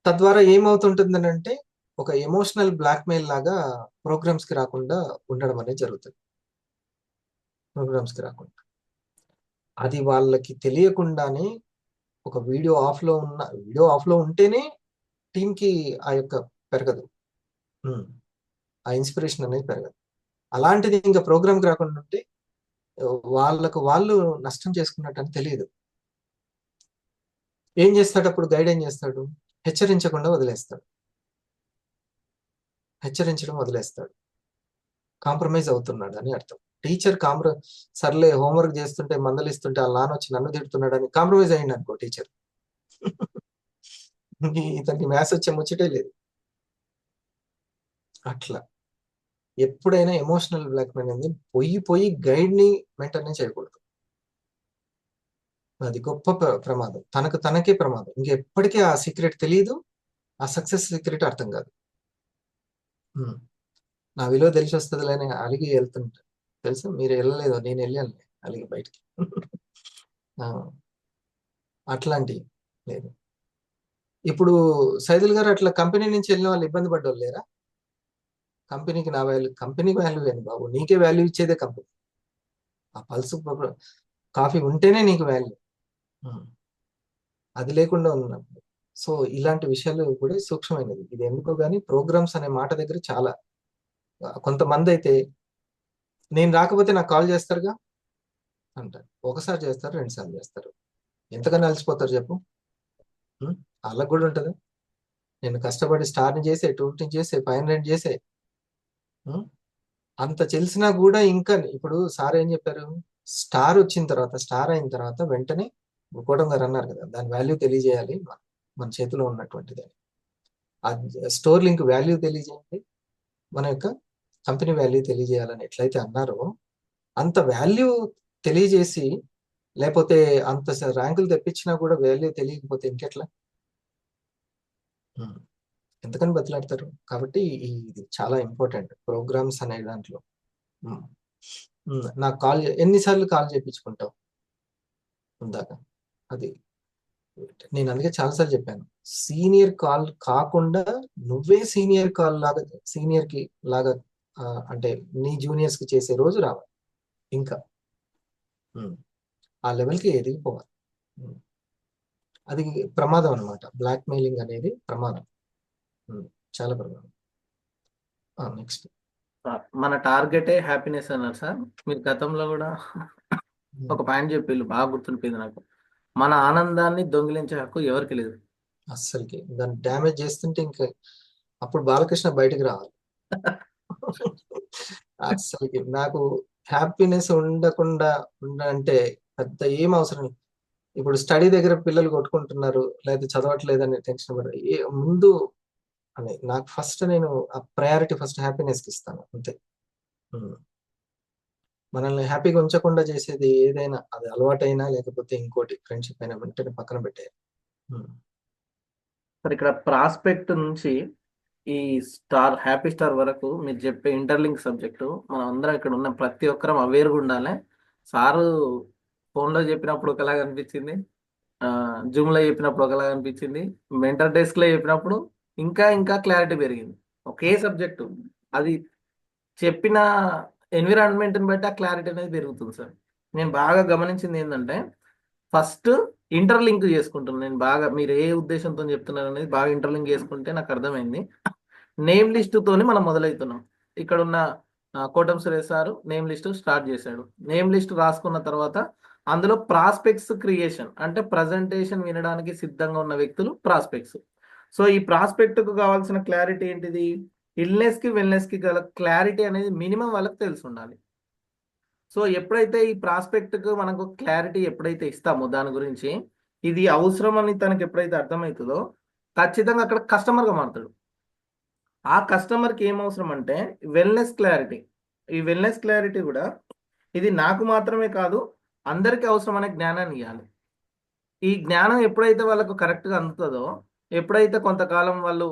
తద్వారా ఏమవుతుంటుందని అంటే ఒక ఎమోషనల్ బ్లాక్మెయిల్ లాగా ప్రోగ్రామ్స్కి రాకుండా ఉండడం అనేది జరుగుతుంది. ప్రోగ్రామ్స్కి రాకుండా అది వాళ్ళకి తెలియకుండానే ఒక వీడియో ఆఫ్లో ఉంటేనే టీంకి ఆ యొక్క పెరగదు, ఆ ఇన్స్పిరేషన్ అనేది పెరగదు. అలాంటిది ఇంకా ప్రోగ్రామ్కి రాకుండా ఉంటే వాళ్ళకు వాళ్ళు నష్టం చేసుకున్నట్టు అని తెలియదు. ఏం చేస్తాడు అప్పుడు గైడ్? ఏం చేస్తాడు? హెచ్చరించకుండా వదిలేస్తాడు. హెచ్చరించడం వదిలేస్తాడు. కాంప్రమైజ్ అవుతున్నాడు అని అర్థం. టీచర్ సర్లే హోంవర్క్ చేస్తుంటే మందలిస్తుంటే వాళ్ళ నాన్న వచ్చి నన్ను తిడుతున్నాడు అని కాంప్రమైజ్ అయ్యింది అనుకో టీచర్, ఇతనికి మ్యాథ్స్ వచ్చే ముచ్చటే లేదు. అట్లా ఎప్పుడైనా ఎమోషనల్ బ్లాక్మెయిల్ అనేది పోయి గైడ్ని వెంటనే చేయకూడదు. అది గొప్ప ప్రమాదం, తనకే ప్రమాదం. ఇంకెప్పటికీ ఆ సీక్రెట్ తెలియదు, ఆ సక్సెస్ సీక్రెట్ అర్థం కాదు. నా విలువ తెలిసి వస్తుందిలే అని అలిగి వెళ్తుంటా. తెలుసా? మీరు వెళ్ళలేదు, నేను వెళ్ళాను అలిగి బయటికి. అట్లాంటి లేదు. ఇప్పుడు సైదుల్ గారు అట్లా కంపెనీ నుంచి వెళ్ళిన వాళ్ళు ఇబ్బంది పడ్డోళ్ళు లేరా? కంపెనీకి నా వాల్యూ, కంపెనీకి వాల్యూ లేదు బాబు, నీకే వాల్యూ ఇచ్చేదే కంపెనీ. ఆ పల్స్ కాఫీ ఉంటేనే నీకు వాల్యూ, అది లేకుండా ఉన్నప్పుడు. సో ఇలాంటి విషయాలు కూడా సూక్ష్మమైనది. ఇది ఎందుకో కానీ ప్రోగ్రామ్స్ అనే మాట దగ్గర చాలా కొంతమంది అయితే నేను రాకపోతే నాకు కాల్ చేస్తారుగా అంటారు. ఒకసారి చేస్తారు, 2 సార్లు చేస్తారు. ఎంతగానో అలసిపోతారు చెప్పు. వాళ్ళకు కూడా ఉంటుంది. నేను కష్టపడి స్టార్ని చేసే, 250 చేసే, 500 చేసే, అంత తెలిసినా కూడా ఇంకా ఇప్పుడు సార్ ఏం చెప్పారు? స్టార్ వచ్చిన తర్వాత, స్టార్ అయిన తర్వాత వెంటనే కోటం గారు అన్నారు కదా, దాని వాల్యూ తెలియజేయాలి మన చేతిలో ఉన్నటువంటిది. ఆ స్టోర్ లింక్ వాల్యూ తెలియజేయండి, మన యొక్క కంపెనీ వాల్యూ తెలియజేయాలని ఎట్లయితే అన్నారో అంత వాల్యూ తెలియజేసి, లేకపోతే అంత ర్యాంకులు తెప్పించినా కూడా వాల్యూ తెలియకపోతే ఇంకెట్లా? ఎందుకని బతిలాడతారు? కాబట్టి ఇది చాలా ఇంపార్టెంట్ ప్రోగ్రామ్స్ అనే దాంట్లో. నాకు ఎన్నిసార్లు కాల్ చేయించుకుంటావు ఉందాక? అది నేను అందుకే చాలాసార్లు చెప్పాను, సీనియర్ కాల్ కాకుండా నువ్వే సీనియర్ కాల్ లాగా, సీనియర్కి లాగా అంటే నీ జూనియర్స్కి చేసే రోజు రావాలి. ఇంకా ఆ లెవెల్కి ఎదిగిపోవాలి. అది ప్రమాదం అనమాట. బ్లాక్మెయిలింగ్ అనేది ప్రమాదం, చాలా ప్రమాదం. నెక్స్ట్, మన టార్గెటే హ్యాపీనెస్ అన్నారు సార్. మీరు గతంలో కూడా ఒక పాయింట్ చెప్పిళ్ళు, బాగా గుర్తుండిపోయింది నాకు. మన ఆనందాన్ని దొంగిలించే హక్కు ఎవరికి లేదు. అస్సలకి దాన్ని డ్యామేజ్ చేస్తుంటే ఇంకా అప్పుడు బాలకృష్ణ బయటికి రావాలి. అస్సలకి నాకు హ్యాపీనెస్ ఉండకుండా అంటే పెద్ద ఏం అవసరం. ఇప్పుడు స్టడీ దగ్గర పిల్లలు కొట్టుకుంటున్నారు, లేదా చదవట్లేదని టెన్షన్ పడరు. ముందు అని నాకు ఫస్ట్ నేను ఆ ప్రయారిటీ ఫస్ట్ హ్యాపీనెస్కి ఇస్తాను అంతే. ఉమ్. మనల్ని హ్యాపీగా ఉంచకుండా చేసేది ఏదైనా, అది అలవాటైనా లేకపోతే ఇంకోటి ఫ్రెండ్షిప్ అయినా, వెంటనే పక్కన పెట్టేయాలి. సార్ ఇక్కడ ప్రాస్పెక్ట్ నుంచి ఈ స్టార్ హ్యాపీ స్టార్ వరకు మీరు చెప్పే ఇంటర్లింక్ సబ్జెక్టు మనం అందరం ఇక్కడ ఉన్న ప్రతి ఒక్కరం అవేర్గా ఉండాలి. సారు ఫోన్లో చెప్పినప్పుడు ఒకలాగా అనిపించింది, జూమ్లో చెప్పినప్పుడు ఒకలాగా అనిపించింది, మెంటర్ డెస్క్లో చెప్పినప్పుడు ఇంకా ఇంకా క్లారిటీ పెరిగింది. ఒకే సబ్జెక్టు, అది చెప్పిన ఎన్విరాన్మెంట్ని బట్టి ఆ క్లారిటీ అనేది పెరుగుతుంది సార్. నేను బాగా గమనించింది ఏంటంటే ఫస్ట్ ఇంటర్లింక్ చేసుకుంటున్నాను నేను బాగా. మీరు ఏ ఉద్దేశంతో చెప్తున్నారు అనేది బాగా ఇంటర్లింక్ చేసుకుంటే నాకు అర్థమైంది. నేమ్ లిస్టుతోని మనం మొదలవుతున్నాం. ఇక్కడ ఉన్న Kotam Suresh sir name list start చేశాడు. నేమ్ లిస్ట్ రాసుకున్న తర్వాత అందులో ప్రాస్పెక్ట్స్ క్రియేషన్, అంటే ప్రజెంటేషన్ వినడానికి సిద్ధంగా ఉన్న వ్యక్తులు ప్రాస్పెక్ట్స్. సో ఈ ప్రాస్పెక్ట్కు కావాల్సిన క్లారిటీ ఏంటిది? ఇల్నెస్కి వెల్నెస్కి గల క్లారిటీ అనేది మినిమం వాళ్ళకి తెలిసి ఉండాలి. సో ఎప్పుడైతే ఈ ప్రాస్పెక్ట్కు మనకు క్లారిటీ ఎప్పుడైతే ఇస్తామో దాని గురించి, ఇది అవసరం అని తనకి ఎప్పుడైతే అర్థమవుతుందో ఖచ్చితంగా అక్కడ కస్టమర్గా మారుతాడు. ఆ కస్టమర్కి ఏం అవసరం అంటే వెల్నెస్ క్లారిటీ. ఈ వెల్నెస్ క్లారిటీ కూడా ఇది నాకు మాత్రమే కాదు అందరికీ అవసరం అనే జ్ఞానాన్ని ఇవ్వాలి. ఈ జ్ఞానం ఎప్పుడైతే వాళ్ళకు కరెక్ట్గా అందుతుందో, ఎప్పుడైతే కొంతకాలం వాళ్ళు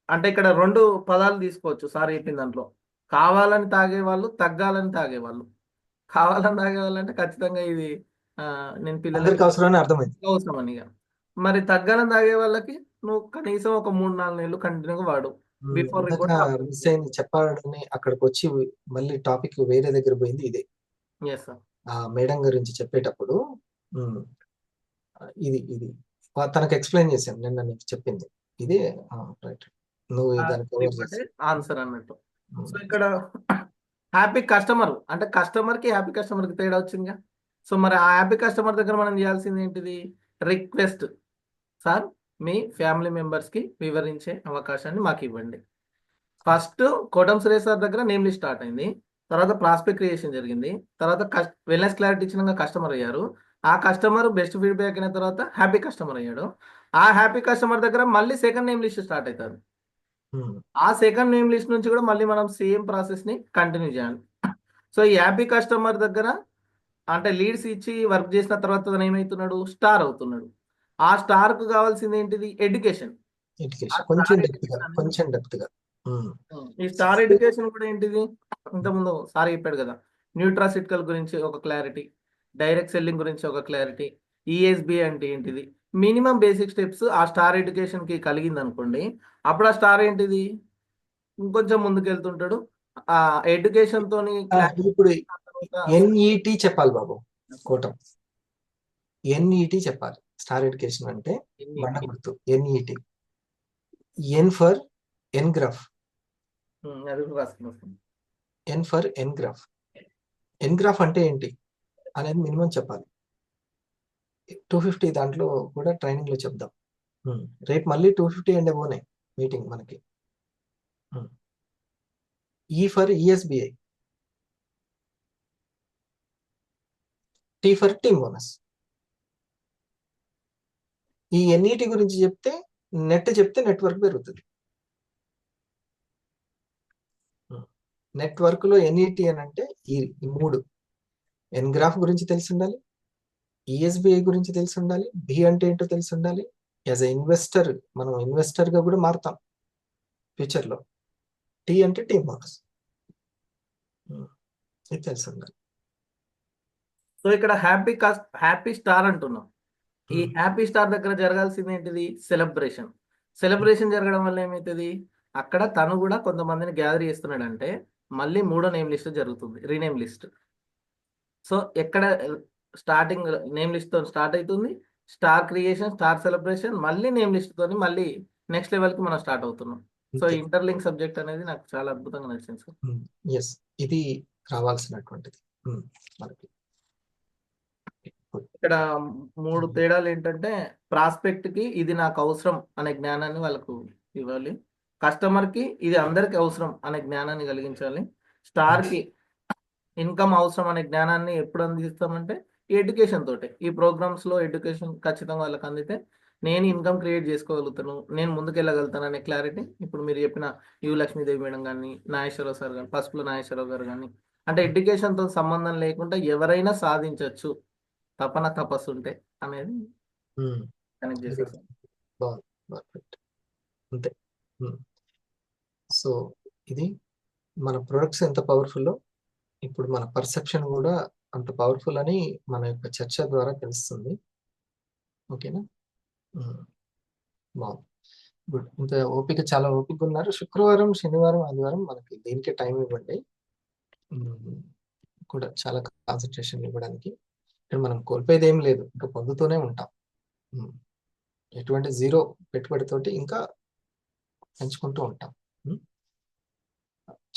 అంటే ఇక్కడ 2 పదాలు తీసుకోవచ్చు సార్ చెప్పిన దాంట్లో. కావాలని తాగేవాళ్ళు, తగ్గాలని తాగేవాళ్ళు. కావాలని తాగేవాళ్ళు అంటే ఖచ్చితంగా ఇది నేను పిల్లలకి అందరికి అవసరమని అర్థమైంది. అవసరం అని. మరి తగ్గాలని తాగే వాళ్ళకి నువ్వు కనీసం ఒక 3-4 నెలలు కంటిన్యూగా వాడు. బిఫోర్ రికార్డ్ మిస్ అయింది చెప్పాలని అక్కడికి వచ్చి మళ్ళీ టాపిక్ వేరే దగ్గర పోయింది ఇదే. Yes sir. ఆ మేడం గురించి చెప్పేటప్పుడు ఇది ఇది తనకు ఎక్స్ప్లెయిన్ చేశాను నిన్న నీకు చెప్పింది ఇదే. రైట్, నువ్వు దాన్ని కవర్ చేసి ఆన్సర్ అన్నట్టు. సో ఇక్కడ హ్యాపీ కస్టమర్ అంటే కస్టమర్కి హ్యాపీ కస్టమర్కి తేడా వచ్చిందిగా. సో మరి ఆ హ్యాపీ కస్టమర్ దగ్గర మనం చేయాల్సింది ఏంటిది? రిక్వెస్ట్, సార్ మీ ఫ్యామిలీ మెంబర్స్కి వివరించే అవకాశాన్ని మాకు ఇవ్వండి. ఫస్ట్ కోటం సురేష్ సార్ దగ్గర నేమ్ లిస్ట్ స్టార్ట్ అయింది, తర్వాత ప్రాస్పెక్ట్ క్రియేషన్ జరిగింది, తర్వాత వెల్నెస్ క్లారిటీ ఇచ్చిన కస్టమర్ అయ్యారు. ఆ కస్టమర్ బెస్ట్ ఫీడ్బ్యాక్ అయిన తర్వాత హ్యాపీ కస్టమర్ అయ్యాడు. ఆ హ్యాపీ కస్టమర్ దగ్గర మళ్ళీ సెకండ్ నేమ్ లిస్ట్ స్టార్ట్ అవుతుంది. ఆ సెకండ్ నేమ్ లిస్ట్ నుంచి కూడా మళ్ళీ మనం సేమ్ ప్రాసెస్ని కంటిన్యూ చేయాలి. సో ఈ హ్యాపీ కస్టమర్ దగ్గర అంటే లీడ్స్ ఇచ్చి వర్క్ చేసిన తర్వాత తను ఏమవుతున్నాడు? స్టార్ అవుతున్నాడు. ఆ స్టార్కు కావాల్సింది ఏంటిది? ఎడ్యుకేషన్. కొంచెం డెప్త్ గా ఈ స్టార్ ఎడ్యుకేషన్ కూడా ఏంటిది? ఇంతకుముందు సార్ చెప్పాడు కదా, న్యూట్రాసిటికల్ గురించి ఒక క్లారిటీ, డైరెక్ట్ సెల్లింగ్ గురించి ఒక క్లారిటీ, ఈఎస్బి అంటే ఏంటిది, మినిమం బేసిక్ స్టెప్స్ ఆ స్టార్ ఎడ్యుకేషన్ కి కలిగింది అనుకోండి, అప్పుడు ఆ స్టార్ ఏంటిది ఇంకొంచెం ముందుకు వెళ్తుంటాడు. ఆ ఎడ్యుకేషన్ తోని ఇప్పుడు ఎన్ఈటి చెప్పాలి బాబు, కోటం ఎన్ఈటి చెప్పాలి. స్టార్ ఎడ్యుకేషన్ అంటే బండ గుర్తు ఎన్ఈటి. ఎన్ ఫర్ ఎన్గ్రాఫ్, ఎన్ ఫర్ ఎన్గ్రాఫ్. ఎన్గ్రాఫ్ అంటే ఏంటి అనేది మినిమం చెప్పాలి. 250 దాంట్లో కూడా ట్రైనింగ్ లో చెప్దాం. రేపు మళ్ళీ 250 అండ్ అబోనే మీటింగ్ మనకి. ఈ for ESBI, tea for team bonus. ఈ ఎన్ఈటి గురించి చెప్తే చెప్తే నెట్వర్క్ పెరుగుతుంది. నెట్వర్క్ లో ఎన్ఈటి అని అంటే ఈ 3 ఎన్గ్రాఫ్ గురించి తెలిసి ఉండాలి, ఈఎస్బిఐ గురించి తెలిసి ఉండాలి, బి అంటే ఏంటో తెలిసి ఉండాలి. యాజ్ ఎ ఇన్వెస్టర్ మనం ఇన్వెస్టర్ గా కూడా మారుతాం ఫ్యూచర్ లో. టీ అంటే టీమ్ బోనస్, ఇది తెలిసి ఉండాలి. సో ఇక్కడ హ్యాపీ స్టార్ అంటున్నాం. ఈ హ్యాపీ స్టార్ దగ్గర జరగాల్సింది ఏంటిది? సెలబ్రేషన్. సెలబ్రేషన్ జరగడం వల్ల ఏమవుతుంది? అక్కడ తను కూడా కొంతమందిని గ్యాదర్ చేస్తున్నాడంటే మళ్ళీ 3వ నేమ్ లిస్ట్ జరుగుతుంది, రీనేమ్ లిస్ట్. సో ఎక్కడ స్టార్టింగ్ నేమ్ లిస్ట్ తో స్టార్ట్ అవుతుంది, స్టార్ క్రియేషన్, స్టార్ సెలబ్రేషన్, మళ్ళీ నేమ్ లిస్ట్ తోని మళ్ళీ నెక్స్ట్ లెవెల్ కి మనం స్టార్ట్ అవుతున్నాం. సో ఇంటర్లింక్ సబ్జెక్ట్ అనేది నాకు చాలా అద్భుతంగా నచ్చింది సార్. ఎస్, ఇది రావాల్సినటువంటిది మనకి. ఇక్కడ 3 తేడాలు ఏంటంటే, ప్రాస్పెక్ట్ కి ఇది నాకు అవసరం అనే జ్ఞానాన్ని వాళ్ళకు ఇవ్వాలి, కస్టమర్ కి ఇది అందరికి అవసరం అనే జ్ఞానాన్ని కలిగించాలి, స్టార్ కి ఇన్కమ్ అవసరం అనే జ్ఞానాన్ని ఎప్పుడు అందిస్తామంటే ఎడ్యుకేషన్ తోటే. ఈ ప్రోగ్రామ్స్ లో ఎడ్యుకేషన్ ఖచ్చితంగా వాళ్ళకి అందితే నేను ఇన్కమ్ క్రియేట్ చేసుకోగలుగుతాను, నేను ముందుకెళ్ళగలుగుతాను అనే క్లారిటీ ఇప్పుడు మీరు చెప్పిన యు లక్ష్మీదేవి మేడం కానీ, నాగేశ్వరరావు సార్ కానీ, పసుపుల నాగేశ్వరరావు గారు కానీ, అంటే ఎడ్యుకేషన్తో సంబంధం లేకుండా ఎవరైనా సాధించవచ్చు తపన తపస్సు ఉంటే అనేది కనెక్ట్ చేశారు సార్. బాగుంది, పర్ఫెక్ట్, అంతే. సో ఇది మన ప్రొడక్ట్స్ ఎంత పవర్ఫుల్లో ఇప్పుడు మన పర్సెప్షన్ కూడా అంత పవర్ఫుల్ అని మన యొక్క చర్చ ద్వారా తెలుస్తుంది. ఓకేనా? బాగుంది, గుడ్. ఇంత ఓపిక, చాలా ఓపిక ఉన్నారు. శుక్రవారం, శనివారం, ఆదివారం మనకి దీనికి టైం ఇవ్వండి. కూడా చాలా కాన్సన్ట్రేషన్ ఇవ్వడానికి. ఇక్కడ మనం కోల్పోయేది ఏం లేదు, ఇంకా పొందుతూనే ఉంటాం. ఎటువంటి జీరో పెట్టుబడితోటి ఇంకా పెంచుకుంటూ ఉంటాం.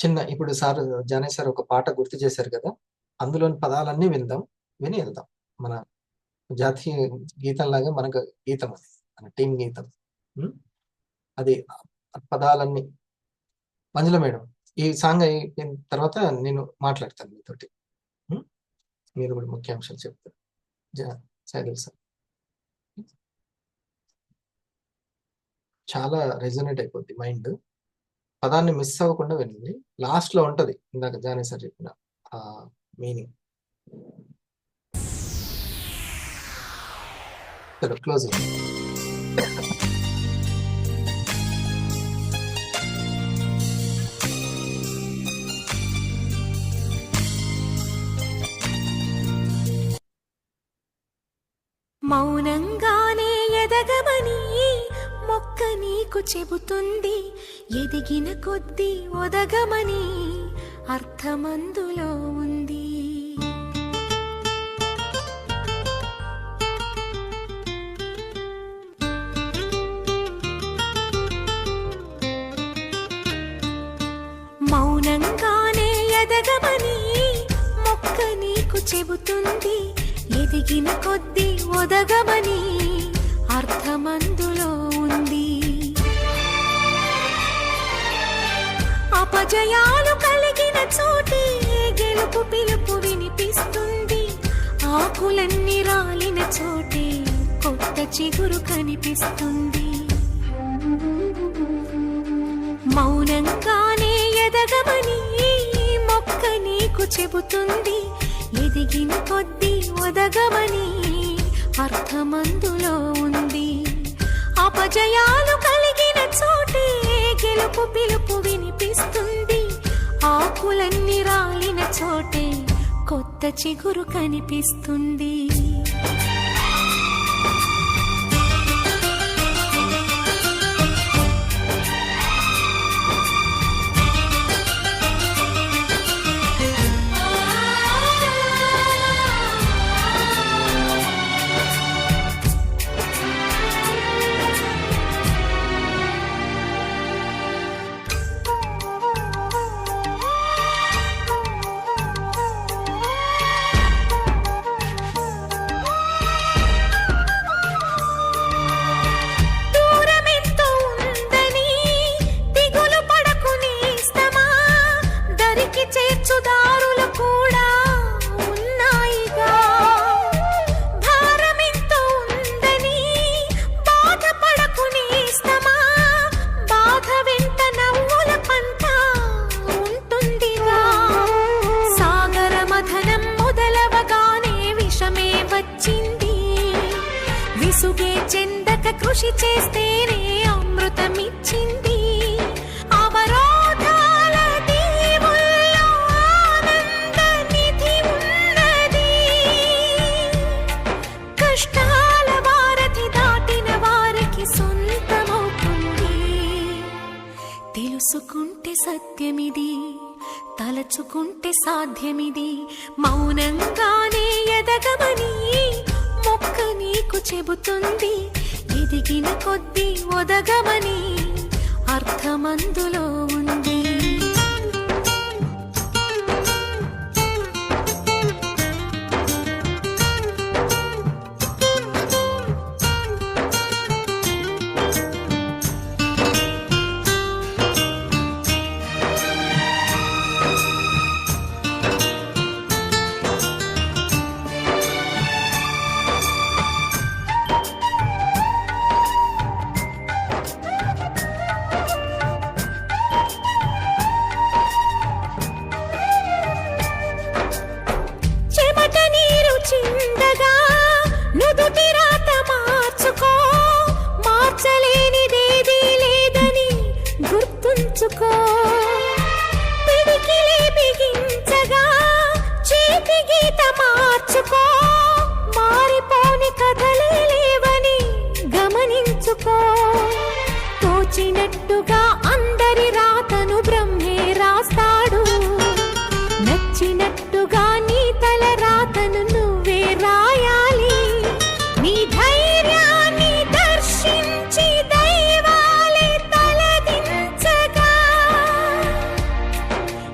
చిన్న ఇప్పుడు సార్ జానే సార్ ఒక పాట గుర్తు చేశారు కదా, అందులోని పదాలన్నీ విందాం, విని వెళ్దాం. మన జాతీయ గీతం లాగా మనకు గీతం అది, మన టీం గీతం. అది పదాలన్నీ. మంజుల మేడం, ఈ సాంగ్ అయిపోయిన తర్వాత నేను మాట్లాడతాను మీతోటి, మీరు కూడా ముఖ్యాంశాలు చెప్తారు. సైదుల్ సార్ చాలా రెజొనేట్ అయిపోద్ది మైండ్. పదాన్ని మిస్ అవ్వకుండా వినండి, లాస్ట్ లో ఉంటది ఇందాక జానే సార్ చెప్పిన ఆ మీనింగ్. చలో క్లోజింగ్. మౌనంగానే ఎదగమని మొక్క నీకు చెబుతుంది, ఎదిగిన కొద్దీ ఒదగమని అర్థమందులో ఉంది. మౌనంగానే ఎదగమని మొక్క నీకు చెబుతుంది, ఎదిగిన కొద్దీ ఒదగమని అర్థమందులో ఉంది. అపజయాలు కలిగిన చోటే గెలుపు పిలుపు వినిపిస్తుంది, ఆకులన్నీ రాలిన చోటే కొత్త చిగురు కనిపిస్తుంది. మౌనంగానే ఎదగమని మొక్క నీకు చెబుతుంది, ఎదిగిన కొద్దీ ఒదగమని అర్థమందులో ఉంది. అపజయాలు కలిగిన చోటే గెలుపు పిలుపు వినిపిస్తుంది, ఆకులన్నీ రాలిన చోటే కొత్త చిగురు కనిపిస్తుంది. కృషి చేస్తేనే అమృతమిచ్చింది. అవరోధాల దీవుల్లో ఆనంద నిధి ఉన్నది. కష్టాల వారధి దాటిన వారికి సొంతమవుతుంది. తెలుసుకుంటే సత్యమిది, తలచుకుంటే సాధ్యమిది. మౌనంగానే ఎదగమని మొక్క నీకు చెబుతుంది, ఎదిగిన కొద్దీ ఒదగమని అర్థమందులో ఉంది. ఉంచుకో పిడికిలి బిగించగా చేతి గీత మార్చుకో మారిపోని కథలే లేవని గమనించుకో తోచినట్టుగా అందరి రాతను బ్రహ్మే రాస్తాడు నచ్చినట్టుగా నీ తల రాతను నువ్వే రాయాలి నీ ధైర్యాన్ని దర్శించి దైవాలే తలదించగా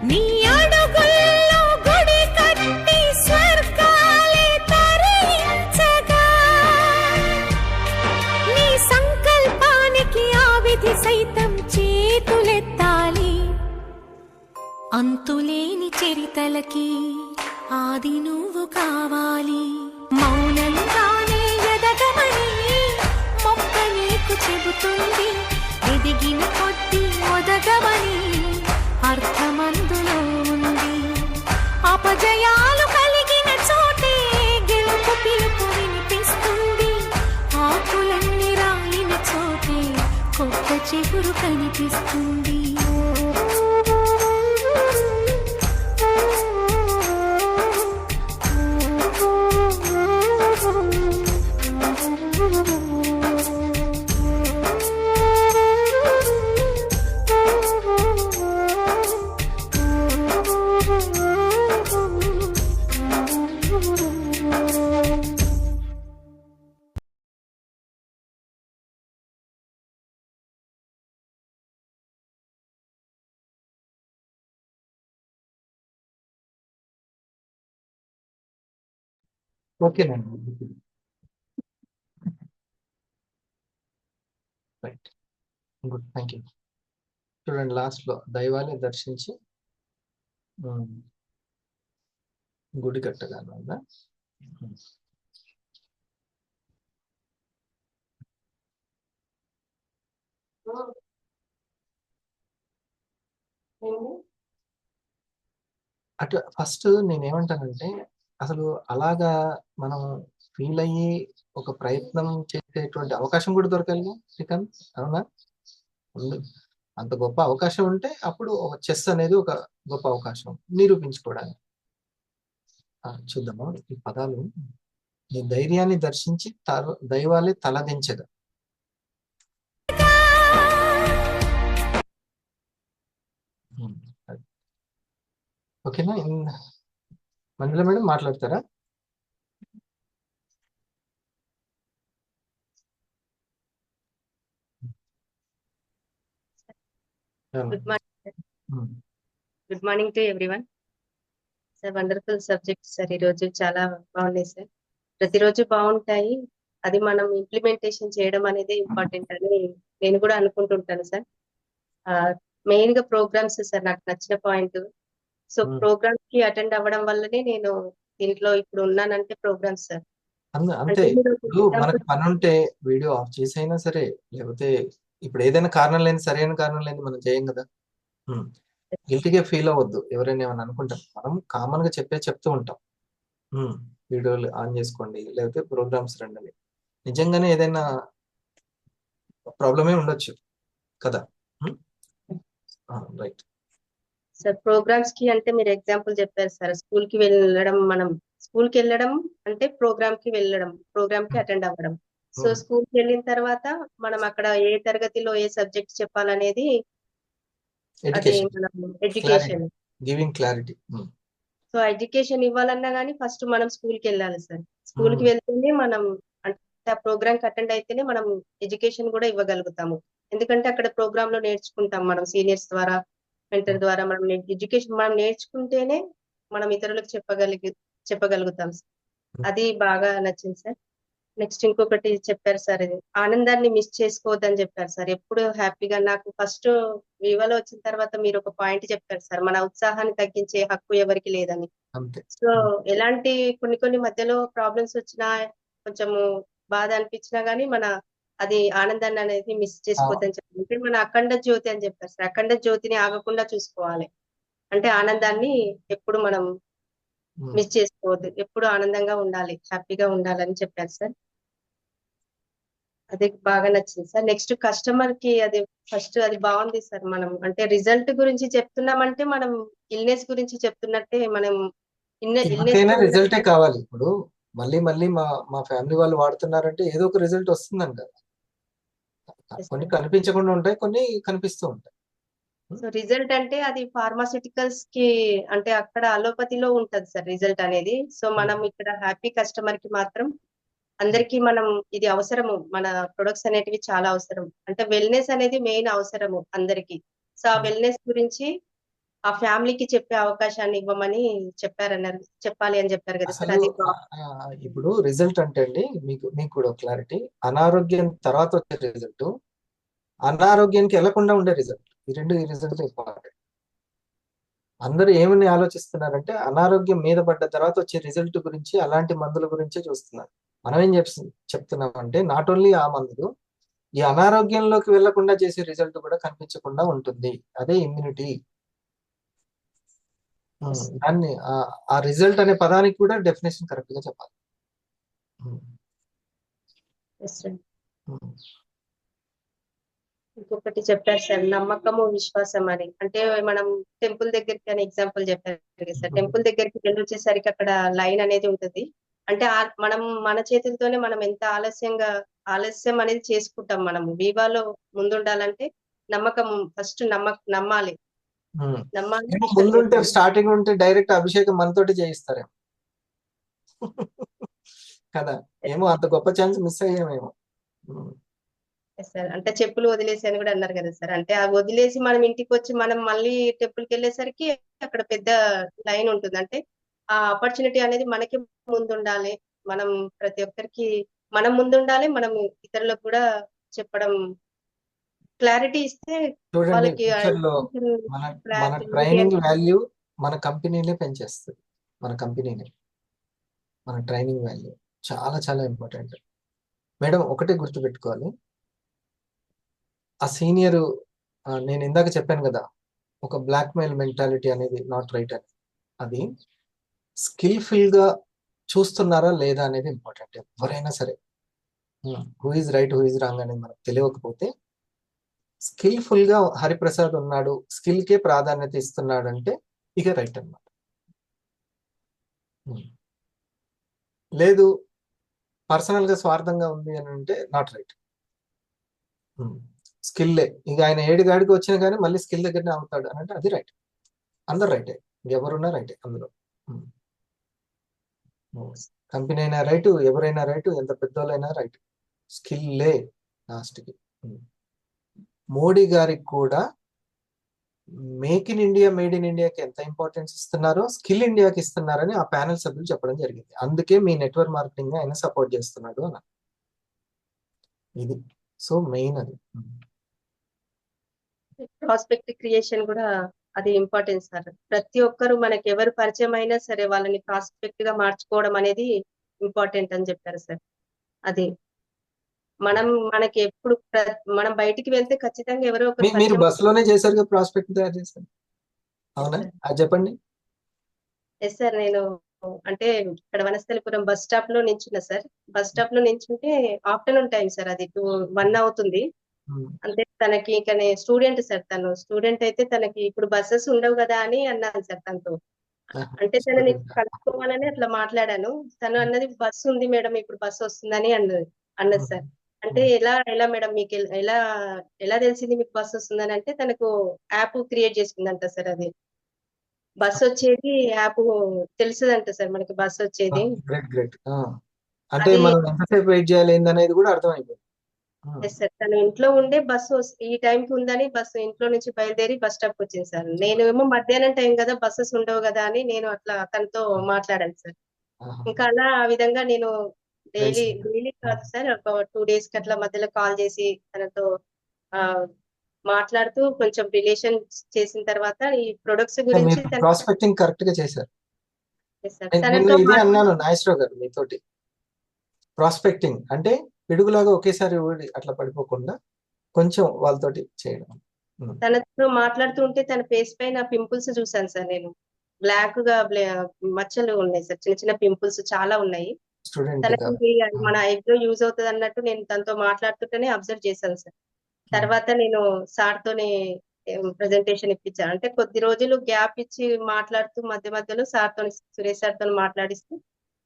నీ అడుగుల్లో గుడి కట్టి స్వర్గాలే తరించగా నీ సంకల్పానికి ఆ విధి సైతం చేతులెత్తాలి అంతులేని చరితలకి ఆది నువ్వు కావాలి మౌనంగానే ఎదగమని మొక్క నీకు చెబుతుంది ఎదిగిన కొద్ది ఒదగమని అర్థమందులో ఉంది అపజయాలు కలిగిన చోటే గెలుపు పిలుపు వినిపిస్తుంది ఆకులన్నీ రాలిన చోటే కొత్త చిగురు కనిపిస్తుంది ఓకేనండి. Right, good, thank you. చూడండి లాస్ట్లో దైవాన్ని దర్శించి గుడి కట్టగాను ఉందా? అట్లా ఫస్ట్ నేనేమంటానంటే అసలు అలాగా మనం ఫీల్ అయ్యి ఒక ప్రయత్నం చేసేటువంటి అవకాశం కూడా దొరకాలిగా శ్రీకాంత్, అవునా? ఉంది. అంత గొప్ప అవకాశం ఉంటే అప్పుడు చెస్ అనేది ఒక గొప్ప అవకాశం నిరూపించుకోవడానికి. చూద్దాము ఈ పదాలు. నీ ధైర్యాన్ని దర్శించి దైవాలే తలదించగా. ఓకేనా? మంజుల మేడం మాట్లాడతారా? Good morning to everyone sir. Wonderful subject sir. ఈరోజు చాలా బాగున్నాయి సార్. ప్రతిరోజు బాగుంటాయి, అది మనం ఇంప్లిమెంటేషన్ చేయడం అనేది ఇంపార్టెంట్ అని నేను కూడా అనుకుంటుంటాను సార్. మెయిన్ గా ప్రోగ్రామ్స్ సార్ నాకు నచ్చిన పాయింట్. సో ప్రోగ్రామ్స్ కి అటెండ్ అవ్వడం వల్లనే నేను దీంట్లో ఇప్పుడు ఉన్నానంటే ప్రోగ్రామ్స్ సార్. అంతే. ఇప్పుడు మనకు పని ఉంటే వీడియో ఆఫ్ చేసైనా సరే, లేకపోతే ఇప్పుడు ఏదైనా కారణం లేని, సరైన కారణం లేని మనం చేయం కదా. గిల్టీగా ఫీల్ అవ్వద్దు ఎవరైనా ఏమైనా అనుకుంటాం. మనం కామన్ గా చెప్తూ ఉంటాం, వీడియోలు ఆన్ చేసుకోండి లేకపోతే ప్రోగ్రామ్స్ రండి. నిజంగానే ఏదైనా ప్రాబ్లమే ఉండొచ్చు కదా. Right sir. ప్రోగ్రామ్స్ కి అంటే మీరు ఎగ్జాంపుల్ చెప్పారు సార్. స్కూల్ కి వెళ్ళడం, మనం స్కూల్ కి వెళ్ళడం అంటే ప్రోగ్రామ్ కి వెళ్ళడం, ప్రోగ్రామ్ కి అటెండ్ అవ్వడం. సో స్కూల్ కి వెళ్ళిన తర్వాత మనం అక్కడ ఏ తరగతిలో ఏ సబ్జెక్ట్ చెప్పాలనేది అది మనం education, giving clarity. So education ఇవ్వాలన్నా గానీ ఫస్ట్ మనం స్కూల్ కి వెళ్ళాలి సార్. స్కూల్ కి వెళ్తేనే మనం అంటే ఆ ప్రోగ్రామ్ కి అటెండ్ అయితేనే మనం ఎడ్యుకేషన్ కూడా ఇవ్వగలుగుతాము. ఎందుకంటే అక్కడ ప్రోగ్రామ్ లో నేర్చుకుంటాం మనం సీనియర్స్ ద్వారా, మెంటర్ ద్వారా. మనం ఎడ్యుకేషన్ మనం నేర్చుకుంటేనే మనం ఇతరులకు చెప్పగలుగుతాం సార్. అది బాగా నచ్చింది సార్. నెక్స్ట్ ఇంకొకటి చెప్పారు సార్, ఇది ఆనందాన్ని మిస్ చేసుకోవద్దని చెప్పారు సార్. ఎప్పుడు హ్యాపీగా, నాకు ఫస్ట్ వివాలో వచ్చిన తర్వాత మీరు ఒక పాయింట్ చెప్పారు సార్, మన ఉత్సాహాన్ని తగ్గించే హక్కు ఎవరికి లేదని. సో ఎలాంటి కొన్ని మధ్యలో ప్రాబ్లమ్స్ వచ్చినా, కొంచెము బాధ అనిపించినా గానీ మన అది ఆనందాన్ని అనేది మిస్ చేసుకోవద్దని చెప్పారు. అంటే మన అఖండ జ్యోతి అని చెప్పారు సార్. అఖండ జ్యోతిని ఆగకుండా చూసుకోవాలి. అంటే ఆనందాన్ని ఎప్పుడు మనం మిస్ చేసుకోవద్దు, ఎప్పుడు ఆనందంగా ఉండాలి, హ్యాపీగా ఉండాలని చెప్పారు సార్. అది బాగా నచ్చింది సార్. నెక్స్ట్ కస్టమర్ కి అది ఫస్ట్ అది బాగుంది సార్. మనం అంటే రిజల్ట్ గురించి చెప్తున్నామంటే మనం ఇల్నెస్ గురించి చెప్తున్నట్టే. మనం ఇల్నెస్ ఎవరికైనా రిజల్టే కావాలి. ఇప్పుడు మళ్ళీ మళ్ళీ మా ఫ్యామిలీ వాళ్ళు వాడుతున్నారంటే ఏదో ఒక రిజల్ట్ వస్తుందని కదా. కొన్ని కనిపించకుండా ఉంటాయి, కొన్ని కనిపిస్తూ ఉంటాయి. సో రిజల్ట్ అంటే అది ఫార్మాస్యూటికల్స్ కి అంటే అక్కడ అలోపతిలో ఉంటది సార్ రిజల్ట్ అనేది. సో మనం ఇక్కడ హ్యాపీ కస్టమర్ కి మాత్రం అందరికి మనం ఇది అవసరము. మన ప్రొడక్ట్స్ అనేటివి చాలా అవసరం. అంటే వెల్నెస్ అనేది మెయిన్ అవసరము అందరికి. సో ఆ వెల్నెస్ గురించి ఆ ఫ్యామిలీకి చెప్పే అవకాశాన్ని ఇవ్వమని చెప్పాలి అని చెప్పారు కదా సార్. అసలు అది ఇప్పుడు రిజల్ట్ అంటే అండి, మీకు కూడా క్లారిటీ. అనారోగ్యం తర్వాత వచ్చే రిజల్ట్, అనారోగ్యానికి వెళ్లకుండా ఉండే రిజల్ట్, ఈ రిజల్ట్ ఇంపార్టెంట్. అందరూ ఏమని ఆలోచిస్తున్నారంటే అనారోగ్యం మీద పడ్డ తర్వాత వచ్చే రిజల్ట్ గురించి, అలాంటి మందుల గురించే చూస్తున్నారు. మనం ఏం చెప్తున్నాం అంటే నాట్ ఓన్లీ ఆ మందులు, ఈ అనారోగ్యంలోకి వెళ్లకుండా చేసే రిజల్ట్ కూడా కనిపించకుండా ఉంటుంది. అదే ఇమ్యూనిటీ. దాన్ని ఆ రిజల్ట్ అనే పదానికి కూడా డెఫినేషన్ కరెక్ట్ గా చెప్పాలి. ఇంకొకటి చెప్పారు సార్, నమ్మకము విశ్వాసం అని. అంటే మనం టెంపుల్ దగ్గరికి అని ఎగ్జాంపుల్ చెప్పారు కదా సార్. టెంపుల్ దగ్గరికి వెళ్ళి వచ్చేసరికి అక్కడ లైన్ అనేది ఉంటుంది. అంటే మనం మన చేతులతోనే మనం ఎంత ఆలస్యం అనేది చేసుకుంటాం. మనం వివాలో ముందుండాలంటే నమ్మకం ఫస్ట్ నమ్మాలి. ముందుంటే స్టార్టింగ్ ఉంటే డైరెక్ట్ అభిషేకం మనతోటి చేయిస్తారేమో కదా. ఏమో అంత గొప్ప ఛాన్స్ మిస్ అయ్యామేమో. సార్ అంటే చెప్పులు వదిలేసి అని కూడా అన్నారు కదా సార్. అంటే ఆ వదిలేసి మనం ఇంటికి వచ్చి మనం మళ్ళీ టెంపుల్కి వెళ్ళేసరికి అక్కడ పెద్ద లైన్ ఉంటుంది. అంటే ఆ ఆపర్చునిటీ అనేది మనకి ముందుండాలి. మనం ప్రతి ఒక్కరికి మనం ముందుండాలి. మనం ఇతరులకు కూడా చెప్పడం, క్లారిటీ ఇస్తే చూడండి, వాళ్ళకి ఫ్యూచర్ లో మన ట్రైనింగ్ వాల్యూ మన కంపెనీనే పెంచేస్తుంది. మన ట్రైనింగ్ వాల్యూ చాలా చాలా ఇంపార్టెంట్. మేడం ఒకటే గుర్తుపెట్టుకోవాలి, ఆ సీనియర్, నేను ఇందాక చెప్పాను కదా, ఒక బ్లాక్ మెయిల్ మెంటాలిటీ అనేది నాట్ రైట్ అని. అది స్కిల్ఫుల్ గా చూస్తున్నారా లేదా అనేది ఇంపార్టెంట్. ఎవరైనా సరే who is right who is wrong అనేది మనకు తెలియకపోతే, స్కిల్ఫుల్ గా హరిప్రసాద్ ఉన్నాడు, స్కిల్ కే ప్రాధాన్యత ఇస్తున్నాడు అంటే ఇక రైట్ అన్నమాట. లేదు పర్సనల్ గా స్వార్థంగా ఉంది అని అంటే నాట్ రైట్. స్కిల్లే ఇక ఆయన ఏడుగాడికి వచ్చినా కానీ మళ్ళీ స్కిల్ దగ్గరనే అవుతాడు అని అంటే అది రైట్. అందరు రైటే, ఎవరున్నా రైటే అందులో. కంపెనీ అయినా రైటు, ఎవరైనా రైటు, ఎంత పెద్దోళ్ళైనా రైట్. స్కిల్లే లాస్ట్కి. మోడీ గారికి కూడా make in India, made in ఇండియాకి ఎంత ఇంపార్టెన్స్ ఇస్తున్నారో స్కిల్ ఇండియాకి ఇస్తున్నారని ఆ ప్యానెల్ సభ్యులు చెప్పడం జరిగింది. అందుకే మీ నెట్వర్క్ మార్కెటింగ్ ఆయన సపోర్ట్ చేస్తున్నాడు అన్న. ఇది సో మెయిన్ అది. ప్రాస్పెక్ట్ క్రియేషన్ కూడా అది ఇంపార్టెంట్ సార్. ప్రతి ఒక్కరు మనకి ఎవరు పరిచయం అయినా సరే వాళ్ళని ప్రాస్పెక్ట్ గా మార్చుకోవడం అనేది ఇంపార్టెంట్ అని చెప్పారు సార్. అది మనకి ఎప్పుడు మనం బయటికి వెళ్తే ఖచ్చితంగా ఎవరో ఒకరు మీరు బస్ లోనే చేశారు ప్రాస్పెక్ట్ తయారు చేశారు, అవునా? అది చెప్పండి. ఎస్ సార్, నేను అంటే ఇక్కడ వనస్థలిపురం బస్ స్టాప్ లో నించున్నా సార్. బస్ స్టాప్ లో నించుంటే ఆఫ్టర్నూన్ టైం సార్, అది 1 అవుతుంది. అంటే తనకి ఇక స్టూడెంట్ సార్, తను స్టూడెంట్ అయితే తనకి ఇప్పుడు బస్సెస్ ఉండవు కదా అని అన్నాను సార్ తనతో. అంటే తనని కలుసుకోవాలని అట్లా మాట్లాడాను. తను అన్నది బస్సు ఉంది మేడం, ఇప్పుడు బస్సు వస్తుందని అన్నది సార్. అంటే ఎలా మేడం మీకు ఎలా తెలిసింది మీకు బస్సు వస్తుందని అంటే, తనకు యాప్ క్రియేట్ చేసుకుందంట సార్. అది బస్సు వచ్చేది యాప్ తెలుసుదంట సార్ మనకి బస్సు వచ్చేది. గ్రేట్. అంటే మనం ఎంతసేపు వెయిట్ చేయాలి ఏందనేది కూడా అర్థమైపోయింది. ఎస్ సార్, తను ఇంట్లో ఉండే బస్సు ఈ టైంకి ఉందని బస్సు ఇంట్లో నుంచి బయలుదేరి బస్ స్టాప్ వచ్చింది సార్. నేను ఏమో మధ్యాహ్నం టైం కదా, బస్సెస్ ఉండవు కదా అని నేను అట్లా తనతో మాట్లాడాను సార్. ఇంకా అలా ఆ విధంగా నేను డైలీ కాదు సార్, ఒక 2 days కి అట్లా మధ్యలో కాల్ చేసి తనతో మాట్లాడుతూ కొంచెం రిలేషన్ చేసిన తర్వాత ఈ ప్రొడక్ట్స్ గురించి ప్రాస్పెక్టింగ్ కరెక్ట్ గా చేశారు. తనతో ఇదే అన్నాను నాగేశ్వరరావు గారు మీతోటి. ప్రాస్పెక్టింగ్ అంటే పిడుగులాగా ఒకేసారి అట్లా పడిపోకుండా కొంచెం వాళ్ళతోటి చేయడం. తనతో మాట్లాడుతూ ఉంటే తన ఫేస్ పైన పింపుల్స్ చూసాను సార్. నేను బ్లాక్ గా మచ్చలు ఉన్నాయి సార్, చిన్న చిన్న పింపుల్స్ చాలా ఉన్నాయి. స్టూడెంట్ తనకి కాబట్టి మన ఐబ్రో యూజ్ అవుతుంది అన్నట్టు నేను తనతో మాట్లాడుతుంటేనే అబ్జర్వ్ చేశాను సార్. తర్వాత నేను సార్తోనే ప్రెజెంటేషన్ ఇప్పించాను. అంటే కొద్ది రోజులు గ్యాప్ ఇచ్చి మాట్లాడుతూ మధ్య మధ్యలో సార్తో, సురేష్ సార్తో మాట్లాడిస్తూ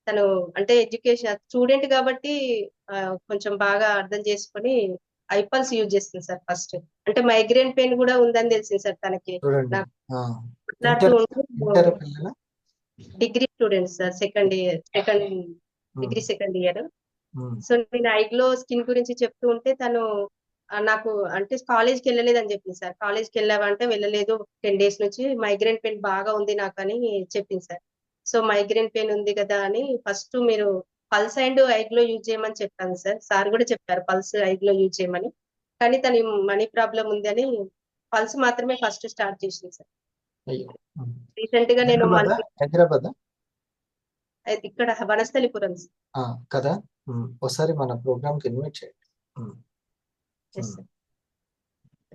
తను అంటే ఎడ్యుకేషన్ స్టూడెంట్ కాబట్టి కొంచెం బాగా అర్థం చేసుకొని ఐపల్స్ యూజ్ చేస్తుంది సార్ ఫస్ట్. అంటే మైగ్రేన్ పెయిన్ కూడా ఉందని తెలిసింది సార్ తనకి. చూడండి. నాకు ఆ, మాట్లాడుతూ ఇంటర్ ఉంటూ పిల్లల degree student sir, degree second year. Um, so నేను ఐగ్లో స్కిన్ గురించి చెప్తూ ఉంటే తను నాకు అంటే కాలేజ్కి వెళ్ళలేదని చెప్పింది సార్. కాలేజ్కి వెళ్ళావా అంటే వెళ్ళలేదు, 10 days నుంచి మైగ్రేన్ పెయిన్ బాగా ఉంది నాకు అని చెప్పింది సార్. సో మైగ్రేన్ పెయిన్ ఉంది కదా అని ఫస్ట్ మీరు పల్స్ అండ్ ఐగ్లో యూజ్ చేయమని చెప్పాను సార్. సార్ కూడా చెప్పారు పల్స్ ఐగ్లో యూజ్ చేయమని. కానీ తన మనీ ప్రాబ్లం ఉంది అని పల్స్ మాత్రమే ఫస్ట్ స్టార్ట్ చేసింది సార్. అయ్యో. రీసెంట్ గా నేను హైదరాబాద్ ఇక్కడ వనస్థలిపురం కదా. ఒకసారి మన ప్రోగ్రామ్ కి ఇన్వైట్ చేయండి.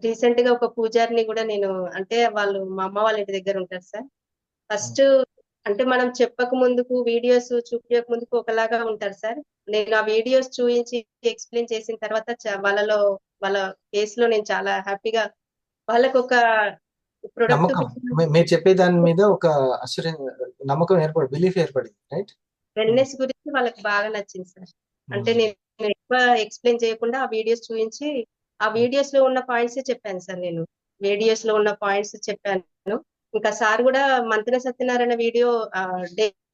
రీసెంట్ గా ఒక పూజారిని కూడా నేను అంటే వాళ్ళు మా అమ్మ వాళ్ళ ఇంటి దగ్గర ఉంటారు సార్. ఫస్ట్ అంటే మనం చెప్పక ముందుకు వీడియోస్ చూపించక ముందుకు ఒకలాగా ఉంటారు సార్. నేను ఆ వీడియోస్ చూపించి ఎక్స్ప్లెయిన్ చేసిన తర్వాత వాళ్ళ కేస్ లో నేను చాలా హ్యాపీగా వాళ్ళకు ఒక ప్రొడక్ట్ నమ్మకం మీరు చెప్పే దాని మీద ఒక నమ్మకం బిలీఫ్ ఏర్పడింది, రైట్? వెల్నెస్ గురించి వాళ్ళకి బాగా నచ్చింది సార్. అంటే నేను ఎక్కువ ఎక్స్ప్లెయిన్ చేయకుండా ఆ వీడియోస్ చూపించి ఆ వీడియోస్ లో ఉన్న పాయింట్స్ చెప్పాను సార్. నేను వీడియోస్ లో ఉన్న పాయింట్స్ చెప్పాను. ఇంకా సార్ కూడా మంతెన సత్యనారాయణ వీడియో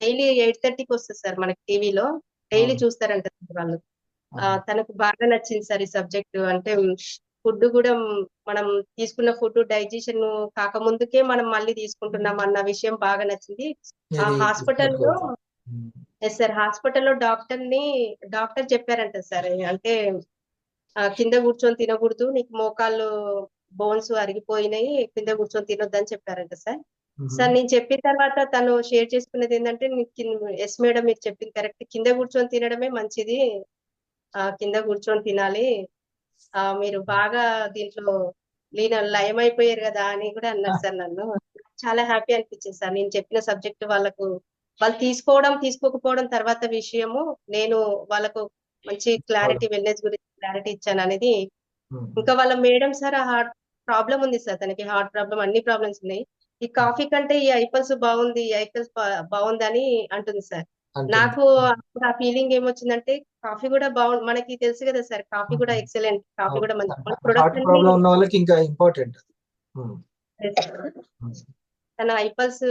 డైలీ 8:30కి వస్తుంది సార్ మనకి టీవీలో. డైలీ చూస్తారంట వాళ్ళు. తనకు బాగా నచ్చింది సార్ ఈ సబ్జెక్ట్. అంటే ఫుడ్ కూడా మనం తీసుకున్న ఫుడ్ డైజెషన్ కాకముందుకే మనం మళ్ళీ తీసుకుంటున్నాం అన్న విషయం బాగా నచ్చింది. ఆ హాస్పిటల్లో ఎస్ సార్, హాస్పిటల్లో డాక్టర్ చెప్పారంట సార్. అంటే కింద కూర్చొని తినకూడదు, నీకు మోకాళ్ళు బోన్స్ అరిగిపోయినాయి, కింద కూర్చొని తినొద్దని చెప్పారంట సార్. సార్ నేను చెప్పిన తర్వాత తను షేర్ చేసుకునేది ఏంటంటే, ఎస్ మేడం మీరు చెప్పింది కరెక్ట్, కింద కూర్చొని తినడమే మంచిది, కింద కూర్చొని తినాలి, మీరు బాగా దీంట్లో లయం అయిపోయారు కదా అని కూడా అన్నారు సార్. నన్ను చాలా హ్యాపీ అనిపించింది సార్. నేను చెప్పిన సబ్జెక్ట్ వాళ్ళు తీసుకోకపోవడం తర్వాత విషయము. నేను వాళ్ళకు మంచి క్లారిటీ, వెల్నెస్ గురించి క్లారిటీ ఇచ్చాను అనేది. ఇంకా వాళ్ళ మేడం సార్ హార్ట్ ప్రాబ్లం ఉంది సార్, తనకి హార్ట్ ప్రాబ్లం, అన్ని ప్రాబ్లమ్స్ ఉన్నాయి. ఈ కాఫీ కంటే ఈ ఐపల్స్ బాగుంది, అని అంటుంది సార్. నాకు ఆ ఫీలింగ్ ఏమొచ్చిందంటే కాఫీ కూడా బాగుంది, మనకి తెలుసు కదా సార్, కాఫీ కూడా ఎక్సలెంట్, కాఫీ కూడా మంచి హార్ట్ ప్రాబ్లం ఉన్న వాళ్ళకి ఇంకా ఇంపార్టెంట్. తన ఐపల్స్